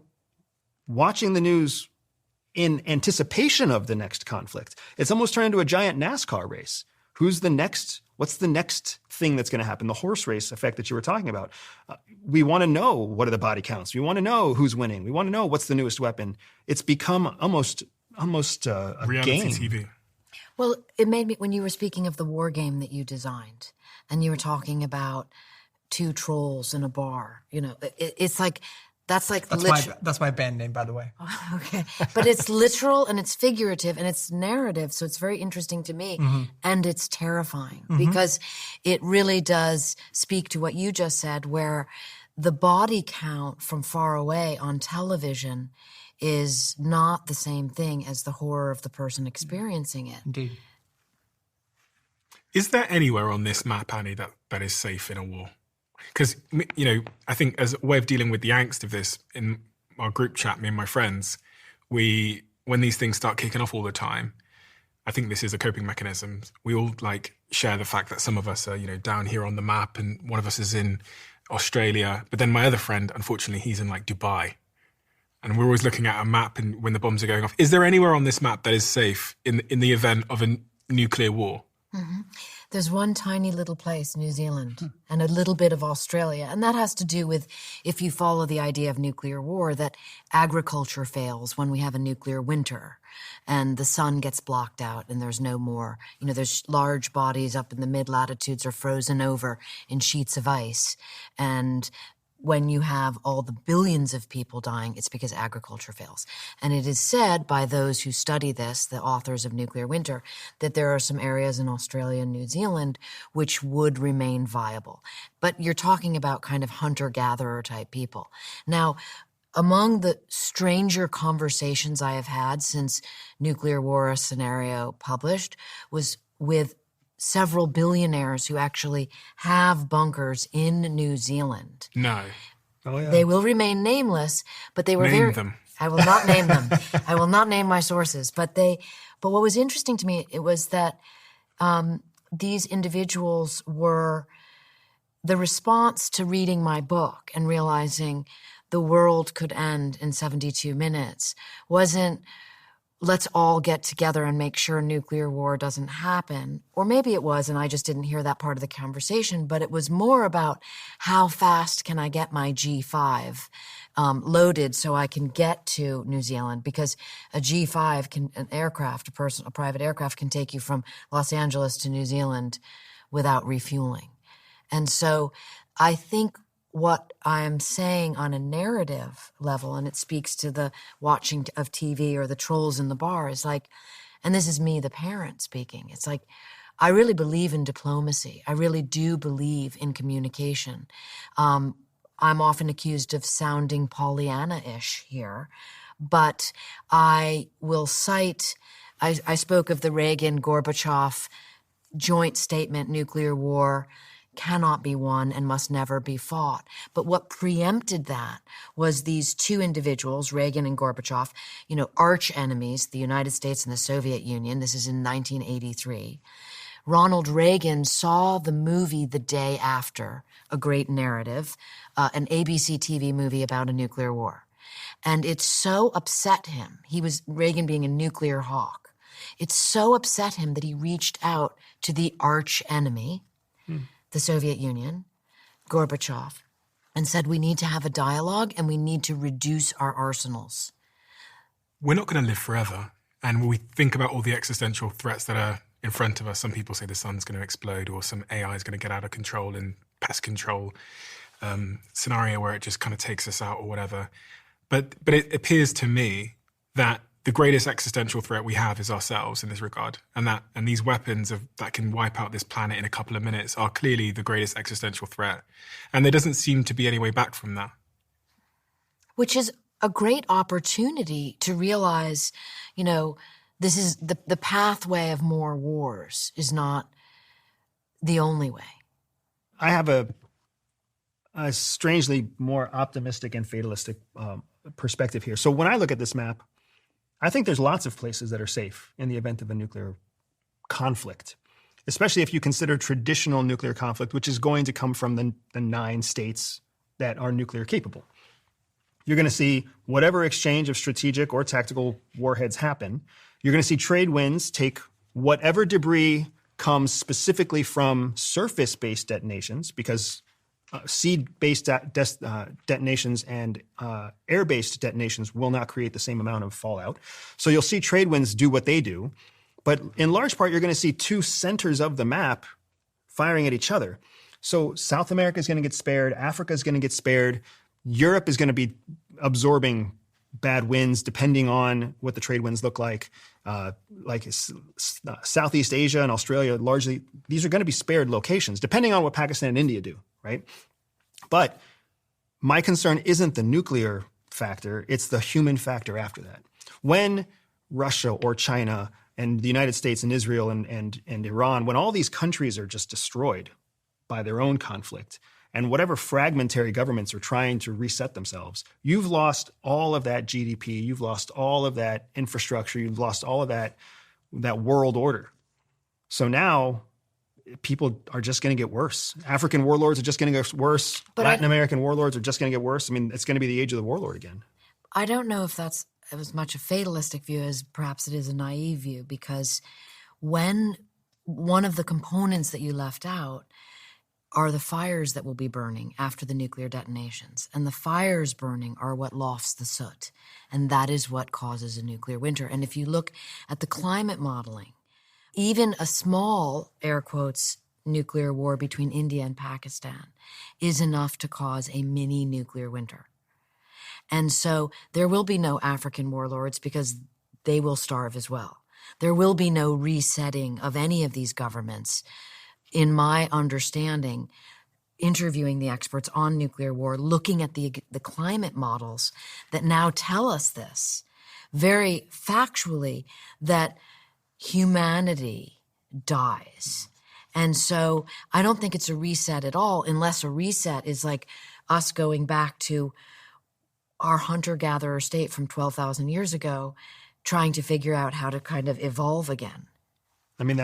watching the news in anticipation of the next conflict. It's almost turned into a giant NASCAR race. What's the next thing that's going to happen? The horse race effect that you were talking about. We want to know what are the body counts. We want to know who's winning. We want to know what's the newest weapon. It's become almost a reality game. TV. Well, it made me, when you were speaking of the war game that you designed, and you were talking about two trolls in a bar, it's like, that's my band name, by the way. Okay. But it's literal and it's figurative and it's narrative. So it's very interesting to me. And it's terrifying because it really does speak to what you just said, where the body count from far away on television is not the same thing as the horror of the person experiencing it. Indeed. Is there anywhere on this map, Annie, that is safe in a war? Because, I think as a way of dealing with the angst of this, in our group chat, me and my friends, when these things start kicking off all the time, I think this is a coping mechanism. We all share the fact that some of us are, down here on the map and one of us is in Australia. But then my other friend, unfortunately, he's in Dubai. And we're always looking at a map and when the bombs are going off. Is there anywhere on this map that is safe in the event of a nuclear war? There's one tiny little place, New Zealand, and a little bit of Australia. And that has to do with, if you follow the idea of nuclear war, that agriculture fails when we have a nuclear winter and the sun gets blocked out and there's no more, there's large bodies up in the mid-latitudes are frozen over in sheets of ice. And when you have all the billions of people dying, it's because agriculture fails. And it is said by those who study this, the authors of Nuclear Winter, that there are some areas in Australia and New Zealand which would remain viable. But you're talking about kind of hunter-gatherer type people. Now, Among the stranger conversations I have had since Nuclear War Scenario published was with several billionaires who actually have bunkers in New Zealand. No. Oh, yeah. They will remain nameless, but they were Name them. I will not name them. I will not name my sources. But what was interesting to me, it was that these individuals were the response to reading my book and realizing the world could end in 72 minutes wasn't, let's all get together and make sure nuclear war doesn't happen. Or maybe it was, and I just didn't hear that part of the conversation, but it was more about how fast can I get my G5 loaded so I can get to New Zealand, because a G5 a private aircraft can take you from Los Angeles to New Zealand without refueling. And so I think what I am saying on a narrative level, and it speaks to the watching of TV or the trolls in the bar, is like, and this is me, the parent, speaking. It's like, I really believe in diplomacy. I really do believe in communication. I'm often accused of sounding Pollyanna-ish here, but I will cite, I spoke of the Reagan-Gorbachev joint statement, nuclear war cannot be won and must never be fought. But what preempted that was these two individuals, Reagan and Gorbachev, arch enemies, the United States and the Soviet Union. This is in 1983. Ronald Reagan saw the movie the day after, A Great Narrative, an ABC TV movie about a nuclear war. And it so upset him. Reagan being a nuclear hawk. It so upset him that he reached out to the arch enemy, the Soviet Union, Gorbachev, and said, we need to have a dialogue and we need to reduce our arsenals. We're not going to live forever. And when we think about all the existential threats that are in front of us, some people say the sun's going to explode or some AI is going to get out of control in pest control scenario where it just kind of takes us out or whatever. But it appears to me that the greatest existential threat we have is ourselves in this regard. And these weapons that can wipe out this planet in a couple of minutes are clearly the greatest existential threat. And there doesn't seem to be any way back from that. Which is a great opportunity to realize, this is the pathway of more wars is not the only way. I have a strangely more optimistic and fatalistic perspective here. So when I look at this map, I think there's lots of places that are safe in the event of a nuclear conflict, especially if you consider traditional nuclear conflict, which is going to come from the 9 states that are nuclear capable. You're going to see whatever exchange of strategic or tactical warheads happen. You're going to see trade winds take whatever debris comes specifically from surface-based detonations, because seed-based detonations and air-based detonations will not create the same amount of fallout. So you'll see trade winds do what they do. But in large part, you're going to see 2 centers of the map firing at each other. So South America is going to get spared. Africa is going to get spared. Europe is going to be absorbing bad winds depending on what the trade winds look like. Southeast Asia and Australia, largely, these are going to be spared locations, depending on what Pakistan and India do, right? But my concern isn't the nuclear factor, it's the human factor after that. When Russia or China and the United States and Israel and Iran, when all these countries are just destroyed by their own conflict, and whatever fragmentary governments are trying to reset themselves, you've lost all of that GDP, you've lost all of that infrastructure, you've lost all of that world order. So now people are just going to get worse. African warlords are just going to get worse. But Latin American warlords are just going to get worse. I mean, it's going to be the age of the warlord again. I don't know if that's as much a fatalistic view as perhaps it is a naive view, because when one of the components that you left out are the fires that will be burning after the nuclear detonations. And the fires burning are what lofts the soot. And that is what causes a nuclear winter. And if you look at the climate modeling, even a small, air quotes, nuclear war between India and Pakistan is enough to cause a mini nuclear winter. And so there will be no African warlords because they will starve as well. There will be no resetting of any of these governments. In my understanding, interviewing the experts on nuclear war, looking at the climate models that now tell us this very factually, that humanity dies. And so I don't think it's a reset at all, unless a reset is like us going back to our hunter-gatherer state from 12,000 years ago, trying to figure out how to kind of evolve again. I mean,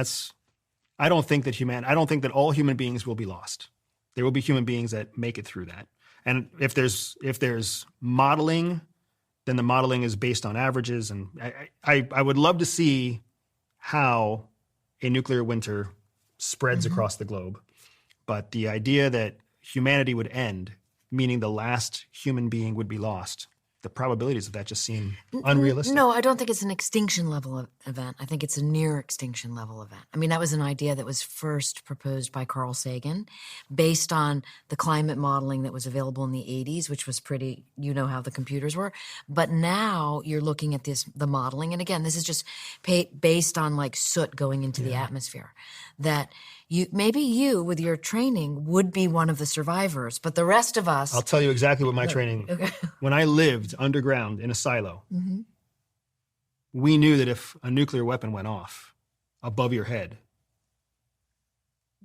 I don't think that all human beings will be lost. There will be human beings that make it through that. And if there's modeling, then the modeling is based on averages. And I would love to see how a nuclear winter spreads across the globe. But the idea that humanity would end, meaning the last human being would be lost, the probabilities of that just seem unrealistic. No, I don't think it's an extinction level event. I think it's a near extinction level event. I mean, that was an idea that was first proposed by Carl Sagan based on the climate modeling that was available in the 80s, which was pretty, you know how the computers were. But now you're looking at the modeling. And again, this is just based on like soot going into the atmosphere. That maybe you, with your training, would be one of the survivors, but the rest of us... I'll tell you exactly what my training... Okay. When I lived underground in a silo, we knew that if a nuclear weapon went off above your head,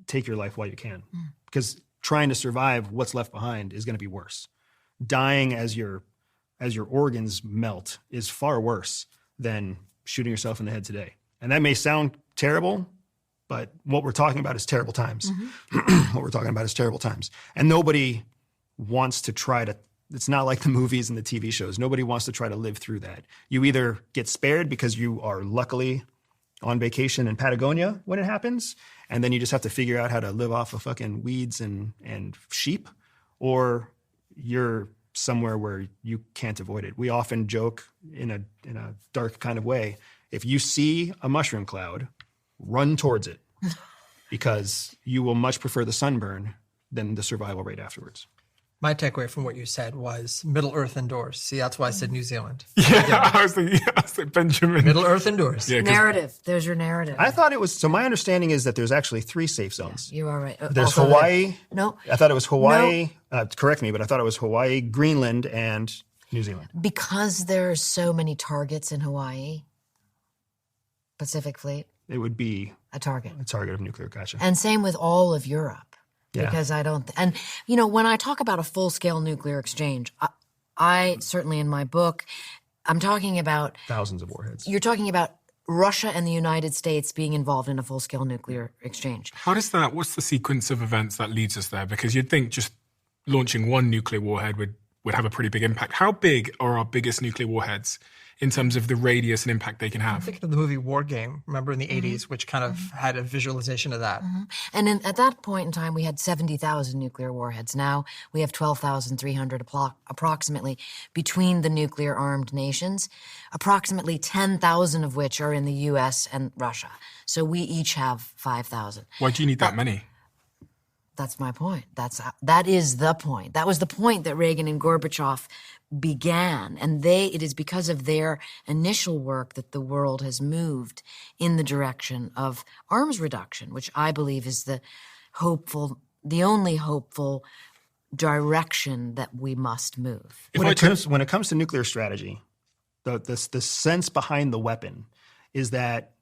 take your life while you can. Because trying to survive what's left behind is going to be worse. Dying as your organs melt is far worse than shooting yourself in the head today. And that may sound terrible, but what we're talking about is terrible times. What we're talking about is terrible times. And nobody wants to try to, it's not like the movies and the TV shows. Nobody wants to try to live through that. You either get spared because you are luckily on vacation in Patagonia when it happens, and then you just have to figure out how to live off of fucking weeds and sheep, or you're somewhere where you can't avoid it. We often joke in a dark kind of way, if you see a mushroom cloud, run towards it, because you will much prefer the sunburn than the survival rate afterwards. My takeaway from what you said was Middle Earth endures. See, that's why I said New Zealand. Yeah, I was thinking Benjamin. Middle Earth endures. Yeah, narrative. There's your narrative. I thought it was, so my understanding is that there's actually 3 safe zones. You are right. There's Also, Hawaii. No. I thought it was Hawaii. Correct me, but I thought it was Hawaii, Greenland, and New Zealand. Because there are so many targets in Hawaii, Pacific Fleet. It would be a target of nuclear. Gotcha. And same with all of Europe. Yeah. Because I don't, and you know, when I talk about a full-scale nuclear exchange, I certainly in my book, I'm talking about thousands of warheads. You're talking about Russia and the United States being involved in a full-scale nuclear exchange. What's the sequence of events that leads us there? Because you'd think just launching one nuclear warhead would have a pretty big impact. How big are our biggest nuclear warheads in terms of the radius and impact they can have? I'm thinking of the movie War Game, remember in the 80s, which kind of had a visualization of that. And at that point in time, we had 70,000 nuclear warheads. Now we have 12,300 approximately between the nuclear-armed nations, approximately 10,000 of which are in the U.S. and Russia. So we each have 5,000. Why do you need that many? That's my point. That is the point. That was the point that Reagan and Gorbachev began. And it is because of their initial work that the world has moved in the direction of arms reduction, which I believe is the only hopeful direction that we must move. When it comes to nuclear strategy, the sense behind the weapon is that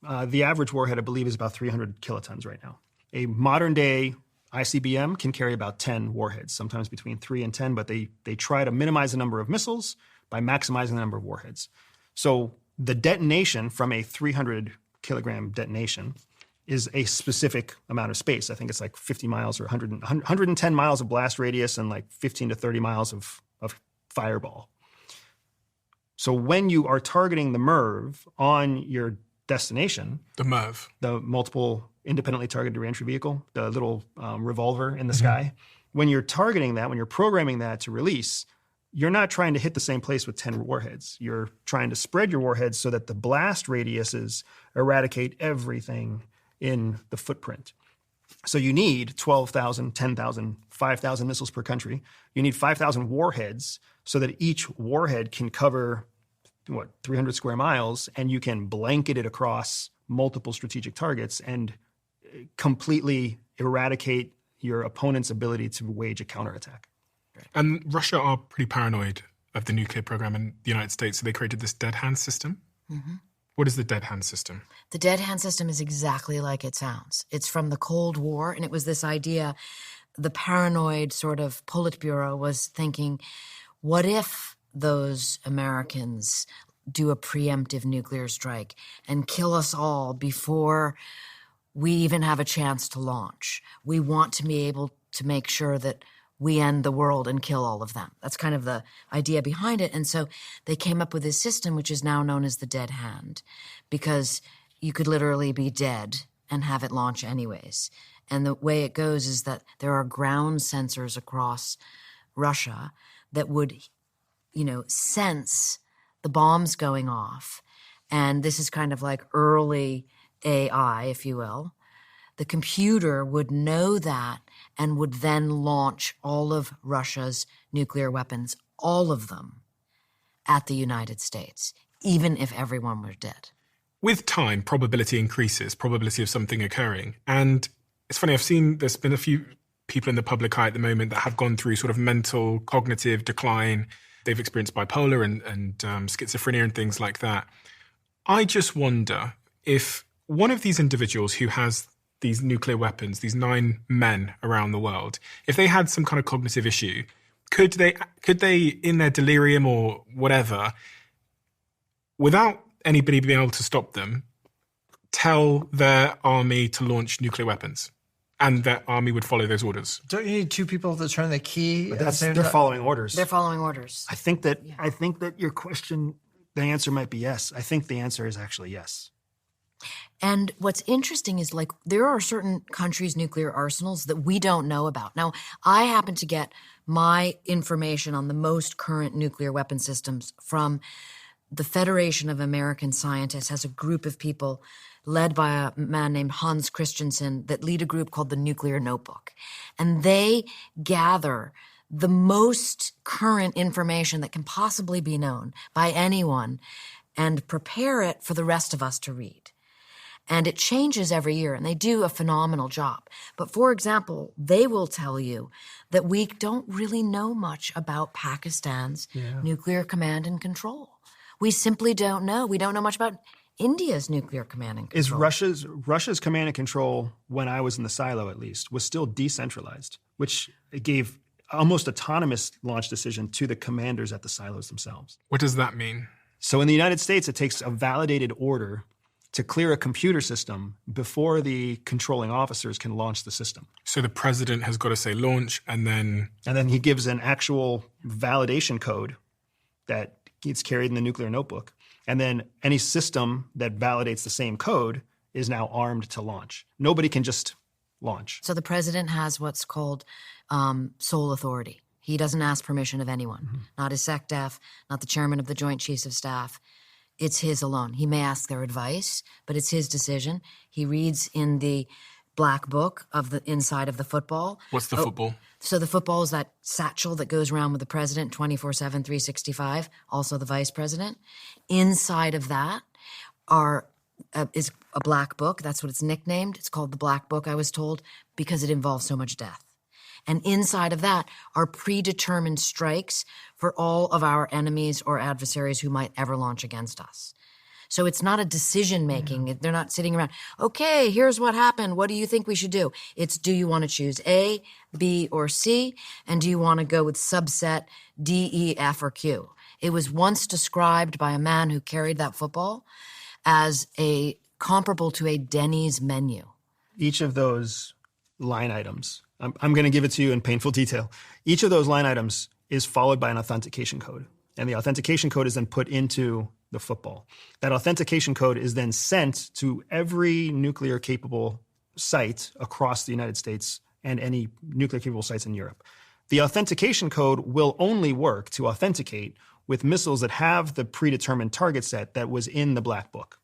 the average warhead, I believe, is about 300 kilotons right now. A modern-day ICBM can carry about 10 warheads, sometimes between 3 and 10, but they try to minimize the number of missiles by maximizing the number of warheads. So the detonation from a 300-kilogram detonation is a specific amount of space. I think it's like 50 miles or 110 miles of blast radius and like 15 to 30 miles of fireball. So when you are targeting the MIRV on your destination, the MIRV, the multiple independently targeted reentry vehicle, the little revolver in the sky, when you're targeting that, when you're programming that to release, you're not trying to hit the same place with 10 warheads. You're trying to spread your warheads so that the blast radiuses eradicate everything in the footprint. So you need 12,000, 10,000, 5,000 missiles per country. You need 5,000 warheads so that each warhead can cover 300 square miles, and you can blanket it across multiple strategic targets and completely eradicate your opponent's ability to wage a counterattack. And Russia are pretty paranoid of the nuclear program in the United States, so they created this dead hand system. Mm-hmm. What is the dead hand system? The dead hand system is exactly like it sounds. It's from the Cold War, and it was this idea, the paranoid sort of Politburo was thinking, what if those Americans do a preemptive nuclear strike and kill us all before we even have a chance to launch? We want to be able to make sure that we end the world and kill all of them. That's kind of the idea behind it. And so they came up with this system, which is now known as the dead hand, because you could literally be dead and have it launch anyways. And the way it goes is that there are ground sensors across Russia that would, sense the bombs going off. And this is kind of like early AI, if you will. The computer would know that and would then launch all of Russia's nuclear weapons, all of them, at the United States, even if everyone were dead. With time, probability increases, probability of something occurring. And it's funny, there's been a few people in the public eye at the moment that have gone through sort of mental, cognitive decline. They've experienced bipolar and schizophrenia and things like that. I just wonder if one of these individuals who has these nuclear weapons, these 9 men around the world, if they had some kind of cognitive issue, could they in their delirium or whatever, without anybody being able to stop them, tell their army to launch nuclear weapons? And their army would follow those orders. Don't you need 2 people to turn the key? But they're following orders. They're following orders. I think that your question, the answer might be yes. I think the answer is actually yes. And what's interesting is, there are certain countries' nuclear arsenals that we don't know about. Now, I happen to get my information on the most current nuclear weapon systems from the Federation of American Scientists, has a group of people led by a man named Hans Christensen that lead a group called the Nuclear Notebook. And they gather the most current information that can possibly be known by anyone and prepare it for the rest of us to read. And it changes every year, and they do a phenomenal job. But for example, they will tell you that we don't really know much about Pakistan's nuclear command and control. We simply don't know. We don't know much about India's nuclear command and control. Is Russia's command and control, when I was in the silo at least, was still decentralized, which gave almost autonomous launch decision to the commanders at the silos themselves. What does that mean? So in the United States, it takes a validated order to clear a computer system before the controlling officers can launch the system. So the president has got to say launch, and then he gives an actual validation code that gets carried in the nuclear notebook. And then any system that validates the same code is now armed to launch. Nobody can just launch. So the president has what's called sole authority. He doesn't ask permission of anyone, not his SecDef, not the chairman of the Joint Chiefs of Staff. It's his alone. He may ask their advice, but it's his decision. He reads in the black book of the inside of the football. What's the football? So the football is that satchel that goes around with the president 24/7, 365, also the vice president. Inside of that is a black book. That's what it's nicknamed. It's called the black book, I was told, because it involves so much death. And inside of that are predetermined strikes for all of our enemies or adversaries who might ever launch against us. So it's not a decision-making. They're not sitting around, okay, here's what happened. What do you think we should do? It's, do you want to choose A, B, or C? And do you want to go with subset D, E, F, or Q? It was once described by a man who carried that football as comparable to a Denny's menu. Each of those line items, I'm going to give it to you in painful detail. Each of those line items is followed by an authentication code. And the authentication code is then put into the football. That authentication code is then sent to every nuclear-capable site across the United States and any nuclear-capable sites in Europe. The authentication code will only work to authenticate with missiles that have the predetermined target set that was in the black book.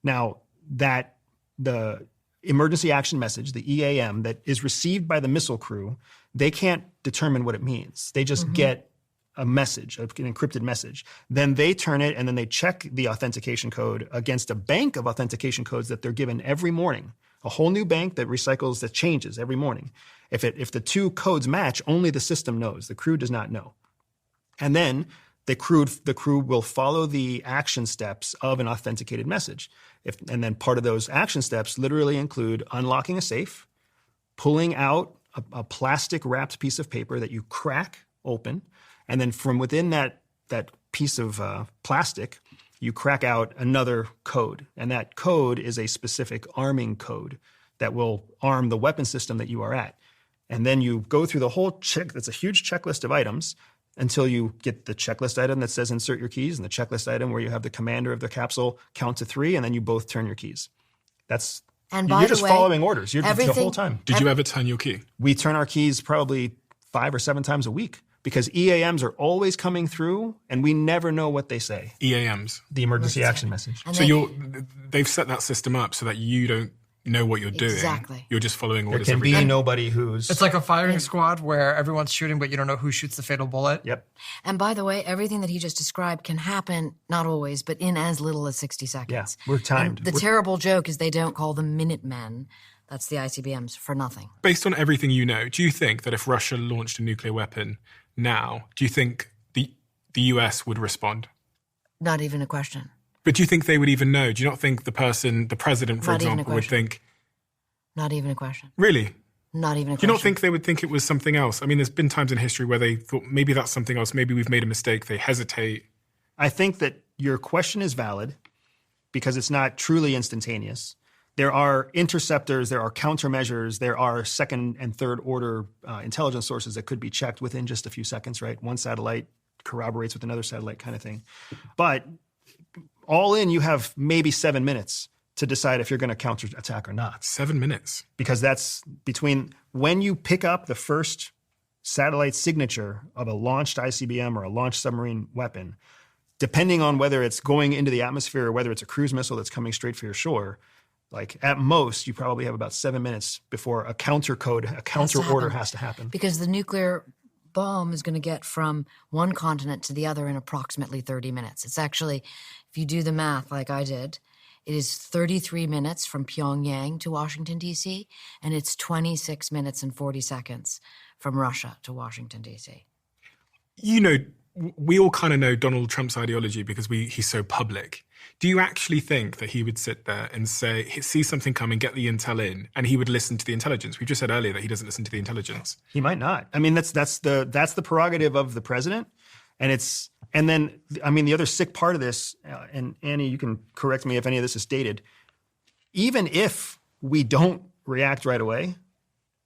Now, the emergency action message, the EAM, that is received by the missile crew, they can't determine what it means. They just get a message, an encrypted message. Then they turn it and then they check the authentication code against a bank of authentication codes that they're given every morning. A whole new bank that recycles, that changes every morning. If the two codes match, only the system knows. The crew does not know. And then the crew will follow the action steps of an authenticated message. And then part of those action steps literally include unlocking a safe, pulling out a plastic wrapped piece of paper that you crack open, and then from within that piece of plastic, you crack out another code. And that code is a specific arming code that will arm the weapon system that you are at. And then you go through the whole check. That's a huge checklist of items until you get the checklist item that says insert your keys and the checklist item where you have the commander of the capsule count to 3, and then you both turn your keys. You're just following orders. You're the whole time. Did you ever turn your key? We turn our keys probably 5 or 7 times a week because EAMs are always coming through and we never know what they say. EAMs? The emergency action message. So they've set that system up so that you don't know what you're doing. Exactly. You're just following orders. There can be nobody who's... It's like a firing squad where everyone's shooting, but you don't know who shoots the fatal bullet. Yep. And by the way, everything that he just described can happen, not always, but in as little as 60 seconds. Yeah, we're timed. And terrible joke is they don't call them Minutemen. That's the ICBMs for nothing. Based on everything you know, do you think that if Russia launched a nuclear weapon now, do you think the US would respond? Not even a question. But do you think they would even know? Do you not think the president, for example, would think... Not even a question. Really? Not even a question. Do you not think they would think it was something else? I mean, there's been times in history where they thought maybe that's something else. Maybe we've made a mistake. They hesitate. I think that your question is valid because it's not truly instantaneous. There are interceptors, there are countermeasures, there are second and third order intelligence sources that could be checked within just a few seconds, right? One satellite corroborates with another satellite kind of thing. But all in, you have maybe 7 minutes to decide if you're going to counterattack or not. 7 minutes. Because that's between when you pick up the first satellite signature of a launched ICBM or a launched submarine weapon, depending on whether it's going into the atmosphere or whether it's a cruise missile that's coming straight for your shore, like at most, you probably have about 7 minutes before a counter order has to happen. Because the nuclear bomb is going to get from one continent to the other in approximately 30 minutes. It's actually, if you do the math like I did, it is 33 minutes from Pyongyang to Washington, D.C., and it's 26 minutes and 40 seconds from Russia to Washington, D.C. You know, we all kind of know Donald Trump's ideology because he's so public. Do you actually think that he would sit there and see something coming, get the intel in, and he would listen to the intelligence? We just said earlier that he doesn't listen to the intelligence. He might not. I mean, that's the prerogative of the president. And then, the other sick part of this, and Annie, you can correct me if any of this is dated, even if we don't react right away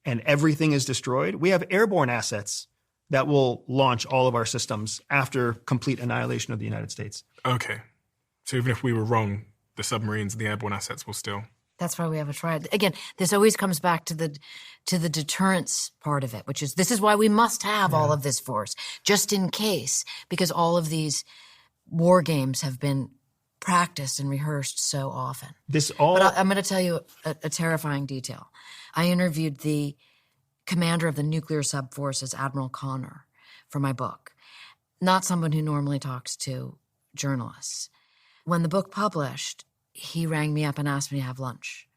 and everything is destroyed, we have airborne assets that will launch all of our systems after complete annihilation of the United States. Okay. So even if we were wrong, the submarines and the airborne assets will still... That's why we have a trial. Again, this always comes back to the deterrence part of it, which is this is why we must have all of this force, just in case, because all of these war games have been practiced and rehearsed so often. But I'm going to tell you a terrifying detail. I interviewed the commander of the nuclear subforces, Admiral Connor, for my book. Not someone who normally talks to journalists. When the book published, he rang me up and asked me to have lunch.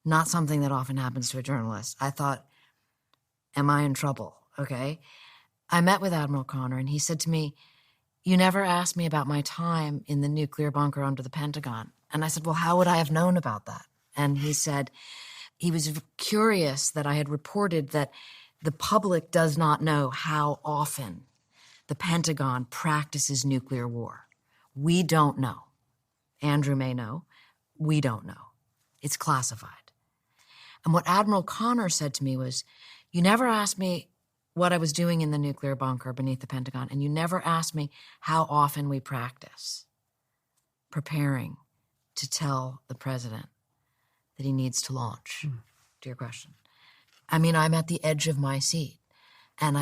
Not something that often happens to a journalist. I thought, am I in trouble? Okay. I met with Admiral Connor and he said to me, you never asked me about my time in the nuclear bunker under the Pentagon. And I said, well, how would I have known about that? And he said, he was curious that I had reported that the public does not know how often the Pentagon practices nuclear war. We don't know. Andrew may know. We don't know. It's classified. And what Admiral Connor said to me was, you never asked me what I was doing in the nuclear bunker beneath the Pentagon, and you never asked me how often we practice preparing to tell the president that he needs to launch, to your question. I'm at the edge of my seat. And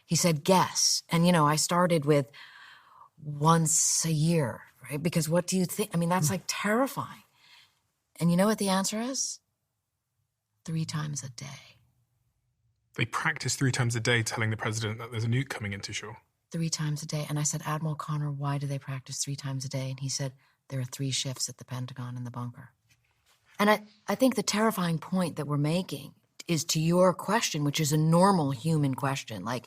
he said, guess. And, I started with once a year, right? Because what do you think? That's like terrifying. And you know what the answer is? 3 times a day. They practice 3 times a day telling the president that there's a nuke coming into shore. 3 times a day. And I said, Admiral Connor, why do they practice 3 times a day? And he said, there are 3 shifts at the Pentagon in the bunker. And I think the terrifying point that we're making is to your question, which is a normal human question. Like,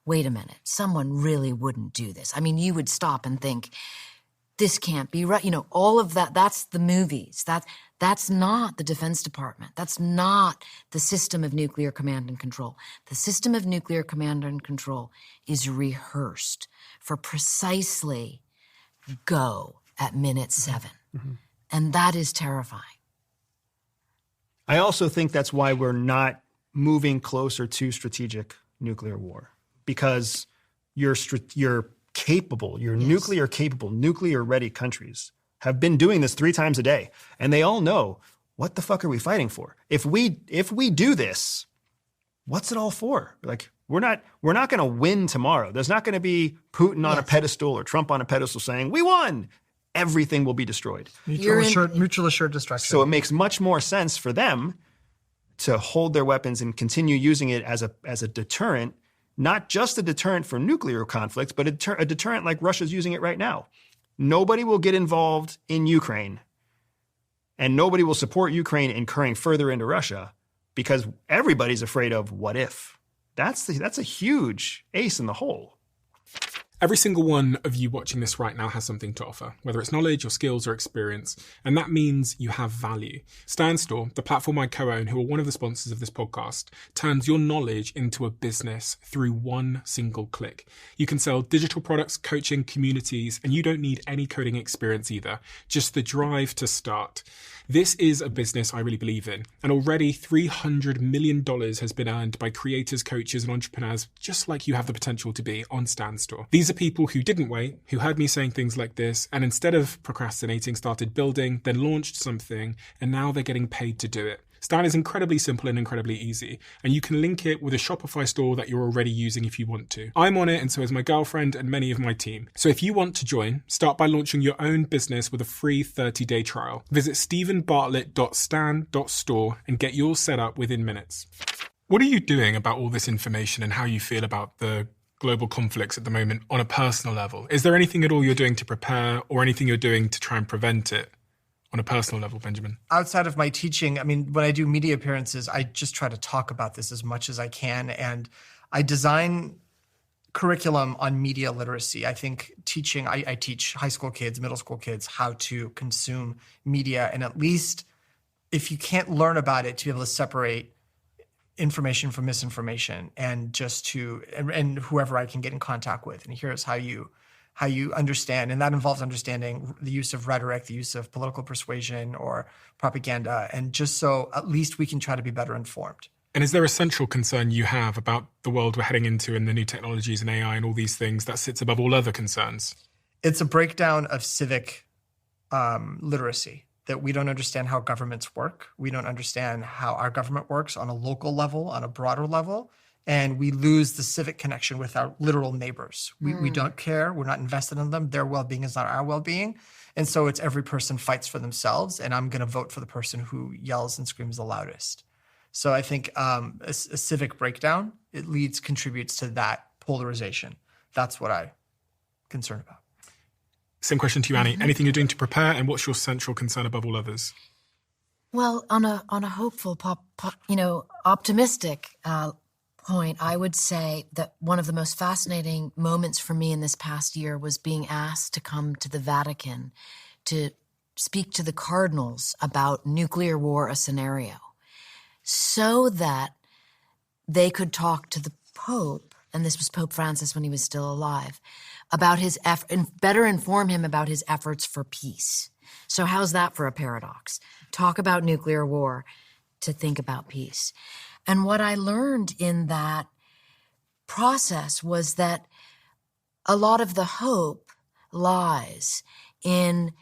wait a minute, someone really wouldn't do this. I mean, you would stop and think, this can't be right. You know, all of that, that's the movies. That's not the Defense Department. That's not the system of nuclear command and control. The system of nuclear command and control is rehearsed for precisely go at minute 7. Mm-hmm. And that is terrifying. I also think that's why we're not moving closer to strategic nuclear war, because you're capable, you're yes. nuclear capable, nuclear ready countries have been doing this 3 times a day. And they all know, what the fuck are we fighting for? If we do this, what's it all for? Like, we're not going to win tomorrow. There's not going to be Putin on yes. a pedestal or Trump on a pedestal saying, we won. Everything will be destroyed. Mutual assured destruction. So it makes much more sense for them to hold their weapons and continue using it as a deterrent, not just a deterrent for nuclear conflicts, but a deterrent like Russia's using it right now. Nobody will get involved in Ukraine, and nobody will support Ukraine incurring further into Russia because everybody's afraid of what if. That's a huge ace in the hole. Every single one of you watching this right now has something to offer, whether it's knowledge or skills or experience, and that means you have value. StanStore, the platform I co-own, who are one of the sponsors of this podcast, turns your knowledge into a business through one single click. You can sell digital products, coaching, communities, and you don't need any coding experience either, just the drive to start. This is a business I really believe in, and already $300 million has been earned by creators, coaches, and entrepreneurs just like you have the potential to be on StanStore. These are people who didn't wait, who heard me saying things like this, and instead of procrastinating, started building, then launched something, and now they're getting paid to do it. Stan is incredibly simple and incredibly easy, and you can link it with a Shopify store that you're already using if you want to. I'm on it, and so is my girlfriend and many of my team. So if you want to join, start by launching your own business with a free 30-day trial. Visit stephenbartlett.stan.store and get yours set up within minutes. What are you doing about all this information and how you feel about the global conflicts at the moment on a personal level? Is there anything at all you're doing to prepare or anything you're doing to try and prevent it? On a personal level, Benjamin? Outside of my teaching, I mean, when I do media appearances, I just try to talk about this as much as I can. And I design curriculum on media literacy. I think teaching, I teach high school kids, middle school kids how to consume media. And at least if you can't learn about it, to be able to separate information from misinformation and just and whoever I can get in contact with. And here's how you understand, and that involves understanding the use of rhetoric, the use of political persuasion or propaganda, and just so at least we can try to be better informed. And is there a central concern you have about the world we're heading into and the new technologies and AI and all these things that sits above all other concerns? It's a breakdown of civic literacy, that we don't understand how governments work. We don't understand how our government works on a local level, on a broader level. And we lose the civic connection with our literal neighbors. We don't care. We're not invested in them. Their well-being is not our well-being. And so it's every person fights for themselves, and I'm going to vote for the person who yells and screams the loudest. So I think a civic breakdown, contributes to that polarization. That's what I'm concerned about. Same question to you, Annie. Anything you're doing to prepare, and what's your central concern above all others? Well, on a hopeful, optimistic point, I would say that one of the most fascinating moments for me in this past year was being asked to come to the Vatican to speak to the cardinals about nuclear war, a scenario, so that they could talk to the Pope, and this was Pope Francis when he was still alive, about his and better inform him about his efforts for peace. So how's that for a paradox? Talk about nuclear war to think about peace. And what I learned in that process was that a lot of the hope lies in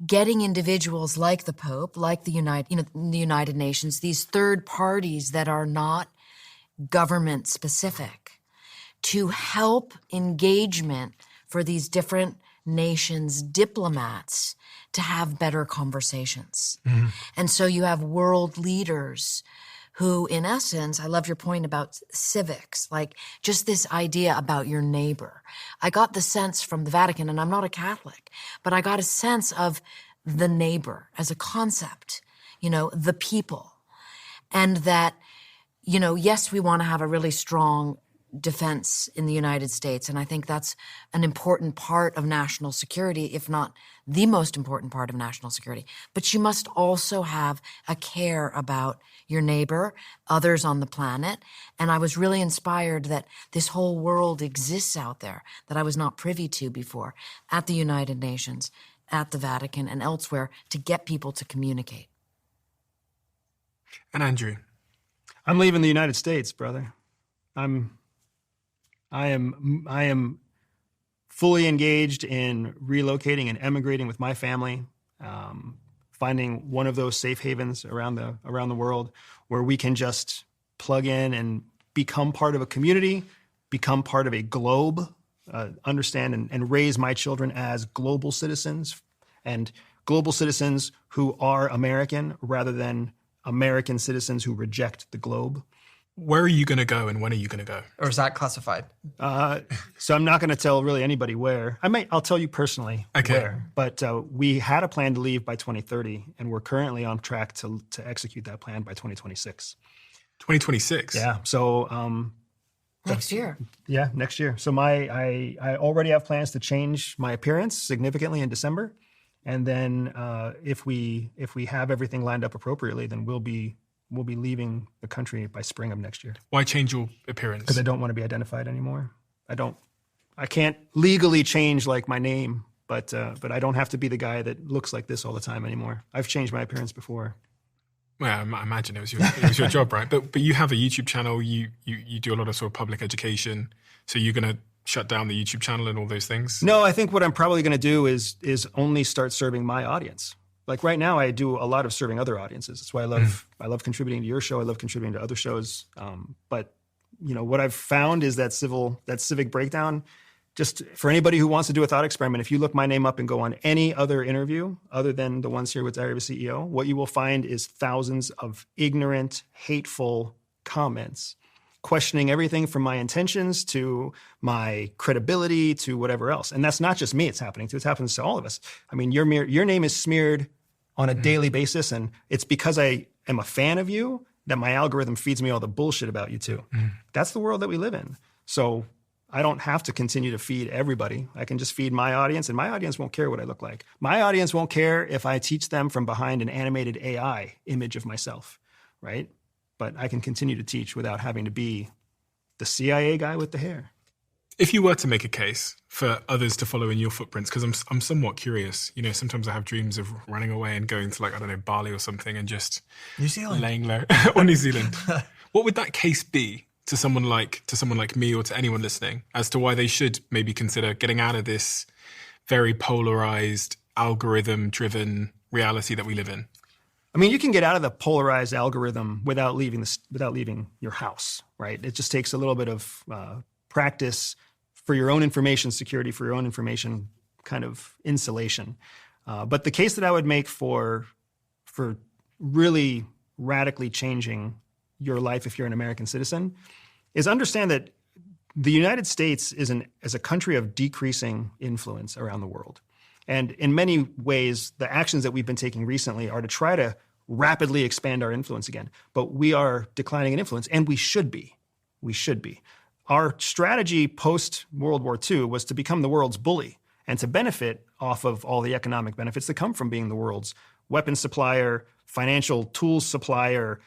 getting individuals like the Pope, like the United Nations, these third parties that are not government specific, to help engagement for these different nations' diplomats to have better conversations. Mm-hmm. And so you have world leaders who, in essence, I love your point about civics, like just this idea about your neighbor. I got the sense from the Vatican, and I'm not a Catholic, but I got a sense of the neighbor as a concept, the people. And that, yes, we want to have a really strong defense in the United States. And I think that's an important part of national security, if not the most important part of national security. But you must also have a care about your neighbor, others on the planet. And I was really inspired that this whole world exists out there that I was not privy to before at the United Nations, at the Vatican, and elsewhere to get people to communicate. And Andrew? I'm leaving the United States, brother. I am fully engaged in relocating and emigrating with my family, finding one of those safe havens around the world where we can just plug in and become part of a community, become part of a globe, understand and raise my children as global citizens, and global citizens who are American rather than American citizens who reject the globe. Where are you going to go and when are you going to go? Or is that classified? So I'm not going to tell really anybody where. I'll tell you personally where. But we had a plan to leave by 2030, and we're currently on track to execute that plan by 2026. 2026? Yeah. So next year. Yeah, next year. So I already have plans to change my appearance significantly in December, and then if we have everything lined up appropriately, then we'll be leaving the country by spring of next year. Why change your appearance? Because I don't want to be identified anymore. I can't legally change like my name, but I don't have to be the guy that looks like this all the time anymore. I've changed my appearance before. Well, I imagine it was your job, right? But you have a YouTube channel. You do a lot of sort of public education. So you're going to shut down the YouTube channel and all those things? No, I think what I'm probably going to do is only start serving my audience. Like right now, I do a lot of serving other audiences. That's why I love contributing to your show. I love contributing to other shows. But what I've found is that civic breakdown. Just for anybody who wants to do a thought experiment, if you look my name up and go on any other interview other than the ones here with Diary of a CEO, what you will find is thousands of ignorant, hateful comments, questioning everything from my intentions to my credibility to whatever else. And that's not just me it's happening to. It happens to all of us. I mean, your name is smeared on a daily basis, and it's because I am a fan of you that my algorithm feeds me all the bullshit about you too. That's the world that we live in. So I don't have to continue to feed everybody. I can just feed my audience, and my audience won't care what I look like. My audience won't care if I teach them from behind an animated AI image of myself, right? But I can continue to teach without having to be the CIA guy with the hair. If you were to make a case for others to follow in your footprints, because I'm somewhat curious, sometimes I have dreams of running away and going to Bali or something and just New Zealand, laying low, or New Zealand. What would that case be to someone like me or to anyone listening as to why they should maybe consider getting out of this very polarized, algorithm-driven reality that we live in? I mean, you can get out of the polarized algorithm without leaving your house, right? It just takes a little bit of practice for your own information security, for your own information kind of insulation. But the case that I would make for really radically changing your life if you're an American citizen is understand that the United States is a country of decreasing influence around the world. And in many ways, the actions that we've been taking recently are to try to rapidly expand our influence again. But we are declining in influence, and we should be. We should be. Our strategy post-World War II was to become the world's bully and to benefit off of all the economic benefits that come from being the world's weapons supplier, financial tools supplier,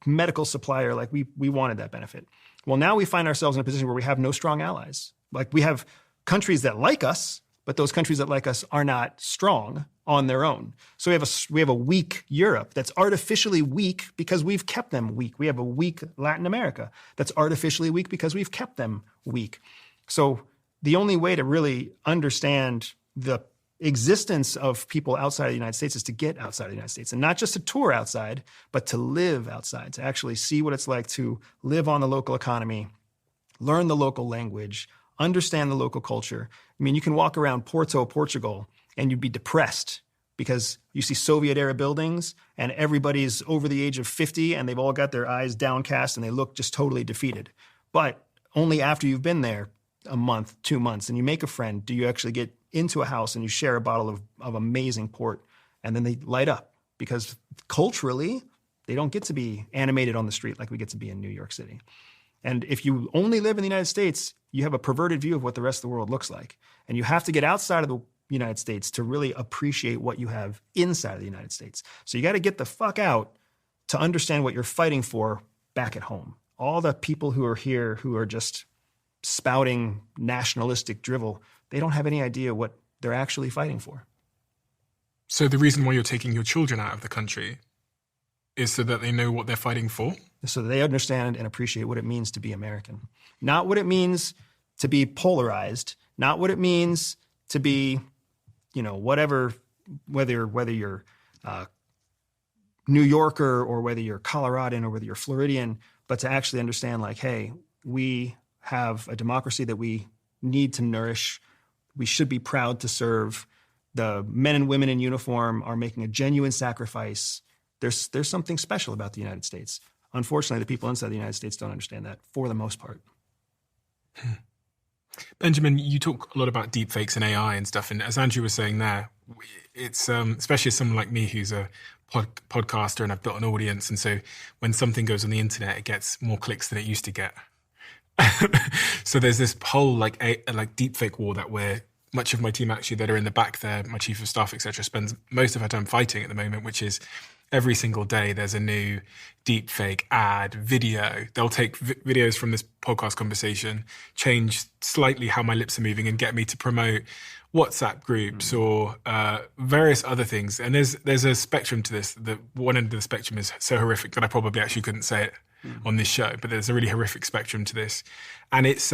medical supplier. Like we wanted that benefit. Well, now we find ourselves in a position where we have no strong allies. Like we have countries that like us, but those countries that like us are not strong on their own. So we have a weak Europe that's artificially weak because we've kept them weak. We have a weak Latin America that's artificially weak because we've kept them weak. So the only way to really understand the existence of people outside of the United States is to get outside of the United States, and not just to tour outside, but to live outside, to actually see what it's like to live on the local economy, learn the local language, understand the local culture. I mean, you can walk around Porto, Portugal, and you'd be depressed because you see Soviet-era buildings and everybody's over the age of 50 and they've all got their eyes downcast and they look just totally defeated. But only after you've been there a month, 2 months, and you make a friend, do you actually get into a house and you share a bottle of amazing port, and then they light up. Because culturally, they don't get to be animated on the street like we get to be in New York City. And if you only live in the United States, you have a perverted view of what the rest of the world looks like. And you have to get outside of the United States to really appreciate what you have inside of the United States. So you got to get the fuck out to understand what you're fighting for back at home. All the people who are here who are just spouting nationalistic drivel, they don't have any idea what they're actually fighting for. So the reason why you're taking your children out of the country is so that they know what they're fighting for? So that they understand and appreciate what it means to be American. Not what it means to be polarized, not what it means to be, whatever, whether you're New Yorker or whether you're Coloradan or whether you're Floridian, but to actually understand like, hey, we have a democracy that we need to nourish. We should be proud to serve. The men and women in uniform are making a genuine sacrifice. There's something special about the United States. Unfortunately, the people inside the United States don't understand that for the most part. Benjamin, you talk a lot about deepfakes and AI and stuff. And as Andrew was saying there, it's especially as someone like me who's a podcaster and I've built an audience. And so when something goes on the internet, it gets more clicks than it used to get. So there's this whole deepfake war that much of my team actually that are in the back there, my chief of staff, etc., spends most of her time fighting at the moment, which is every single day there's a new deepfake ad, video. They'll take videos from this podcast conversation, change slightly how my lips are moving and get me to promote WhatsApp groups or various other things. And there's a spectrum to this. The one end of the spectrum is so horrific that I probably actually couldn't say it on this show, but there's a really horrific spectrum to this. And it's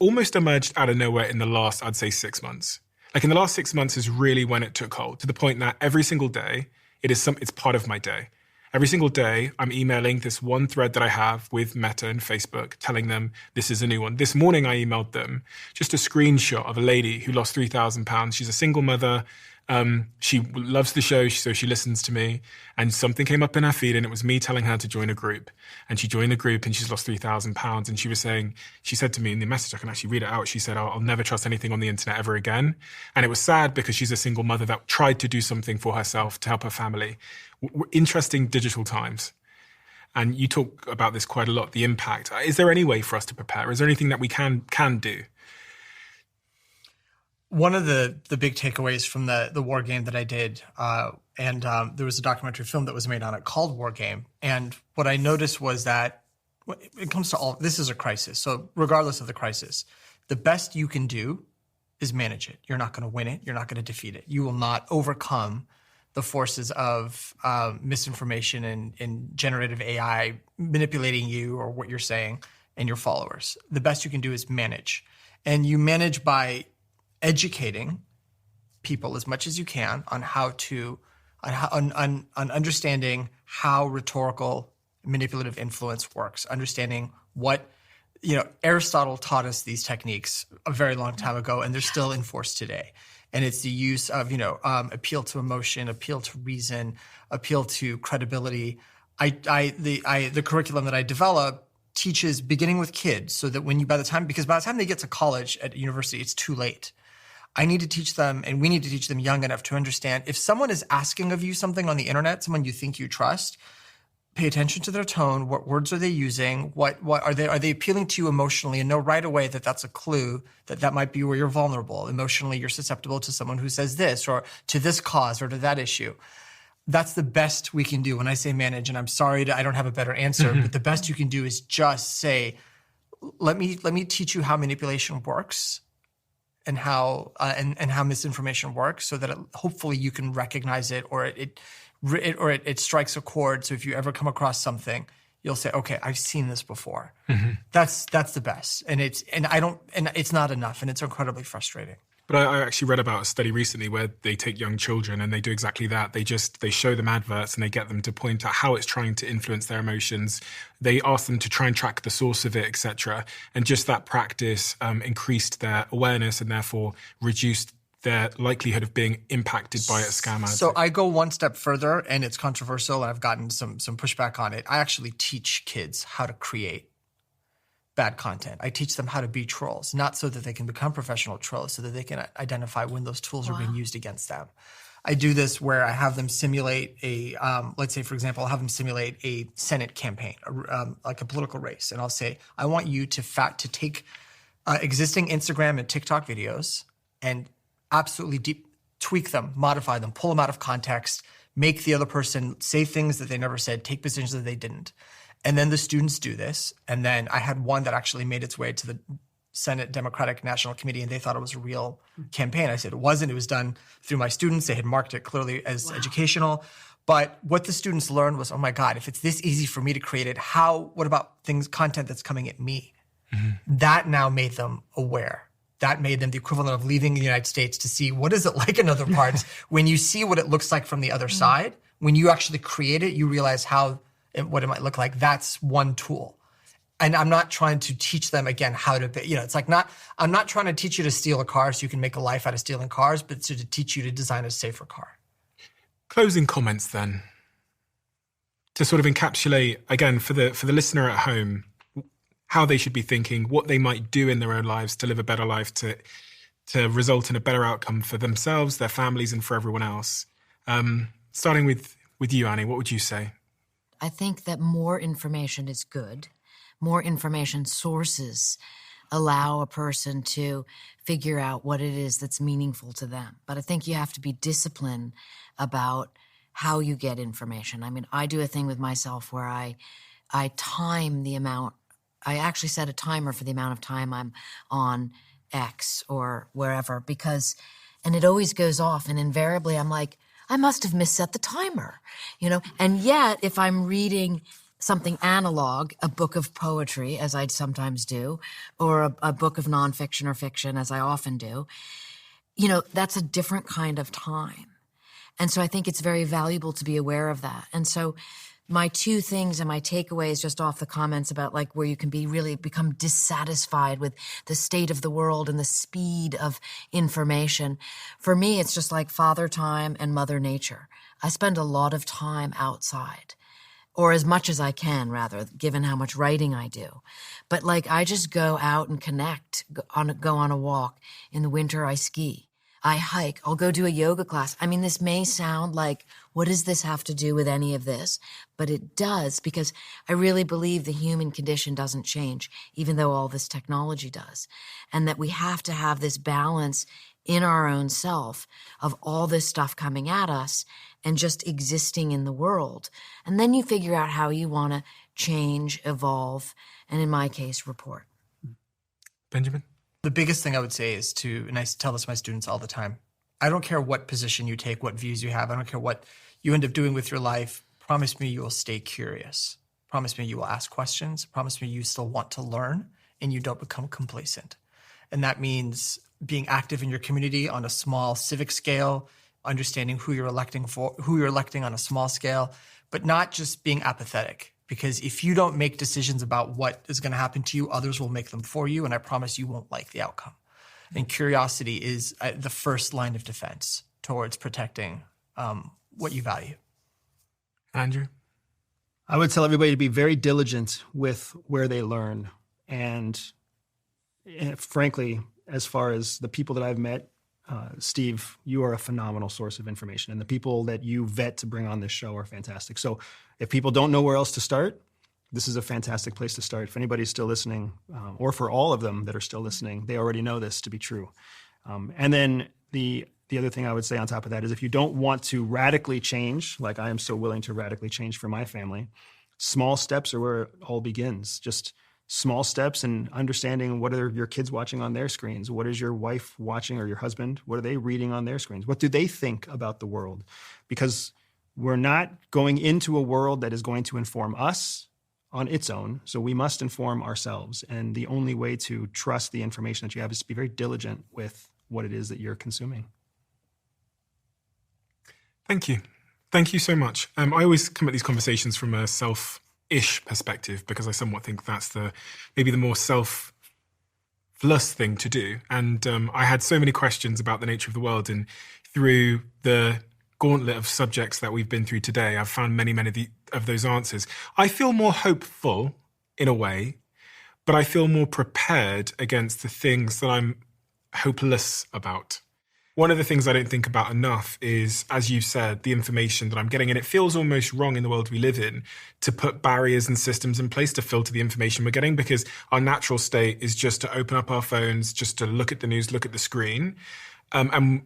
almost emerged out of nowhere in the last, I'd say, 6 months. Like in the last 6 months is really when it took hold, to the point that every single day, it's part of my day. Every single day, I'm emailing this one thread that I have with Meta and Facebook, telling them this is a new one. This morning, I emailed them just a screenshot of a lady who lost £3,000. She's a single mother. She loves the show, so she listens to me. And something came up in her feed, and it was me telling her to join a group. And she joined the group, and she's lost £3,000. And she said to me in the message, I can actually read it out. She said, I'll never trust anything on the internet ever again. And it was sad because she's a single mother that tried to do something for herself to help her family. Interesting digital times. And you talk about this quite a lot, the impact. Is there any way for us to prepare? Is there anything that we can do? One of the big takeaways from the war game that I did, and there was a documentary film that was made on it called War Game. And what I noticed was that when it comes to this is a crisis. So regardless of the crisis, the best you can do is manage it. You're not going to win it. You're not going to defeat it. You will not overcome the forces of misinformation and generative AI manipulating you or what you're saying and your followers. The best you can do is manage. And you manage by educating people as much as you can on on understanding how rhetorical manipulative influence works, understanding what, Aristotle taught us these techniques a very long time ago, and they're still in force today. And it's the use of, appeal to emotion, appeal to reason, appeal to credibility. The curriculum that I develop teaches beginning with kids, so that by the time they get to college at university, it's too late. I need to teach them, and we need to teach them young enough to understand if someone is asking of you something on the internet, someone you think you trust, pay attention to their tone. What words are they using? What are they appealing to you emotionally? And know right away that that's a clue that might be where you're vulnerable. Emotionally, you're susceptible to someone who says this, or to this cause, or to that issue. That's the best we can do. When I say manage, and I'm sorry I don't have a better answer, but the best you can do is just say, let me teach you how manipulation works and how misinformation works, so that hopefully you can recognize it, or it strikes a chord. So if you ever come across something, you'll say, okay, I've seen this before. Mm-hmm. That's the best. And it's not enough, and it's incredibly frustrating. But I actually read about a study recently where they take young children and they do exactly that. They show them adverts and they get them to point out how it's trying to influence their emotions. They ask them to try and track the source of it, etc. And just that practice increased their awareness and therefore reduced their likelihood of being impacted by a scam ad? So I go one step further, and it's controversial, and I've gotten some pushback on it. I actually teach kids how to create bad content. I teach them how to be trolls, not so that they can become professional trolls, so that they can identify when those tools are being used against them. I do this where I have them simulate let's say, for example, I'll have them simulate a Senate campaign, like a political race. And I'll say, I want you to take existing Instagram and TikTok videos and absolutely tweak them, modify them, pull them out of context, make the other person say things that they never said, take positions that they didn't. And then the students do this. And then I had one that actually made its way to the Senate Democratic National Committee, and they thought it was a real campaign. I said it wasn't. It was done through my students. They had marked it clearly as educational. But what the students learned was, oh my God, if it's this easy for me to create it, what about content that's coming at me? Mm-hmm. That now made them aware. That made them the equivalent of leaving the United States to see what is it like in other parts. When you see what it looks like from the other side, when you actually create it, you realize what it might look like. That's one tool. And I'm not trying to teach them, again, how to, it's like I'm not trying to teach you to steal a car so you can make a life out of stealing cars, but to teach you to design a safer car. Closing comments then, to sort of encapsulate, again, for the listener at home, how they should be thinking, what they might do in their own lives to live a better life, to result in a better outcome for themselves, their families, and for everyone else. Starting with you, Annie, what would you say? I think that more information is good. More information sources allow a person to figure out what it is that's meaningful to them. But I think you have to be disciplined about how you get information. I mean, I do a thing with myself where I time the amount. I actually set a timer for the amount of time I'm on X or wherever and it always goes off. And invariably I'm like, I must have misset the timer, And yet if I'm reading something analog, a book of poetry, as I sometimes do, or a book of nonfiction or fiction, as I often do, that's a different kind of time. And so I think it's very valuable to be aware of that. And so my two things and my takeaways just off the comments about like where you can become dissatisfied with the state of the world and the speed of information. For me, it's just like father time and mother nature. I spend a lot of time outside. Or as much as I can, rather, given how much writing I do. But I just go out and connect, go on a walk. In the winter, I ski. I hike. I'll go do a yoga class. I mean, this may sound like, what does this have to do with any of this? But it does, because I really believe the human condition doesn't change, even though all this technology does. And that we have to have this balance in our own self of all this stuff coming at us and just existing in the world. And then you figure out how you want to change, evolve, and in my case, report. Benjamin? The biggest thing I would say is and I tell this to my students all the time, I don't care what position you take, what views you have, I don't care what you end up doing with your life, promise me you will stay curious. Promise me you will ask questions. Promise me you still want to learn and you don't become complacent. And that means being active in your community on a small civic scale, understanding who you're electing on a small scale, but not just being apathetic. Because if you don't make decisions about what is going to happen to you, others will make them for you, and I promise you won't like the outcome. And curiosity is the first line of defense towards protecting what you value. Andrew? I would tell everybody to be very diligent with where they learn. And frankly, as far as the people that I've met, Steve, you are a phenomenal source of information. And the people that you vet to bring on this show are fantastic. So if people don't know where else to start, this is a fantastic place to start. If anybody's still listening, or for all of them that are still listening, they already know this to be true. And then the other thing I would say on top of that is if you don't want to radically change, like I am so willing to radically change for my family, small steps are where it all begins. Just small steps and understanding what are your kids watching on their screens? What is your wife watching or your husband? What are they reading on their screens? What do they think about the world? Because we're not going into a world that is going to inform us on its own. So we must inform ourselves. And the only way to trust the information that you have is to be very diligent with what it is that you're consuming. Thank you. Thank you so much. I always come at these conversations from a self-ish perspective because I somewhat think that's maybe the more self-focused plus thing to do. And I had so many questions about the nature of the world. And through the gauntlet of subjects that we've been through today, I've found many of those answers. I feel more hopeful in a way, but I feel more prepared against the things that I'm hopeless about. One of the things I don't think about enough is, as you said, the information that I'm getting. And it feels almost wrong in the world we live in to put barriers and systems in place to filter the information we're getting, because our natural state is just to open up our phones, just to look at the news, look at the screen. And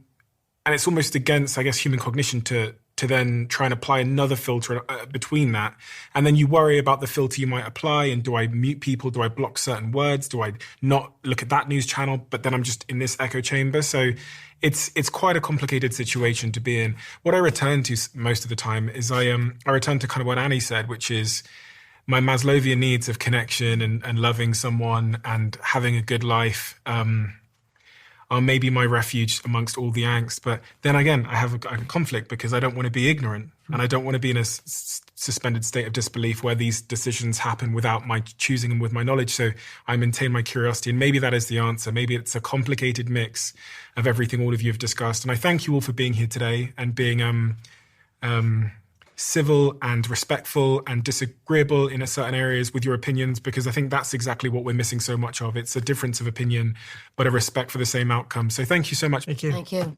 it's almost against, I guess, human cognition to then try and apply another filter between that. And then you worry about the filter you might apply. And do I mute people? Do I block certain words? Do I not look at that news channel? But then I'm just in this echo chamber. So it's quite a complicated situation to be in. What I return to most of the time is I return to kind of what Annie said, which is my Maslowian needs of connection and loving someone and having a good life are maybe my refuge amongst all the angst. But then again, I have a conflict because I don't want to be ignorant and I don't want to be in a suspended state of disbelief where these decisions happen without my choosing and with my knowledge. So I maintain my curiosity, and maybe that is the answer. Maybe it's a complicated mix of everything all of you have discussed. And I thank you all for being here today and being civil and respectful and disagreeable in certain areas with your opinions, because I think that's exactly what we're missing so much of. It's a difference of opinion, but a respect for the same outcome. So thank you so much. Thank you. Thank you.